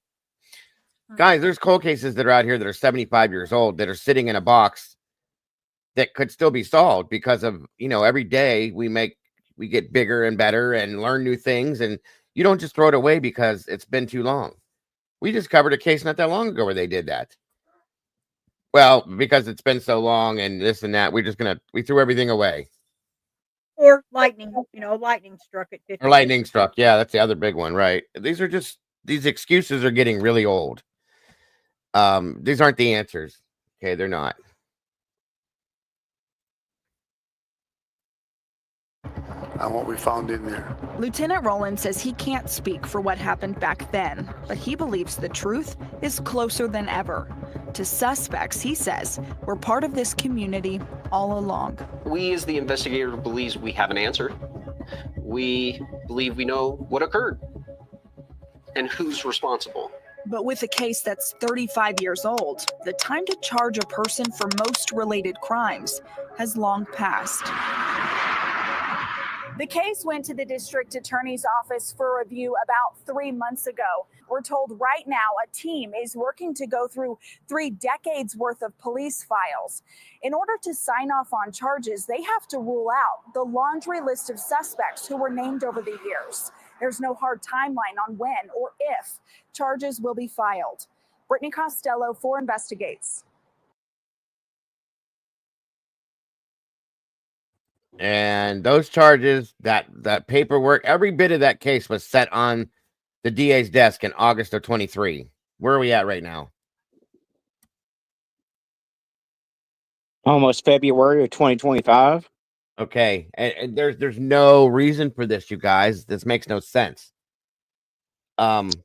S2: Guys, there's cold cases that are out here that are 75 years old that are sitting in a box that could still be solved because of, every day we get bigger and better and learn new things, and you don't just throw it away because it's been too long. We just covered a case not that long ago where they did that. Well, because it's been so long and this and that, we threw everything away.
S3: Or lightning, lightning struck at 50.
S2: Or lightning struck. Yeah, that's the other big one, right? These excuses are getting really old. These aren't the answers. Okay, they're not.
S13: And what we found in there.
S12: Lieutenant Rowland says he can't speak for what happened back then, but he believes the truth is closer than ever. To suspects, he says, we're part of this community all along.
S14: We, as the investigator, believes we have an answer. We believe we know what occurred and who's responsible.
S12: But with a case that's 35 years old, the time to charge a person for most related crimes has long passed.
S15: The case went to the district attorney's office for review about 3 months ago. We're told right now a team is working to go through 3 decades worth of police files. In order to sign off on charges, they have to rule out the laundry list of suspects who were named over the years. There's no hard timeline on when or if charges will be filed. Brittany Costello for Investigates.
S2: And those charges, that paperwork, every bit of that case was set on the DA's desk in August of 23. Where are we at right now?
S4: Almost February of 2025.
S2: Okay, and there's no reason for this, you guys. This makes no sense.
S4: And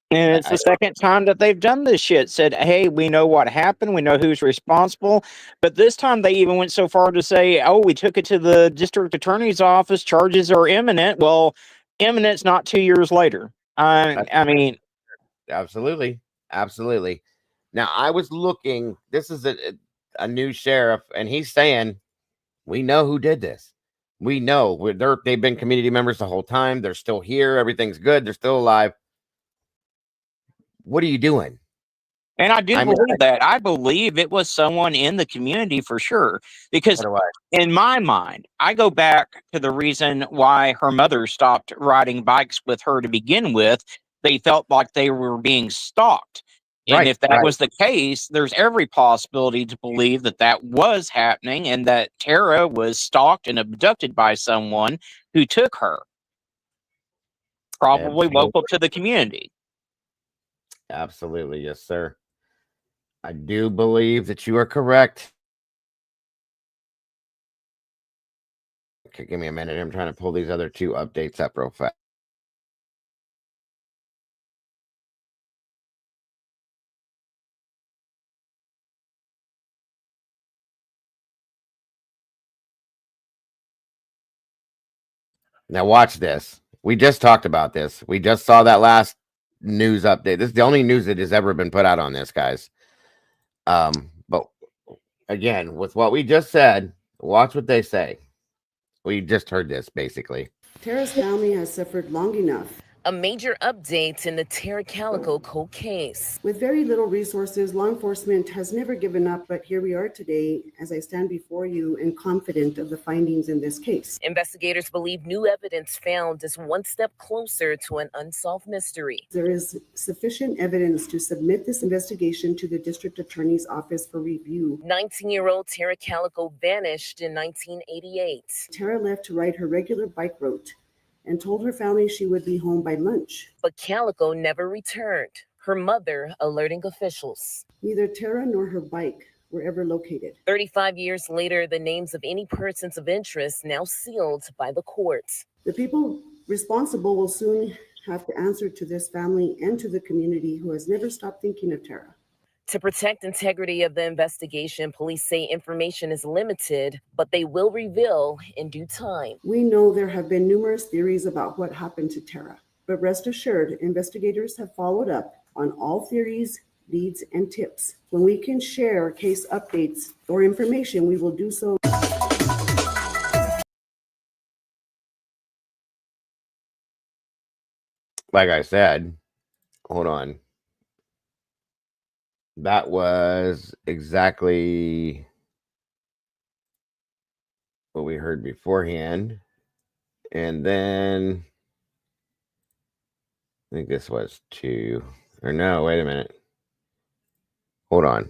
S4: it's the second time that they've done this shit. Said, hey, we know what happened. We know who's responsible. But this time they even went so far to say, oh, we took it to the district attorney's office. Charges are imminent. Well, imminent's not 2 years later. I mean,
S2: absolutely. Absolutely. Now, I was looking, this is a new sheriff, and he's saying, we know who did this. We know. They've been community members the whole time. They're still here. Everything's good. They're still alive. What are you doing?
S4: And I do believe that. I believe it was someone in the community for sure. Because in my mind, I go back to the reason why her mother stopped riding bikes with her to begin with. They felt like they were being stalked. And if that was the case, there's every possibility to believe that that was happening and that Tara was stalked and abducted by someone who took her. Probably local to the community.
S2: Absolutely. Yes, sir. I do believe that you are correct. Okay, give me a minute. I'm trying to pull these other two updates up real fast. Now watch this. We just talked about this. We just saw that last news update. This is the only news that has ever been put out on this, guys. But again, with what we just said, watch what they say. We just heard this basically.
S16: Tara's family has suffered long enough.
S17: A major update in the Tara Calico cold case.
S16: With very little resources, law enforcement has never given up, but here we are today as I stand before you and confident of the findings in this case.
S17: Investigators believe new evidence found is one step closer to an unsolved mystery.
S16: There is sufficient evidence to submit this investigation to the district attorney's office for review.
S17: 19-year-old Tara Calico vanished in 1988.
S16: Tara left to ride her regular bike route and told her family she would be home by lunch.
S17: But Calico never returned, her mother alerting officials.
S16: Neither Tara nor her bike were ever located.
S17: 35 years later, the names of any persons of interest now sealed by the courts.
S16: The people responsible will soon have to answer to this family and to the community who has never stopped thinking of Tara.
S17: To protect integrity of the investigation, police say information is limited, but they will reveal in due time.
S16: We know there have been numerous theories about what happened to Tara, but rest assured, investigators have followed up on all theories, leads, and tips. When we can share case updates or information, we will do so.
S2: Like I said, hold on. That was exactly what we heard beforehand. And then I think this was two. Or no, wait a minute. Hold on.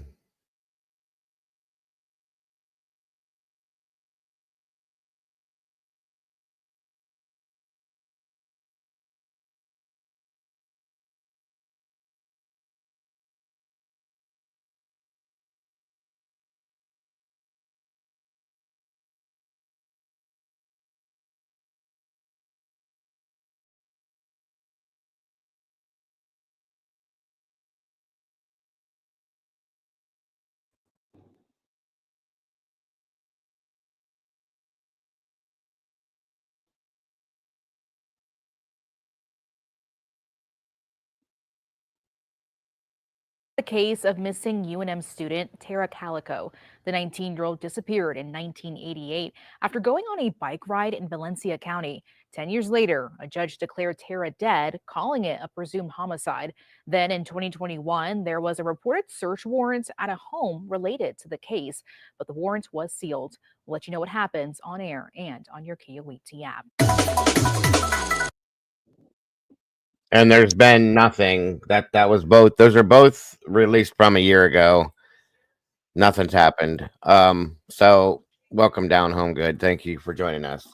S18: The case of missing UNM student Tara Calico. The 19-year-old disappeared in 1988 after going on a bike ride in Valencia County. 10 years later, a judge declared Tara dead, calling it a presumed homicide. Then in 2021, there was a reported search warrant at a home related to the case, but the warrant was sealed. We'll let you know what happens on air and on your KOAT app.
S2: And there's been nothing. That was both. Those are both released from a year ago. Nothing's happened. So Welcome down home. Good. Thank you for joining us.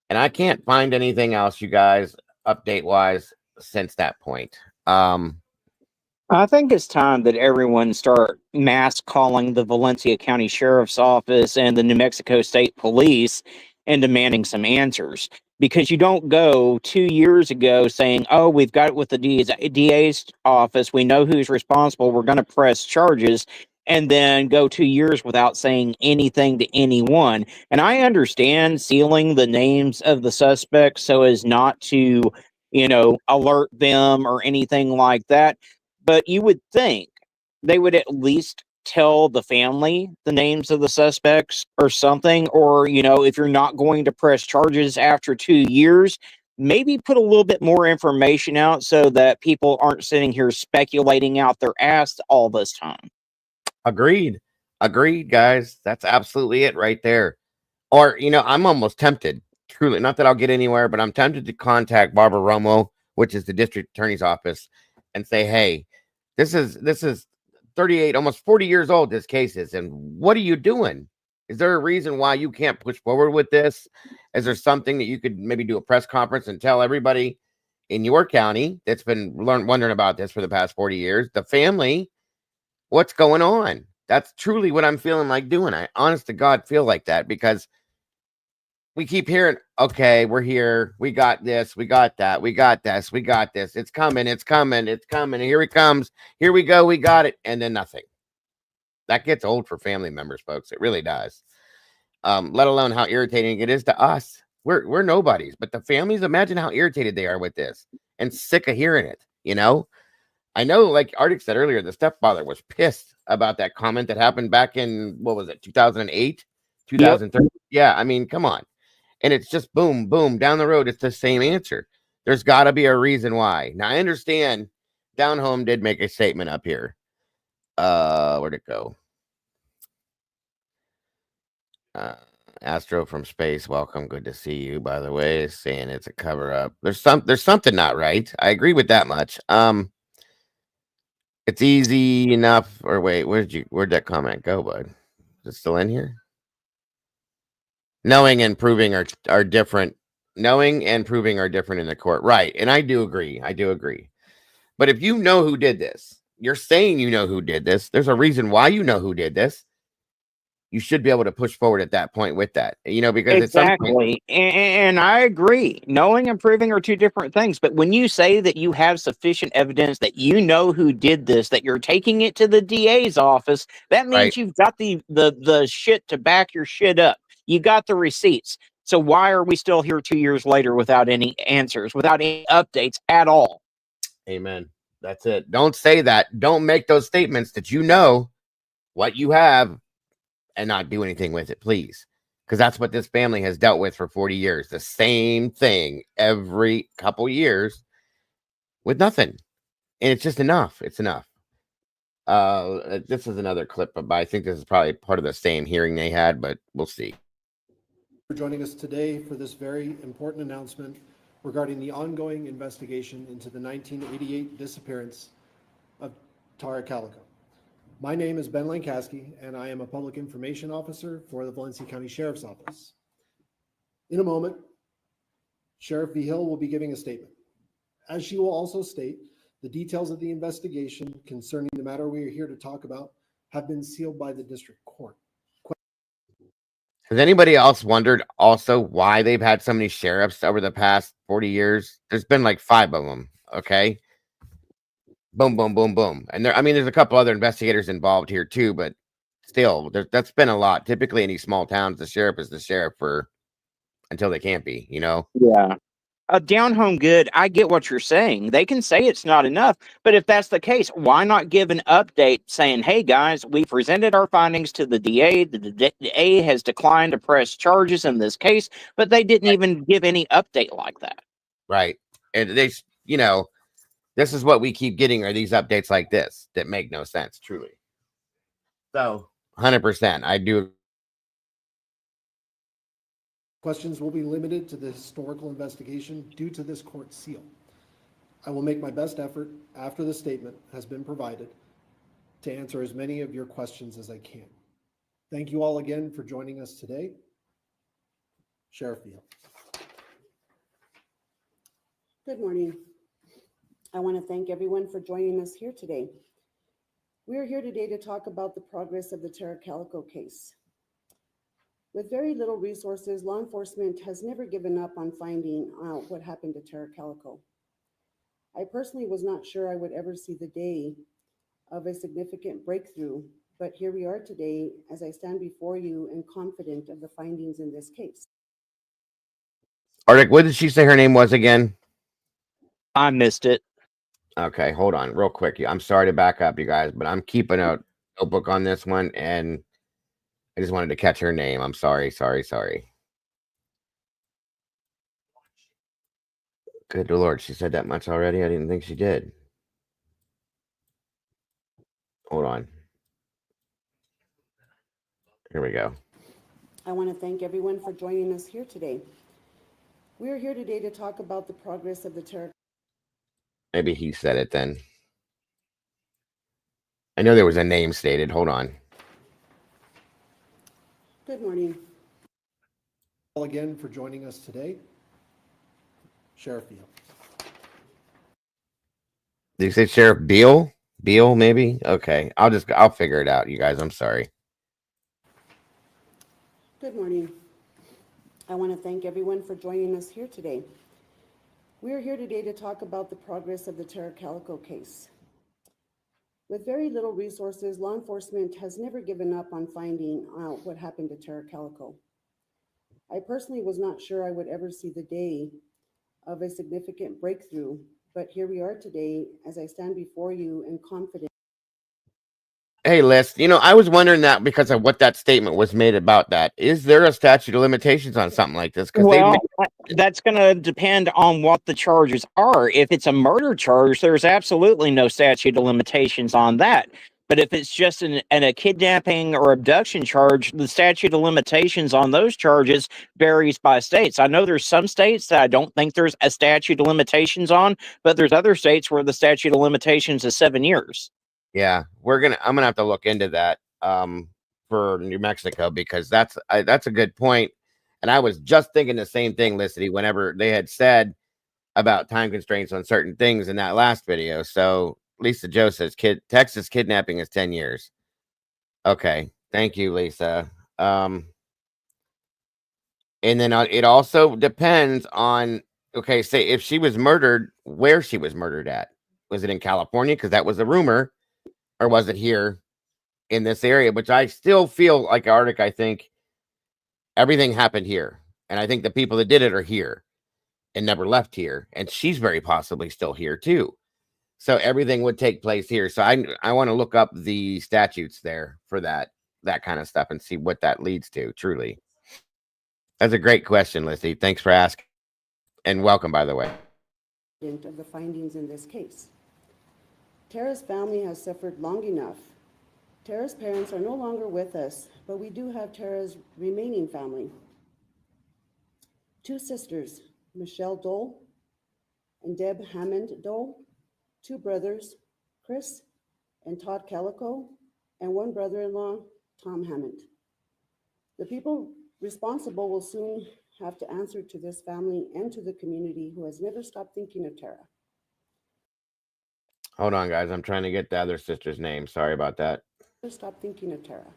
S2: And I can't find anything else, you guys, update wise, since that point.
S4: I think it's time that everyone start mass calling the Valencia County Sheriff's Office and the New Mexico State Police and demanding some answers. Because you don't go 2 years ago saying, oh, we've got it with the DA's office. We know who's responsible. We're going to press charges. And then go 2 years without saying anything to anyone. And I understand sealing the names of the suspects so as not to, alert them or anything like that. But you would think they would at least tell the family the names of the suspects or something. Or, if you're not going to press charges after 2 years, maybe put a little bit more information out so that people aren't sitting here speculating out their ass all this time.
S2: Agreed, guys. That's absolutely it right there. Or, I'm almost tempted, truly, not that I'll get anywhere, but I'm tempted to contact Barbara Romo, which is the district attorney's office, and say, hey, this is 38, almost 40 years old, this case is, and what are you doing? Is there a reason why you can't push forward with this? Is there something that you could maybe do a press conference and tell everybody in your county that's been wondering about this for the past 40 years, the family, what's going on? That's truly what I'm feeling like doing. I honest to God feel like that, because we keep hearing, okay, we're here. We got this. We got that. We got this. We got this. It's coming. It's coming. It's coming. Here it comes. Here we go. We got it. And then nothing. That gets old for family members, folks. It really does. Let alone how irritating it is to us. We're nobodies, but the families, imagine how irritated they are with this and sick of hearing it. I know, like Arctic said earlier, the stepfather was pissed about that comment that happened back in, what was it, 2008, 2013? Yep. Yeah, I mean, come on. And it's just boom, boom, down the road, it's the same answer. There's got to be a reason why. Now, I understand Down Home did make a statement up here. Where'd it go? Astro from space, welcome. Good to see you, by the way. Saying it's a cover-up. There's something not right. I agree with that much. It's easy enough. Or wait, where'd that comment go, bud? Is it still in here? Knowing and proving are different. Knowing and proving are different in the court. Right. And I do agree. But if you know who did this, you're saying you know who did this. There's a reason why you know who did this. You should be able to push forward at that point with that, because
S4: exactly. And I agree. Knowing and proving are two different things. But when you say that you have sufficient evidence that you know who did this, that you're taking it to the DA's office, that means right. You've got the shit to back your shit up. You got the receipts. So why are we still here 2 years later without any answers, without any updates at all?
S2: Amen. That's it. Don't say that. Don't make those statements that you know what you have and not do anything with it, please. Because that's what this family has dealt with for 40 years. The same thing every couple years with nothing. And it's just enough. It's enough. This is another clip, but I think this is probably part of the same hearing they had, but we'll see.
S19: For joining us today for this very important announcement regarding the ongoing investigation into the 1988 disappearance of Tara Calico. My name is Ben Lancaski, and I am a public information officer for the Valencia County Sheriff's Office. In a moment, Sheriff V. Hill will be giving a statement. As she will also state, the details of the investigation concerning the matter we are here to talk about have been sealed by the district court.
S2: Has anybody else wondered also why they've had so many sheriffs over the past 40 years? There's been like 5 of them, okay? Boom, boom, boom, boom. And there's a couple other investigators involved here too, but still, that's been a lot. Typically, in these small towns, the sheriff is the sheriff until they can't be,
S4: Yeah. Down home good, I get what you're saying. They can say it's not enough, but if that's the case, why not give an update saying, hey guys, we presented our findings to the DA. The DA has declined to press charges in this case, but they didn't even give any update like that.
S2: Right. And this is what we keep getting, are these updates like this that make no sense, truly. So 100%, I do.
S19: Questions will be limited to the historical investigation due to this court seal. I will make my best effort after the statement has been provided to answer as many of your questions as I can. Thank you all again for joining us today. Sheriff Beal.
S16: Good morning. I want to thank everyone for joining us here today. We are here today to talk about the progress of the Tara Calico case. With very little resources, law enforcement has never given up on finding out what happened to Tara Calico. I personally was not sure I would ever see the day of a significant breakthrough, but here we are today as I stand before you and confident of the findings in this case.
S2: Arctic, what did she say her name was again?
S4: I missed it.
S2: Okay, hold on real quick. I'm sorry to back up, you guys, but I'm keeping a notebook on this one, and I just wanted to catch her name. I'm sorry. Good Lord, she said that much already? I didn't think she did. Hold on. Here we go.
S16: I want to thank everyone for joining us here today. We are here today to talk about the progress of the Tara.
S2: Maybe he said it then. I know there was a name stated. Hold on.
S16: Good morning.
S19: All again for joining us today. Sheriff Beal.
S2: Did you say Sheriff Beal? Beal, maybe? Okay. I'll figure it out, you guys. I'm sorry.
S16: Good morning. I want to thank everyone for joining us here today. We are here today to talk about the progress of the Tara Calico case. With very little resources, law enforcement has never given up on finding out what happened to Tara Calico. I personally was not sure I would ever see the day of a significant breakthrough, but here we are today as I stand before you and confident.
S2: Hey, Liz, I was wondering that because of what that statement was made about that. Is there a statute of limitations on something like this?
S4: Well, that's going to depend on what the charges are. If it's a murder charge, there's absolutely no statute of limitations on that. But if it's just a kidnapping or abduction charge, the statute of limitations on those charges varies by states. I know there's some states that I don't think there's a statute of limitations on, but there's other states where the statute of limitations is 7 years.
S2: Yeah, I'm gonna have to look into that for New Mexico, because that's a good point. And I was just thinking the same thing, Licity, whenever they had said about time constraints on certain things in that last video. So Lisa Joe says Texas kidnapping is 10 years. Okay, thank you, Lisa. And then it also depends on, okay, say if she was murdered, where she was murdered at. Was it in California? Because that was a rumor. Or was it here in this area? Which I still feel like Arctic. I think everything happened here. And I think the people that did it are here and never left here. And she's very possibly still here too. So everything would take place here. So I want to look up the statutes there for that kind of stuff and see what that leads to, truly. That's a great question, Lizzie. Thanks for asking. And welcome, by the way.
S16: Of the findings in this case. Tara's family has suffered long enough. Tara's parents are no longer with us, but we do have Tara's remaining family. 2 sisters, Michelle Dole and Deb Hammond Dole, 2 brothers, Chris and Todd Calico, and 1 brother-in-law, Tom Hammond. The people responsible will soon have to answer to this family and to the community who has never stopped thinking of Tara.
S2: Hold on, guys. I'm trying to get the other sister's name. Sorry about that.
S16: Stop thinking of Tara.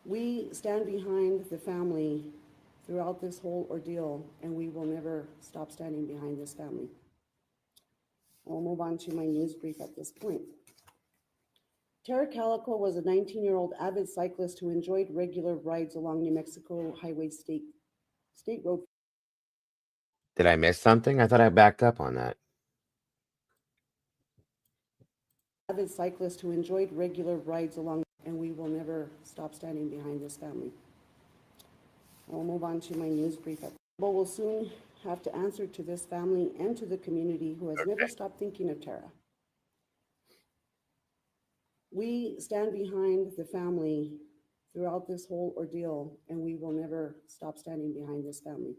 S16: We stand behind the family throughout this whole ordeal, and we will never stop standing behind this family. I'll move on to my news brief at this point. Tara Calico was a 19-year-old avid cyclist who enjoyed regular rides along New Mexico Highway State Road.
S2: Did I miss something? I thought I backed up on that.
S16: Avid cyclist who enjoyed regular rides along, and we will never stop standing behind this family. I'll move on to my news brief. But we'll soon have to answer to this family and to the community who has never stopped thinking of Tara. We stand behind the family throughout this whole ordeal, and we will never stop standing behind this family.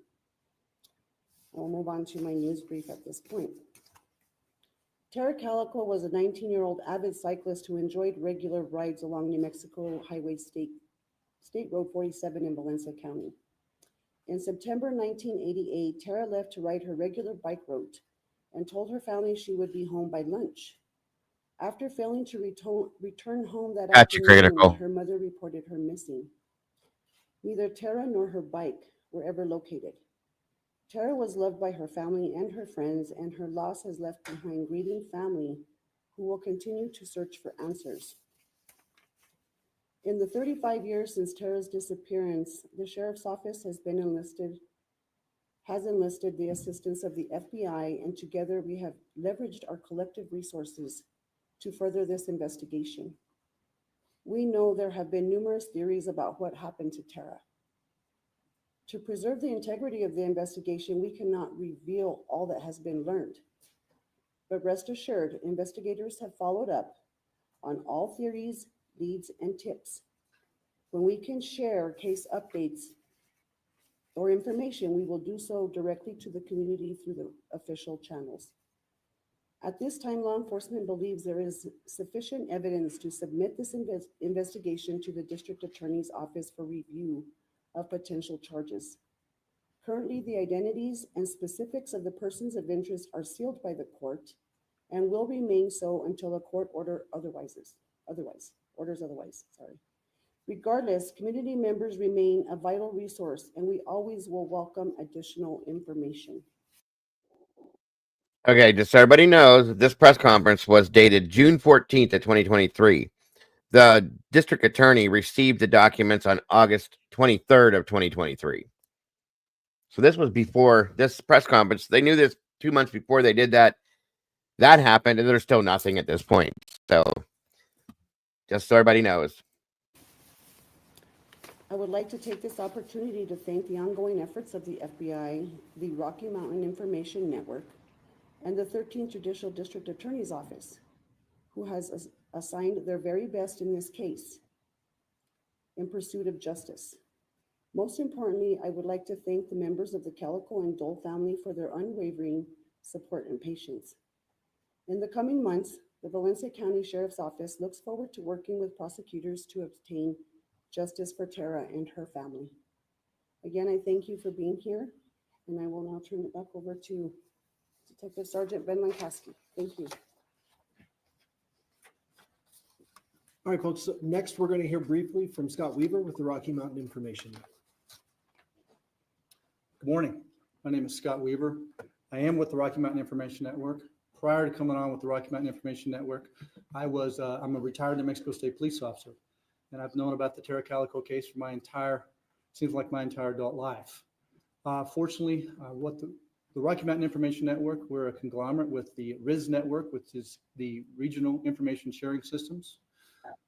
S16: I'll move on to my news brief at this point. Tara Calico was a 19-year-old avid cyclist who enjoyed regular rides along New Mexico Highway State Road 47 in Valencia County. In September 1988, Tara left to ride her regular bike route and told her family she would be home by lunch. After failing to return home that
S2: Gotcha,
S16: afternoon,
S2: critical.
S16: her mother reported her missing. Neither Tara nor her bike were ever located. Tara was loved by her family and her friends, and her loss has left behind grieving family who will continue to search for answers. In the 35 years since Tara's disappearance, the Sheriff's Office has enlisted the assistance of the FBI, and together we have leveraged our collective resources to further this investigation. We know there have been numerous theories about what happened to Tara. To preserve the integrity of the investigation, we cannot reveal all that has been learned. But rest assured, investigators have followed up on all theories, leads, and tips. When we can share case updates or information, we will do so directly to the community through the official channels. At this time, law enforcement believes there is sufficient evidence to submit this investigation to the District Attorney's Office for review of potential charges. Currently, the identities and specifics of the persons of interest are sealed by the court and will remain so until a court orders otherwise. Regardless, community members remain a vital resource, and we always will welcome additional information.
S2: Okay, just so everybody knows, this press conference was dated June 14th of 2023. The district attorney received the documents on August 23rd of 2023. So this was before this press conference. They knew this 2 months before they did that. That happened, and there's still nothing at this point. So just so everybody knows.
S16: I would like to take this opportunity to thank the ongoing efforts of the FBI, the Rocky Mountain Information Network, and the 13th Judicial District Attorney's Office, who has assigned their very best in this case in pursuit of justice. Most importantly, I would like to thank the members of the Calico and Dole family for their unwavering support and patience. In the coming months, the Valencia County Sheriff's Office looks forward to working with prosecutors to obtain justice for Tara and her family. Again, I thank you for being here, and I will now turn it back over to Detective Sergeant Ben Lancaski. Thank you.
S19: All right, folks. So next, we're going to hear briefly from Scott Weaver with the Rocky Mountain Information Network.
S20: Good morning. My name is Scott Weaver. I am with the Rocky Mountain Information Network. Prior to coming on with the Rocky Mountain Information Network, I'm a retired New Mexico State police officer, and I've known about the Tara Calico case for my entire adult life. Fortunately, the Rocky Mountain Information Network, we're a conglomerate with the RIS Network, which is the Regional Information Sharing Systems.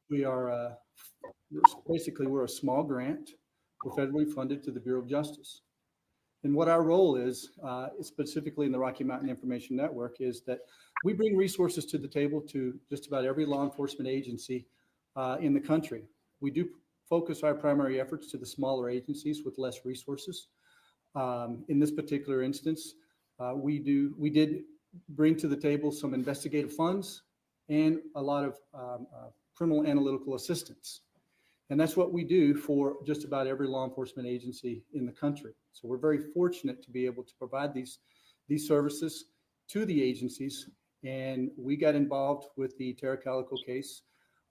S20: We're a small grant. We're federally funded to the Bureau of Justice. And what our role is, specifically in the Rocky Mountain Information Network, is that we bring resources to the table to just about every law enforcement agency in the country. We do focus our primary efforts to the smaller agencies with less resources. In this particular instance, we did bring to the table some investigative funds and a lot of criminal analytical assistance. And that's what we do for just about every law enforcement agency in the country. So we're very fortunate to be able to provide these services to the agencies. And we got involved with the Tara Calico case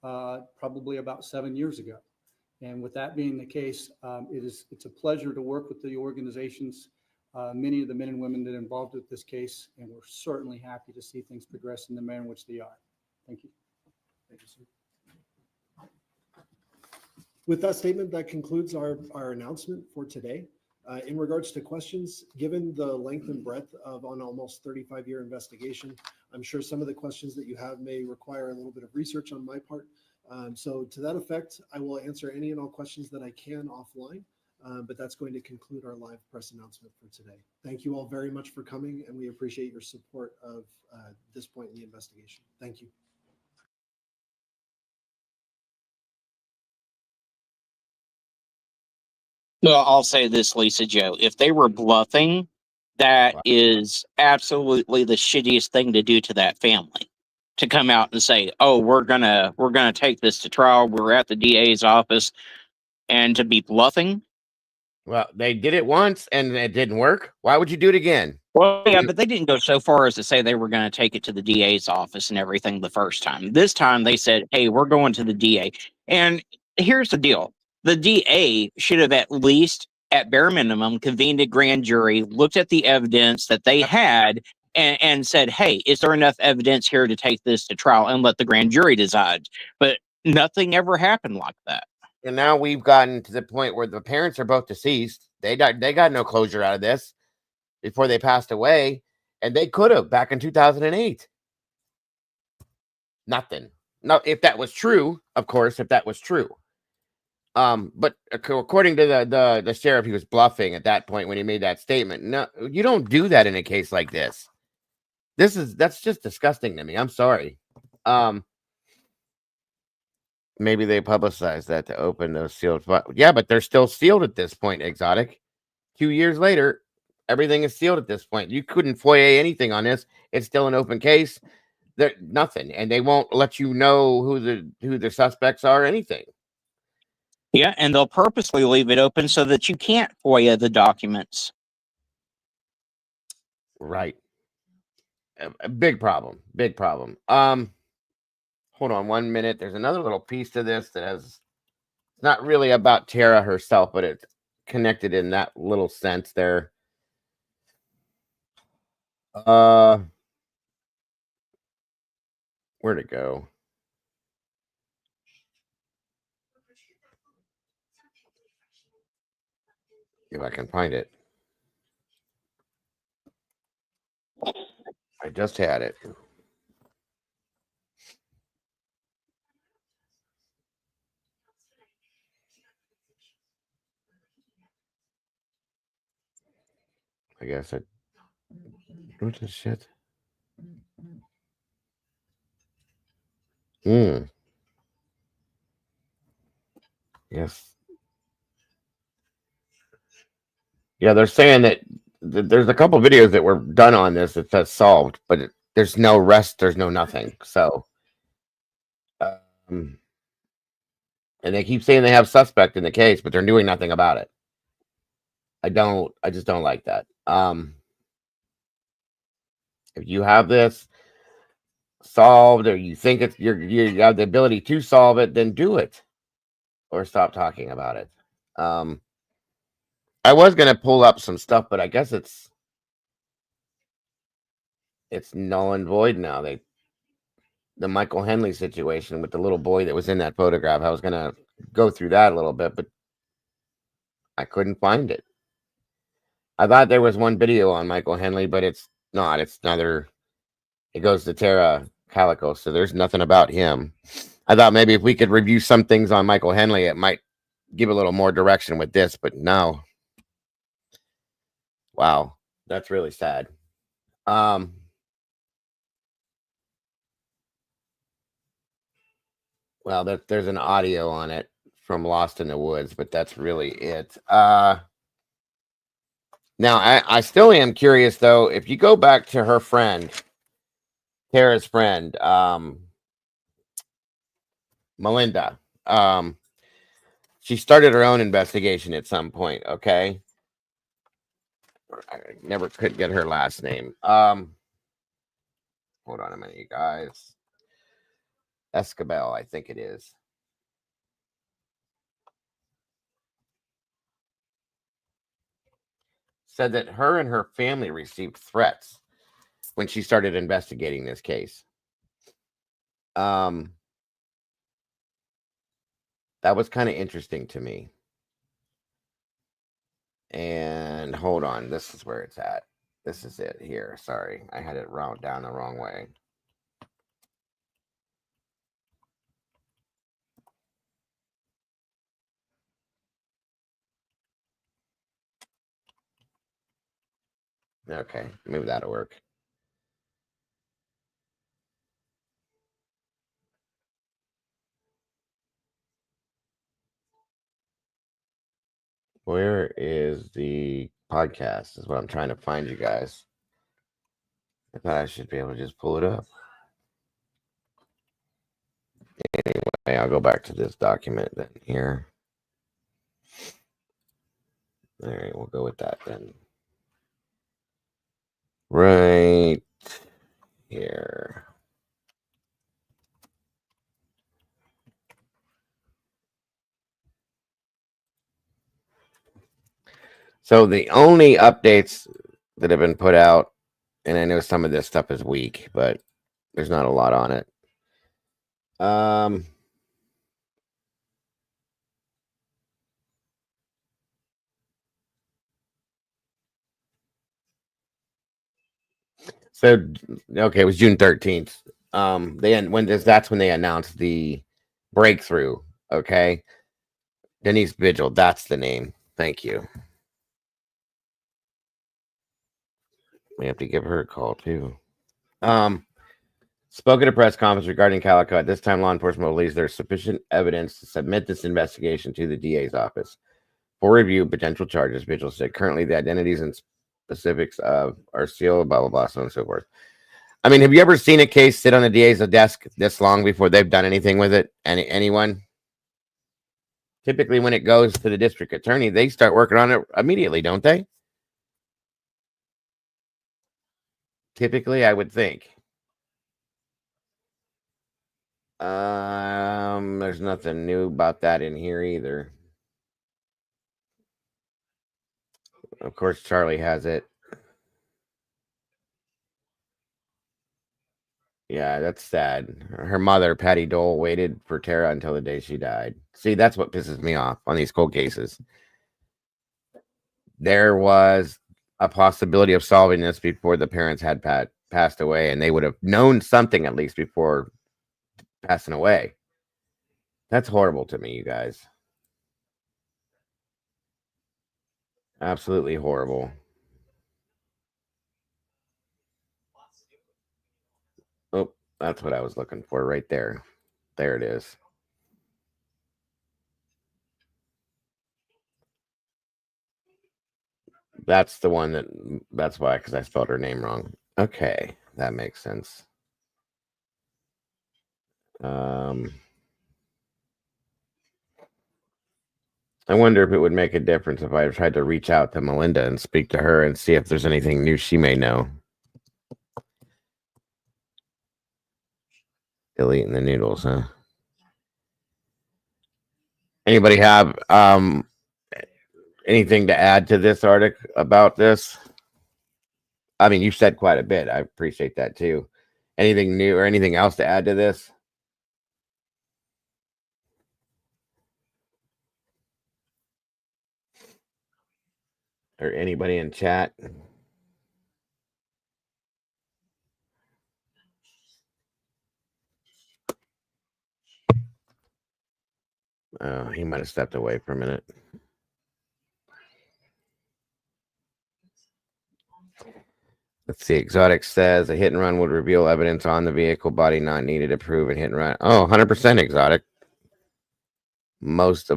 S20: probably about 7 years ago. And with that being the case, it's a pleasure to work with the organizations, many of the men and women that are involved with this case, and we're certainly happy to see things progress in the manner in which they are. Thank you.
S19: Thank you, sir. With that statement, that concludes our announcement for today. In regards to questions, given the length and breadth of an almost 35-year investigation, I'm sure some of the questions that you have may require a little bit of research on my part. So to that effect, I will answer any and all questions that I can offline, but that's going to conclude our live press announcement for today. Thank you all very much for coming, and we appreciate your support of this point in the investigation. Thank you.
S4: Well, I'll say this, Lisa Joe. If they were bluffing, That is absolutely the shittiest thing to do to that family. To come out and say, "Oh, we're gonna take this to trial. We're at the DA's office," and to be bluffing.
S2: Well, they did it once and it didn't work. Why would you do it again?
S4: Well, yeah, but they didn't go so far as to say they were going to take it to the DA's office and everything the first time. This time they said, "Hey, we're going to the DA." And here's the deal. The DA should have at least, at bare minimum, convened a grand jury, looked at the evidence that they had, and said, "Hey, is there enough evidence here to take this to trial?" and let the grand jury decide. But nothing ever happened like that.
S2: And now we've gotten to the point where the parents are both deceased. They got no closure out of this before they passed away, and they could have back in 2008. Nothing. No, if that was true, of course, if that was true. But according to the sheriff, he was bluffing at that point when he made that statement. No, you don't do that in a case like this. That's just disgusting to me. I'm sorry. Maybe they publicized that to open those sealed. Yeah, but they're still sealed at this point, Exotic. 2 years later, everything is sealed at this point. You couldn't FOIA anything on this. It's still an open case. There nothing, and they won't let you know who the suspects are or anything.
S4: Yeah, and they'll purposely leave it open so that you can't FOIA the documents.
S2: Right. A big problem. Big problem. Hold on 1 minute. There's another little piece to this that has, it's not really about Tara herself, but it's connected in that little sense there. Where'd it go? If I can find it. I just had it. I guess I. What the shit? Yes. Yeah, they're saying that there's a couple videos that were done on this that says solved, but there's no rest, there's no nothing. So, and they keep saying they have suspect in the case, but they're doing nothing about it. I just don't like that. If you have this solved or you think it's you have the ability to solve it, then do it or stop talking about it. I was gonna pull up some stuff, but I guess it's null and void now. The Michael Henley situation with the little boy that was in that photograph. I was gonna go through that a little bit, but I couldn't find it. I thought there was one video on Michael Henley, but it's not. It's another. It goes to Tara Calico, so there's nothing about him. I thought maybe if we could review some things on Michael Henley, it might give a little more direction with this, but no. Wow, that's really sad. Well, there's an audio on it from Lost in the Woods, but that's really it. Now, I still am curious, though, if you go back to her friend, Tara's friend, Melinda, she started her own investigation at some point, okay? I never could get her last name. Hold on a minute, you guys. Escabel, I think it is. Said that her and her family received threats when she started investigating this case. That was kind of interesting to me. And hold on, this is where it's at. This is it here. Sorry, I had it round down the wrong way. Okay, maybe that'll work. Where is the podcast? broadcast is what I'm trying to find, you guys. I thought I should be able to just pull it up. Anyway, I'll go back to this document then here. All right, we'll go with that then. Right here. So the only updates that have been put out, and I know some of this stuff is weak, but there's not a lot on it. So okay, it was June 13th. That's when they announced the breakthrough. Okay, Denise Vigil, that's the name. Thank you. We have to give her a call too. Spoke at a press conference regarding Calico. At this time, law enforcement believes there's sufficient evidence to submit this investigation to the DA's office for review of potential charges. Vigil said currently the identities and specifics of are sealed, blah, blah, blah, so on and so forth. I mean, have you ever seen a case sit on the DA's desk this long before they've done anything with it? Anyone? Typically, when it goes to the district attorney, they start working on it immediately, don't they? Typically, I would think. There's nothing new about that in here either. Of course, Charlie has it. Yeah, that's sad. Her mother, Patty Dole, waited for Tara until the day she died. See, that's what pisses me off on these cold cases. There was a possibility of solving this before the parents had passed away, and they would have known something at least before passing away. That's horrible to me, you guys. Absolutely horrible. Oh, that's what I was looking for right there. There it is. That's the one that's why, because I spelled her name wrong. Okay, that makes sense. I wonder if it would make a difference if I tried to reach out to Melinda and speak to her and see if there's anything new she may know. Still eating the noodles, huh? Anybody have anything to add to this article about this? I mean, you said quite a bit. I appreciate that too. Anything new or anything else to add to this? Or anybody in chat? Oh, he might have stepped away for a minute. Let's see. Exotic says a hit and run would reveal evidence on the vehicle body not needed to prove a hit and run. Oh, 100% exotic. Most,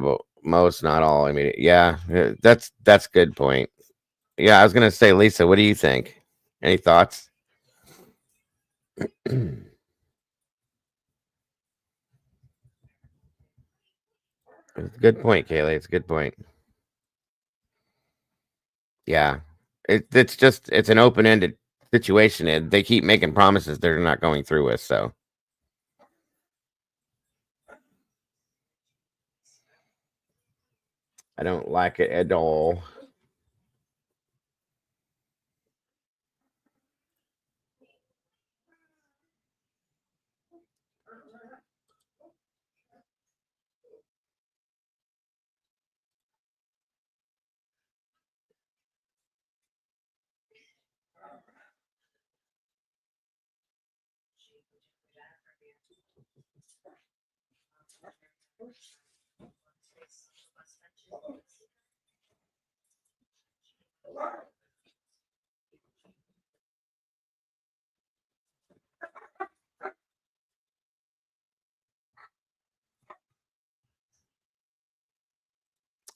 S2: not all. I mean, yeah, that's good point. Yeah, I was gonna say, Lisa, what do you think? Any thoughts? It's a good point, Kaylee. It's a good point. Yeah, it's an open-ended situation, and they keep making promises they're not going through with. So, I don't like it at all.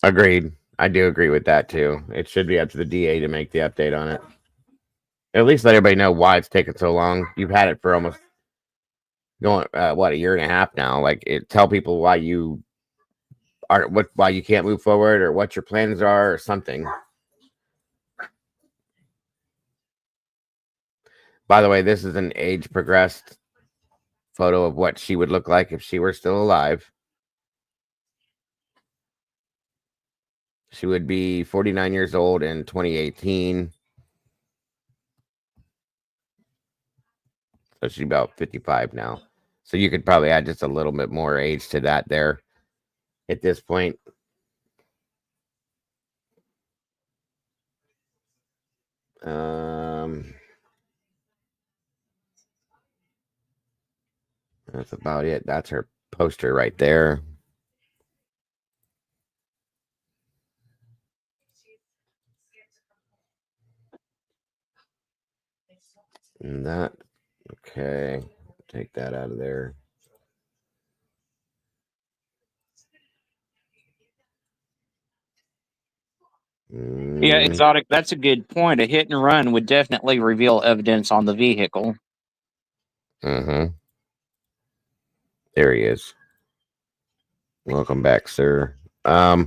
S2: Agreed. I do agree with that too. It should be up to the DA to make the update on it. At least let everybody know why it's taking so long. You've had it for almost going a year and a half now. Like, tell people why you why you can't move forward, or what your plans are, or something. By the way, this is an age progressed photo of what she would look like if she were still alive. She would be 49 years old in 2018. So she's about 55 now. So you could probably add just a little bit more age to that there at this point. That's about it. That's her poster right there. And that, okay, take that out of there.
S4: Yeah, Exotic, that's a good point. A hit and run would definitely reveal evidence on the vehicle.
S2: There he is. Welcome back, sir.
S4: Yeah,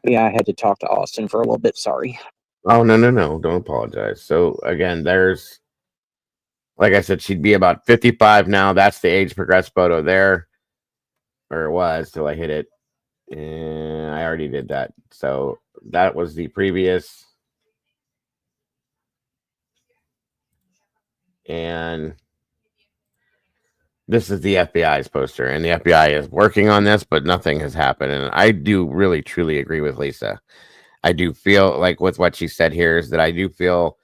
S4: I had to talk to Austin for a little bit. Sorry.
S2: Oh, no. Don't apologize. So, again, there's, like I said, she'd be about 55 now. That's the age progressed photo there. Or it was till I hit it. And I already did that. So, that was the previous. And this is the FBI's poster. And the FBI is working on this, but nothing has happened. And I do really, truly agree with Lisa. I do feel like with what she said here is that I do feel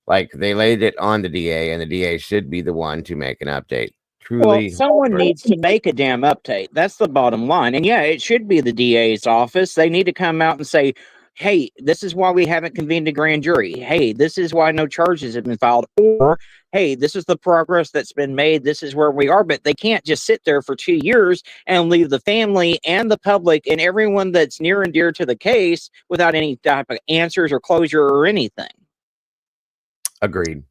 S2: like they laid it on the DA, and the DA should be the one to make an update. Truly,
S4: well, someone needs to make a damn update. That's the bottom line. And yeah, it should be the DA's office. They need to come out and say, hey, this is why we haven't convened a grand jury. Hey, this is why no charges have been filed. Or, hey, this is the progress that's been made. This is where we are. But they can't just sit there for 2 years and leave the family and the public and everyone that's near and dear to the case without any type of answers or closure or anything.
S2: Agreed.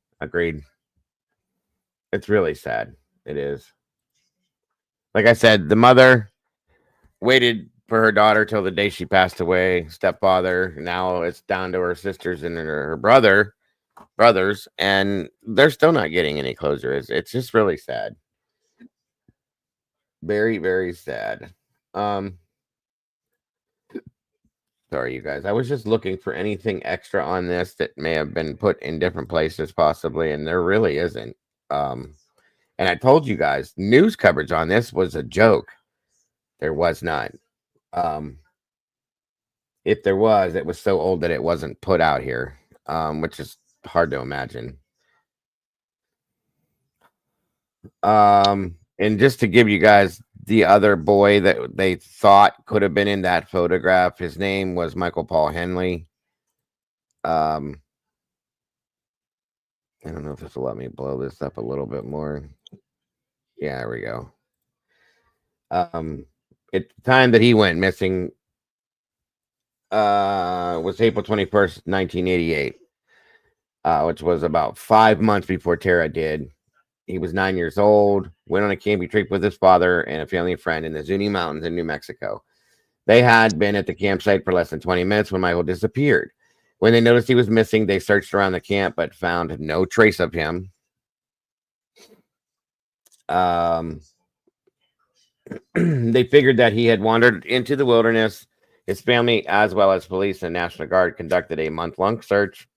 S2: It's really sad. It is. Like I said, the mother waited for her daughter till the day she passed away. Stepfather, now it's down to her sisters and her brothers, and they're still not getting any closure. It's just really sad. Very, very sad. Sorry, you guys. I was just looking for anything extra on this that may have been put in different places, possibly, and there really isn't. And I told you guys, news coverage on this was a joke. There was not. If there was, it was so old that it wasn't put out here, which is hard to imagine. And just to give you guys the other boy that they thought could have been in that photograph, his name was Michael Paul Henley. I don't know if this will let me blow this up a little bit more. Yeah, there we go. At the time that he went missing was April 21st, 1988, which was about 5 months before Tara did. He was 9 years old, went on a camping trip with his father and a family friend in the Zuni Mountains in New Mexico. They had been at the campsite for less than 20 minutes when Michael disappeared. When they noticed he was missing, they searched around the camp but found no trace of him. They figured that he had wandered into the wilderness. His family, as well as police and National Guard, conducted a month-long search.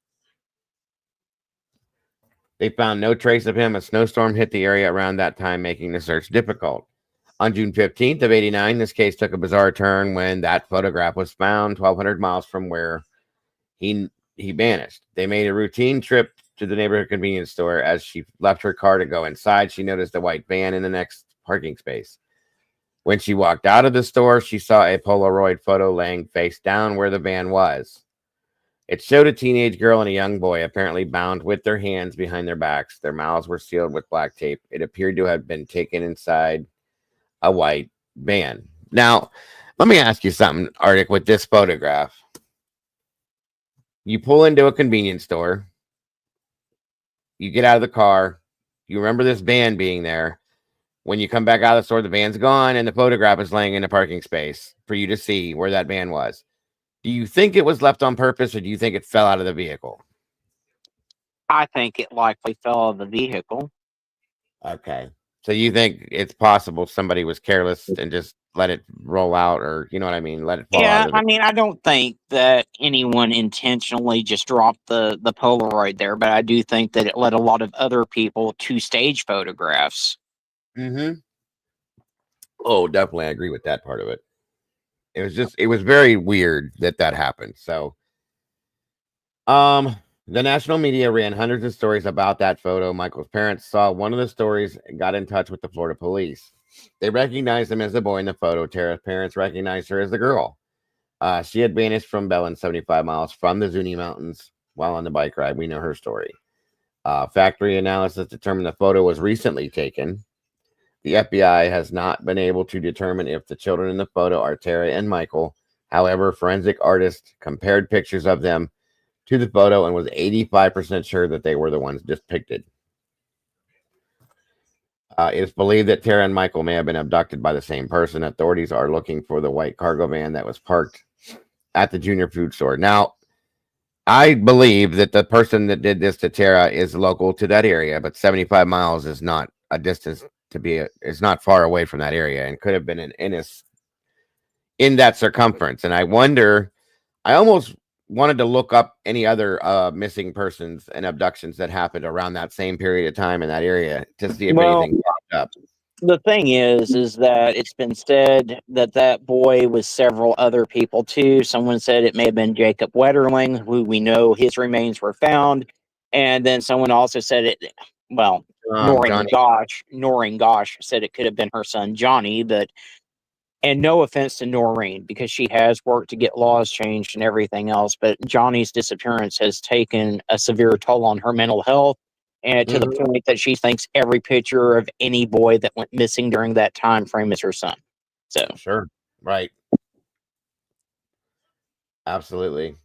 S2: They found no trace of him. A snowstorm hit the area around that time, making the search difficult. On June 15th of 89, this case took a bizarre turn when that photograph was found 1,200 miles from where he vanished. They made a routine trip to the neighborhood convenience store. As she left her car to go inside, she noticed a white van in the next parking space. When she walked out of the store, she saw a Polaroid photo laying face down where the van was. It showed a teenage girl and a young boy apparently bound with their hands behind their backs. Their mouths were sealed with black tape. It appeared to have been taken inside a white van. Now, let me ask you something, Arctic, with this photograph. You pull into a convenience store. You get out of the car. You remember this van being there. When you come back out of the store, the van's gone and the photograph is laying in the parking space for you to see where that van was. Do you think it was left on purpose, or do you think it fell out of the vehicle?
S4: I think it likely fell out of the vehicle.
S2: Okay. So you think it's possible somebody was careless and just let it roll out, or you know what I mean? Let it fall out
S4: Yeah,
S2: of the
S4: I mean, I don't think that anyone intentionally just dropped the Polaroid there, but I do think that it led a lot of other people to stage photographs.
S2: Mm-hmm. Oh, definitely. I agree with that part of it. It was very weird that happened. So, the national media ran hundreds of stories about that photo. Michael's parents saw one of the stories and got in touch with the Florida police. They recognized him as the boy in the photo. Tara's parents recognized her as the girl. She had vanished from Belen, 75 miles from the Zuni Mountains while on the bike ride. We know her story. Factory analysis determined the photo was recently taken. The FBI has not been able to determine if the children in the photo are Tara and Michael. However, forensic artists compared pictures of them to the photo and was 85% sure that they were the ones depicted. It is believed that Tara and Michael may have been abducted by the same person. Authorities are looking for the white cargo van that was parked at the junior food store. Now, I believe that the person that did this to Tara is local to that area, but 75 miles is not a distance to be. It's not far away from that area, and could have been in that circumference. And I wonder. I almost wanted to look up any other missing persons and abductions that happened around that same period of time in that area to see if anything popped up.
S4: The thing is that it's been said that boy was several other people too. Someone said it may have been Jacob Wetterling, who we know his remains were found, and then someone also said it. Well, Noreen Gosh said it could have been her son Johnny, but. And no offense to Noreen, because she has worked to get laws changed and everything else, but Johnny's disappearance has taken a severe toll on her mental health, and to the point that she thinks every picture of any boy that went missing during that time frame is her son. So
S2: sure, right, absolutely.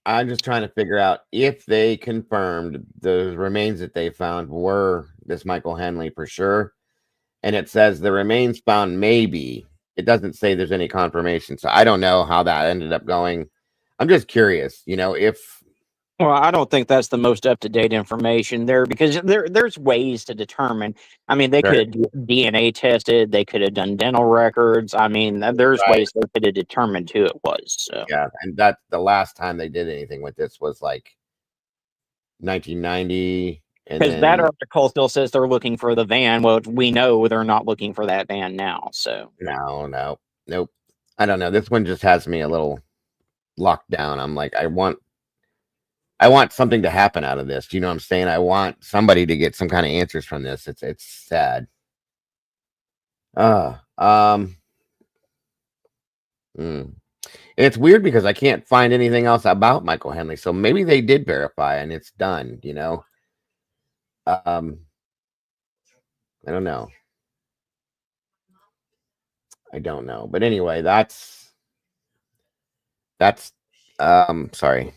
S2: I'm just trying to figure out if they confirmed the remains that they found were this Michael Henley for sure. And it says the remains found maybe. It doesn't say there's any confirmation. So I don't know how that ended up going. I'm just curious, if.
S4: Well, I don't think that's the most up-to-date information there, because there's ways to determine. I mean, they could have DNA tested. They could have done dental records. I mean, there's ways they could have determined who it was. So.
S2: Yeah, and that's the last time they did anything with this was like 1990.
S4: Because that article still says they're looking for the van. Well, we know they're not looking for that van now. So
S2: nope. I don't know. This one just has me a little locked down. I'm like, I want something to happen out of this. You know what I'm saying? I want somebody to get some kind of answers from this. It's sad. It's weird because I can't find anything else about Michael Henley. So maybe they did verify and it's done, I don't know. But anyway, that's sorry.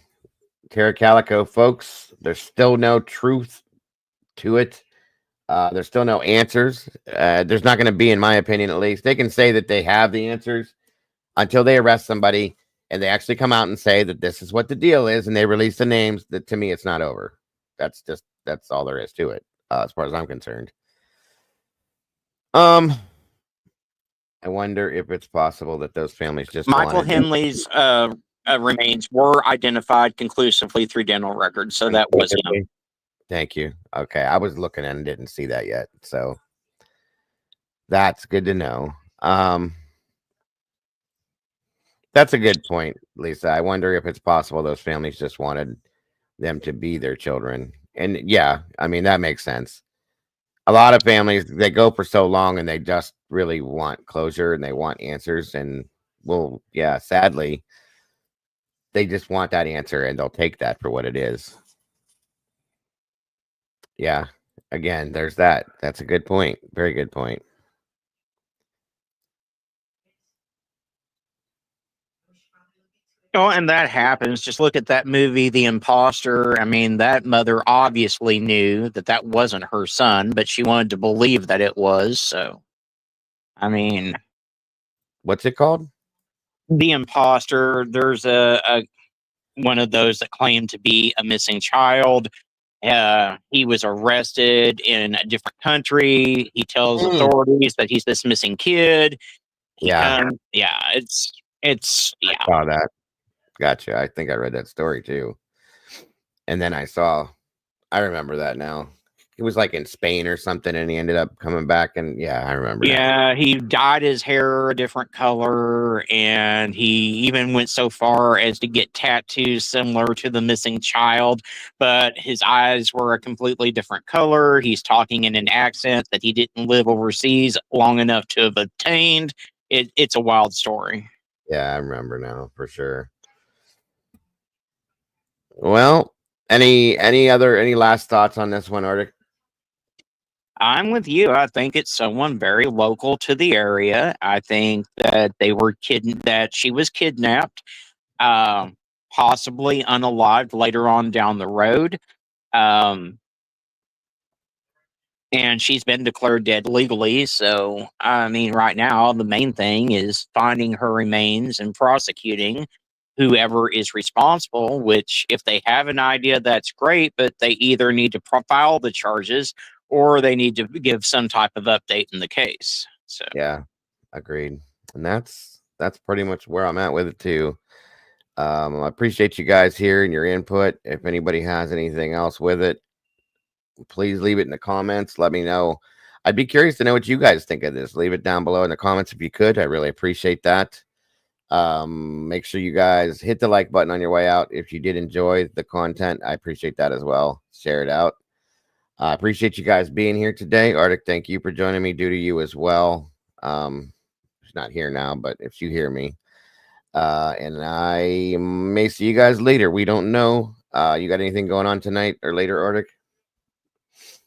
S2: Tara Calico, folks, there's still no truth to it. There's still no answers. There's not going to be, in my opinion, at least. They can say that they have the answers until they arrest somebody and they actually come out and say that this is what the deal is, and they release the names. That, to me, it's not over. That's all there is to it, as far as I'm concerned. I wonder if it's possible that those families just
S4: Michael Henley's remains were identified conclusively through dental records, so that was him.
S2: Thank you. Okay, I was looking and didn't see that yet, so that's good to know. That's a good point, Lisa. I wonder if it's possible those families just wanted them to be their children. And yeah, I mean, that makes sense. A lot of families, they go for so long and they just really want closure and they want answers. And well, yeah, sadly, they just want that answer and they'll take that for what it is. Yeah, again, there's that. That's a good point. Very good point.
S4: Oh, and that happens. Just look at that movie, The Imposter. I mean, that mother obviously knew that that wasn't her son, but she wanted to believe that it was. So, I mean,
S2: What's it called?
S4: The Imposter. There's a one of those that claimed to be a missing child. He was arrested in a different country. He tells authorities that he's this missing kid.
S2: Yeah.
S4: Yeah, it's yeah.
S2: I saw that. Gotcha. I think I read that story too. And then I remember that now. It was like in Spain or something, and he ended up coming back, and yeah, I remember.
S4: Yeah, he dyed his hair a different color, and he even went so far as to get tattoos similar to the missing child, but his eyes were a completely different color. He's talking in an accent that he didn't live overseas long enough to have obtained. It's a wild story.
S2: Yeah, I remember now for sure. Well, any last thoughts on this one, Arctic?
S4: I'm with you. I think it's someone very local to the area. I think that that she was kidnapped, possibly unalived later on down the road. And she's been declared dead legally. So, I mean, right now, the main thing is finding her remains and prosecuting whoever is responsible, which if they have an idea, that's great, but they either need to file the charges or they need to give some type of update in the case. So
S2: yeah, agreed. And that's pretty much where I'm at with it too. I appreciate you guys here and your input. If anybody has anything else with it, please leave it in the comments. Let me know. I'd be curious to know what you guys think of this. Leave it down below in the comments if you could. I really appreciate that. Make sure you guys hit the like button on your way out. If you did enjoy the content, I appreciate that as well. Share it out. I appreciate you guys being here today. Arctic, thank you for joining me. Due to you as well. She's not here now, but if you hear me, and I may see you guys later. We don't know. You got anything going on tonight or later, Arctic?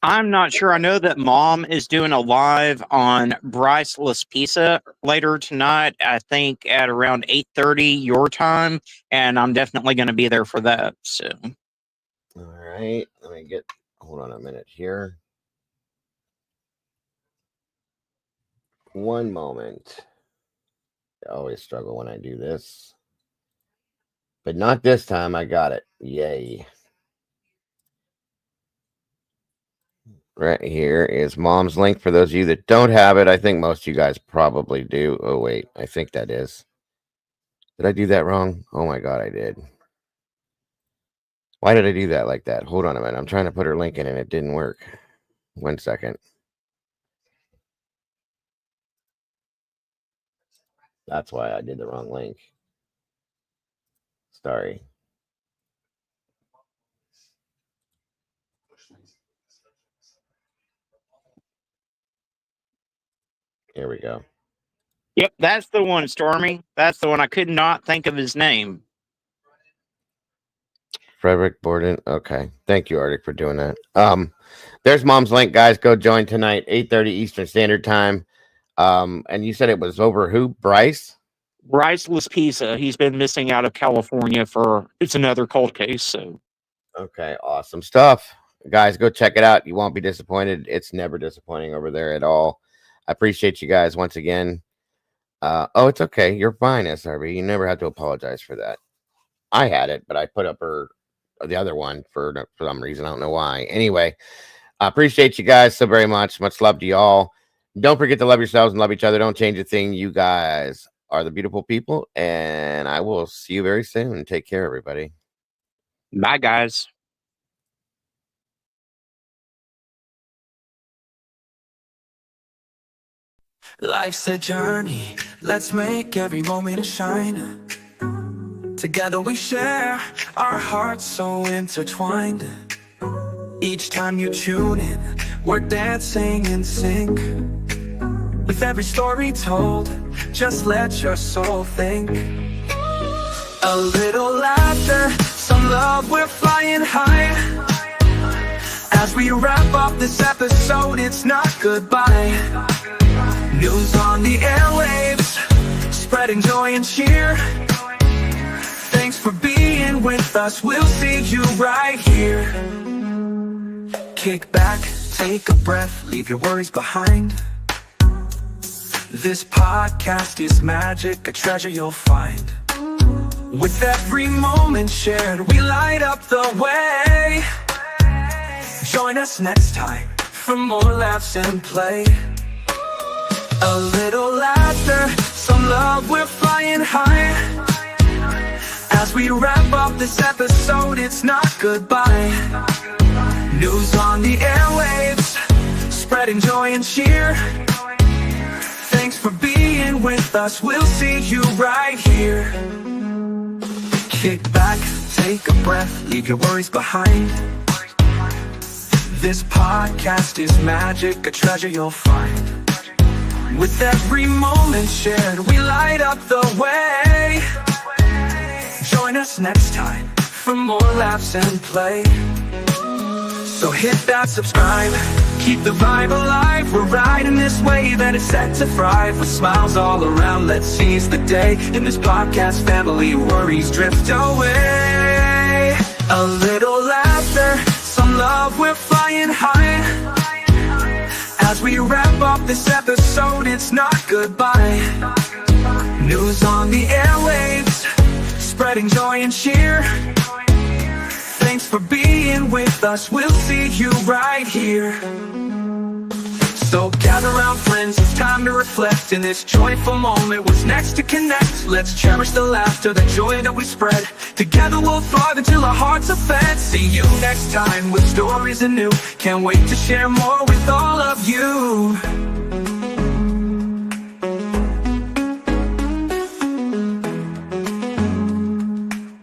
S4: I'm not sure. I know that Mom is doing a live on Bryceless Pizza later tonight, I think at around 8:30 your time, and I'm definitely going to be there for that. So,
S2: all right, let me hold on a minute here. One moment. I always struggle when I do this, but not this time. I got it. Yay. Right here is Mom's link for those of you that don't have it. I think most of you guys probably do. Oh, wait. I think that is. Did I do that wrong? Oh, my God, I did. Why did I do that like that? Hold on a minute. I'm trying to put her link in and it didn't work. 1 second. That's why I did the wrong link. Sorry. Here we go.
S4: yep, that's the one, Stormy. That's the one. I could not think of his name.
S2: Frederick Borden. Okay. Thank you, Arctic, for doing that. There's Mom's link, guys. Go join tonight, 8:30 Eastern Standard Time. And you said it was over who? Bryce?
S4: Bryceless Pizza. He's been missing out of California it's another cold case. So,
S2: okay, awesome stuff. Guys, go check it out. You won't be disappointed. It's never disappointing over there at all. I appreciate you guys once again. Oh, it's okay. You're fine, SRB. You never have to apologize for that. I had it, but I put up the other one for some reason. I don't know why. Anyway, I appreciate you guys so very much. Much love to y'all. Don't forget to love yourselves and love each other. Don't change a thing. You guys are the beautiful people, and I will see you very soon. Take care, everybody.
S4: Bye, guys.
S1: Life's a journey, let's make every moment shine. Together we share, our hearts so intertwined. Each time you tune in, we're dancing in sync. With every story told, just let your soul think. A little laughter, some love, we're flying high. As we wrap up this episode, it's not goodbye. News on the airwaves, spreading joy and cheer. Thanks for being with us, we'll see you right here. Kick back, take a breath, leave your worries behind. This podcast is magic, a treasure you'll find. With every moment shared, we light up the way. Join us next time for more laughs and play. A little laughter, some love, we're flying high. As we wrap up this episode, it's not goodbye. News on the airwaves, spreading joy and cheer. Thanks for being with us, we'll see you right here. Kick back, take a breath, leave your worries behind. This podcast is magic, a treasure you'll find. With every moment shared, we light up the way. Join us next time for more laughs and play. So hit that subscribe, keep the vibe alive. We're riding this wave and it's set to thrive. With smiles all around, let's seize the day. In this podcast family, worries drift away. A little laughter, some love, we're flying high. As we wrap up this episode, it's not goodbye. News on the airwaves, spreading joy and cheer. Thanks for being with us, we'll see you right here. So gather round friends, it's time to reflect. In this joyful moment, what's next to connect? Let's cherish the laughter, the joy that we spread. Together we'll thrive until our hearts are fed. See you next time with stories anew. Can't wait to share more with all of you.